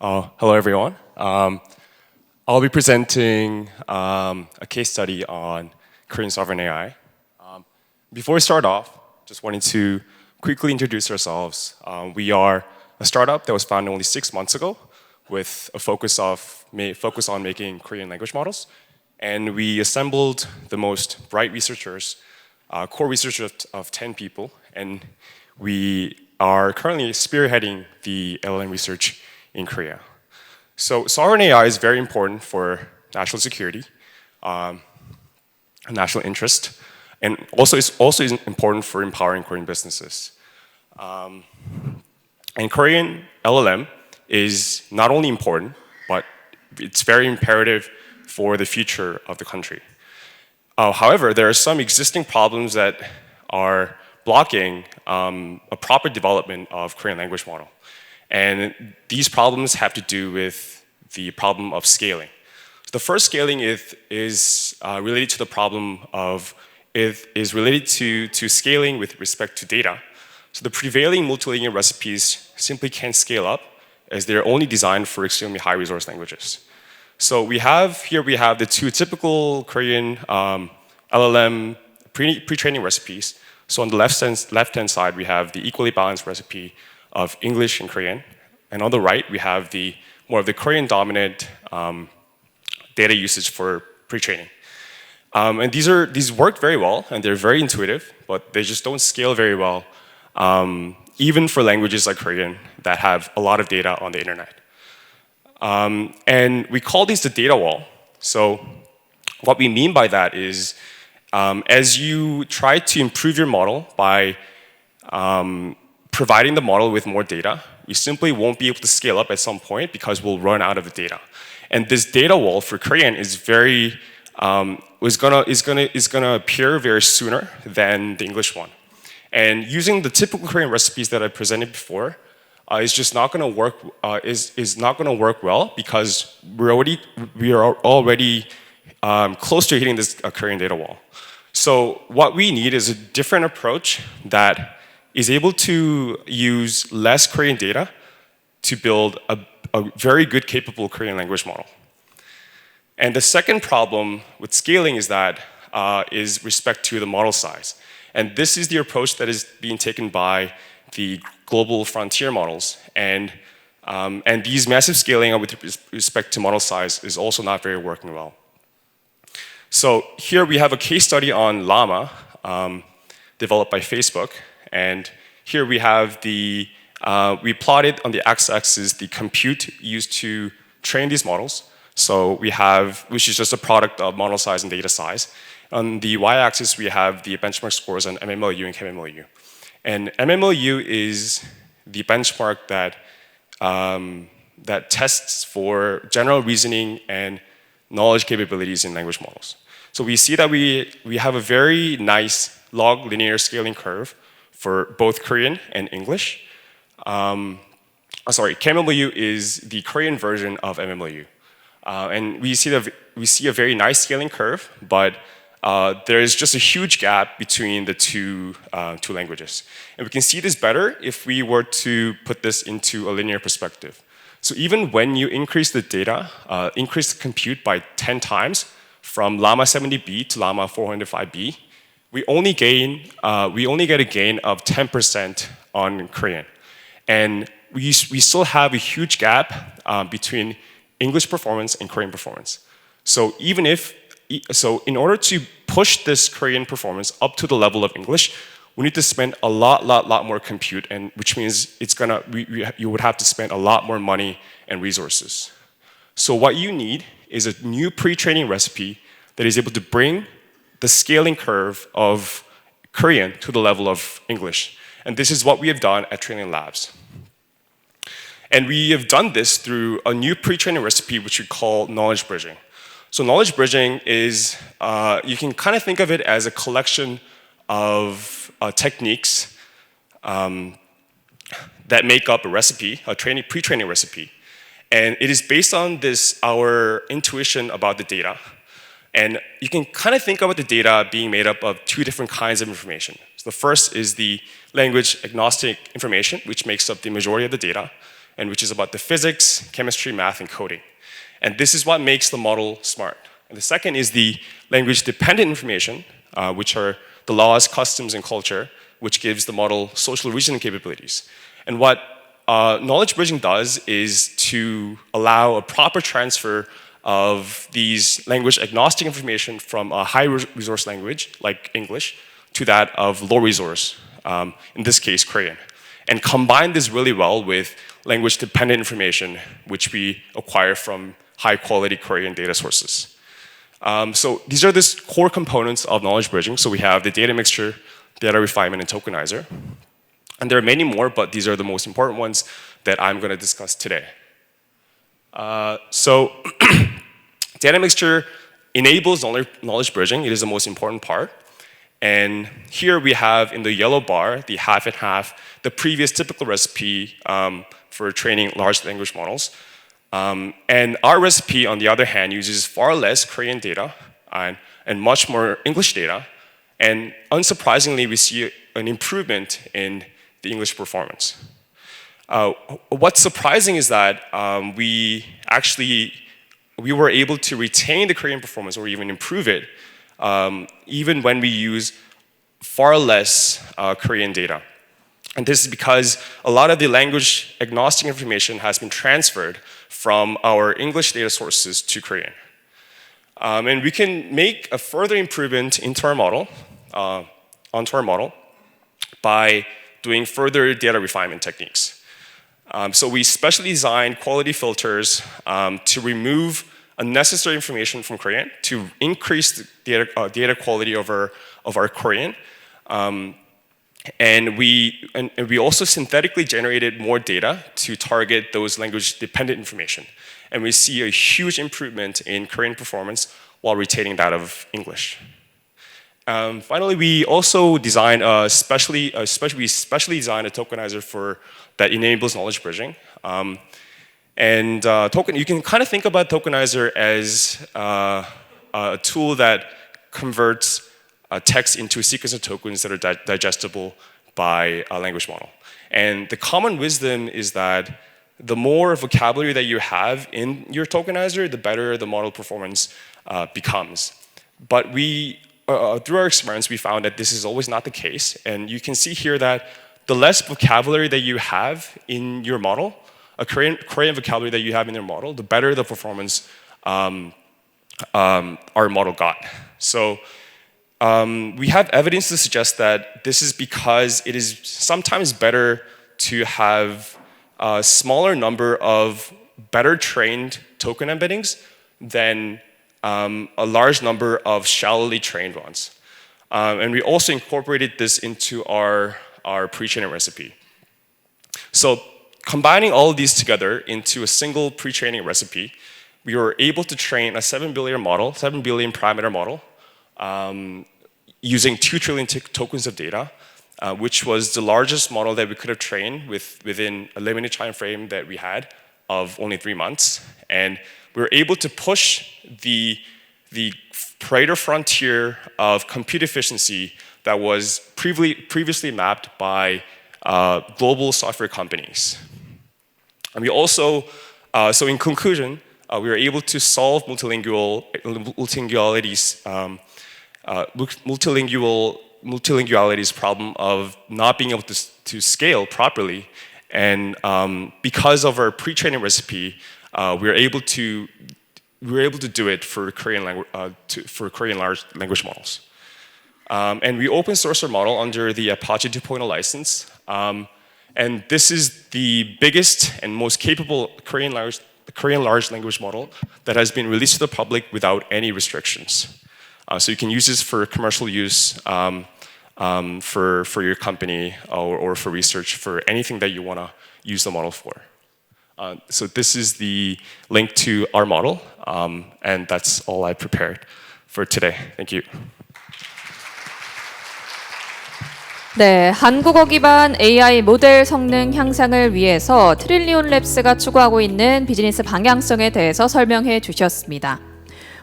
Hello, everyone. I'll be presenting a case study on Korean sovereign AI. Before we start off, just wanted to quickly introduce ourselves. We are a startup that was founded only 6 months ago with a focus on making Korean language models. and we assembled the most bright researchers, core researchers of 10 people, and we are currently spearheading the LLM research in Korea. So sovereign AI is very important for national security, national interest, and also is important for empowering Korean businesses. And Korean LLM is not only important, but it's very imperative for the future of the country. However, there are some existing problems that are blocking a proper development of Korean language model. And these problems have to do with the problem of scaling. So the first scaling is related to the problem of, is related to scaling with respect to data. So the prevailing multilinear recipes simply can't scale up as they're only designed for extremely high resource languages. So we have the two typical Korean LLM pre-training recipes. So on the left-hand side, we have the equally balanced recipe of English and Korean. And on the right, we have more of the Korean-dominant data usage for pre-training. And these work very well, and they're very intuitive, but they just don't scale very well, even for languages like Korean that have a lot of data on the internet. And we call these the data wall. So what we mean by that is, as you try to improve your model by providing the model with more data, we simply won't be able to scale up at some point because we'll run out of the data. And this data wall for Korean is gonna appear very sooner than the English one. And using the typical Korean recipes that I presented before is just not gonna work. Is not gonna work well because we are already close to hitting this Korean data wall. So what we need is a different approach that is able to use less Korean data to build a very good capable Korean language model. And the second problem with scaling is that is respect to the model size. And this is the approach that is being taken by the global frontier models. And these massive scaling with respect to model size is also not very working well. So here we have a case study on Llama developed by Facebook. And here we have we plotted on the x-axis the compute used to train these models. So we have, which is just a product of model size and data size. On the y-axis, we have the benchmark scores on MMLU and KMMLU. And MMLU is the benchmark that tests for general reasoning and knowledge capabilities in language models. So we see that we have a very nice log linear scaling curve for both Korean and English. KMMLU is the Korean version of MMLU. And we see a very nice scaling curve, but there is just a huge gap between the two languages. And we can see this better if we were to put this into a linear perspective. So even when you increase the data, increase the compute by 10 times from Llama 70B to Llama 405B, we only get a gain of 10% on Korean. And we still have a huge gap between English performance and Korean performance. So in order to push this Korean performance up to the level of English, we need to spend a lot more compute, and which means you would have to spend a lot more money and resources. So what you need is a new pre-training recipe that is able to bring the scaling curve of Korean to the level of English. And this is what we have done at Training Labs. And we have done this through a new pre-training recipe which we call knowledge bridging. So knowledge bridging is, you can kind of think of it as a collection of techniques that make up a recipe, a pre-training recipe. And it is based on our intuition about the data. And you can kind of think about the data being made up of two different kinds of information. So the first is the language agnostic information, which makes up the majority of the data, and which is about the physics, chemistry, math, and coding. And this is what makes the model smart. And the second is the language-dependent information, which are the laws, customs, and culture, which gives the model social reasoning capabilities. And what knowledge bridging does is to allow a proper transfer of these language agnostic information from a high resource language like English to that of low resource, in this case Korean, and combine this really well with language dependent information which we acquire from high quality Korean data sources. So these are the core components of knowledge bridging. So we have the data mixture, data refinement, and tokenizer. And there are many more, but these are the most important ones that I'm going to discuss today. So data mixture enables knowledge bridging. It is the most important part. And here we have in the yellow bar, the half and half, the previous typical recipe for training large language models. And our recipe, on the other hand, uses far less Korean data and much more English data. And unsurprisingly, we see an improvement in the English performance. What's surprising is that we were able to retain the Korean performance or even improve it, even when we use far less Korean data. And this is because a lot of the language agnostic information has been transferred from our English data sources to Korean. And we can make a further improvement into our model, onto our model, by doing further data refinement techniques. So we specially designed quality filters to remove unnecessary information from Korean, to increase the data quality of our Korean. And we also synthetically generated more data to target those language-dependent information. And we see a huge improvement in Korean performance while retaining that of English. Finally, we also designed we specially designed a tokenizer that enables knowledge bridging. You can kind of think about tokenizer as a tool that converts text into a sequence of tokens that are digestible by a language model. And the common wisdom is that the more vocabulary that you have in your tokenizer, the better the model performance becomes. But through our experiments, we found that this is always not the case. And you can see here that the less vocabulary that you have in your model, a Korean vocabulary that you have in your model, the better the performance our model got. So we have evidence to suggest that this is because it is sometimes better to have a smaller number of better trained token embeddings than a large number of shallowly trained ones. And we also incorporated this into our pre-training recipe. So combining all of these together into a single pre-training recipe, we were able to train a 7 billion parameter model using 2 trillion tokens of data, which was the largest model that we could have trained within a limited time frame that we had of only 3 months. And we were able to push the Pareto frontier of compute efficiency that was previously mapped by global software companies. And we also, so in conclusion, we were able to solve multilinguality's problem of not being able to scale properly. And because of our pre-training recipe, we were able to do it for Korean large language models. And we open source our model under the Apache 2.0 license. And this is the biggest and most capable Korean large language model that has been released to the public without any restrictions. So you can use this for commercial use, for your company, or for research, for anything that you want to use the model for. So this is the link to our model, and that's all I prepared for today. Thank you. 네, 한국어 기반 AI 모델 성능 향상을 위해서 트릴리온 랩스가 추구하고 있는 비즈니스 방향성에 대해서 설명해 주셨습니다.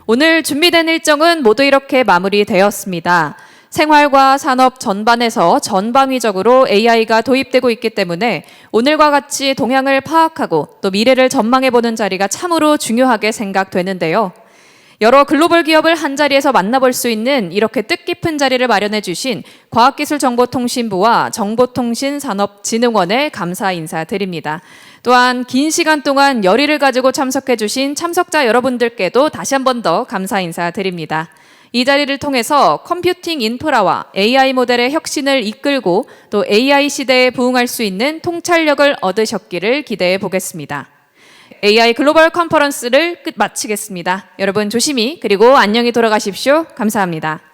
오늘 준비된 일정은 모두 이렇게 마무리되었습니다. 생활과 산업 전반에서 전방위적으로 AI가 도입되고 있기 때문에 오늘과 같이 동향을 파악하고 또 미래를 전망해보는 자리가 참으로 중요하게 생각되는데요. 여러 글로벌 기업을 한자리에서 만나볼 수 있는 이렇게 뜻깊은 자리를 마련해 주신 과학기술정보통신부와 정보통신산업진흥원에 감사 인사드립니다. 또한 긴 시간 동안 열의를 가지고 참석해 주신 참석자 여러분들께도 다시 한 번 더 감사 인사드립니다. 이 자리를 통해서 컴퓨팅 인프라와 AI 모델의 혁신을 이끌고 또 AI 시대에 부응할 수 있는 통찰력을 얻으셨기를 기대해 보겠습니다. AI 글로벌 컨퍼런스를 마치겠습니다. 여러분 조심히 그리고 안녕히 돌아가십시오. 감사합니다.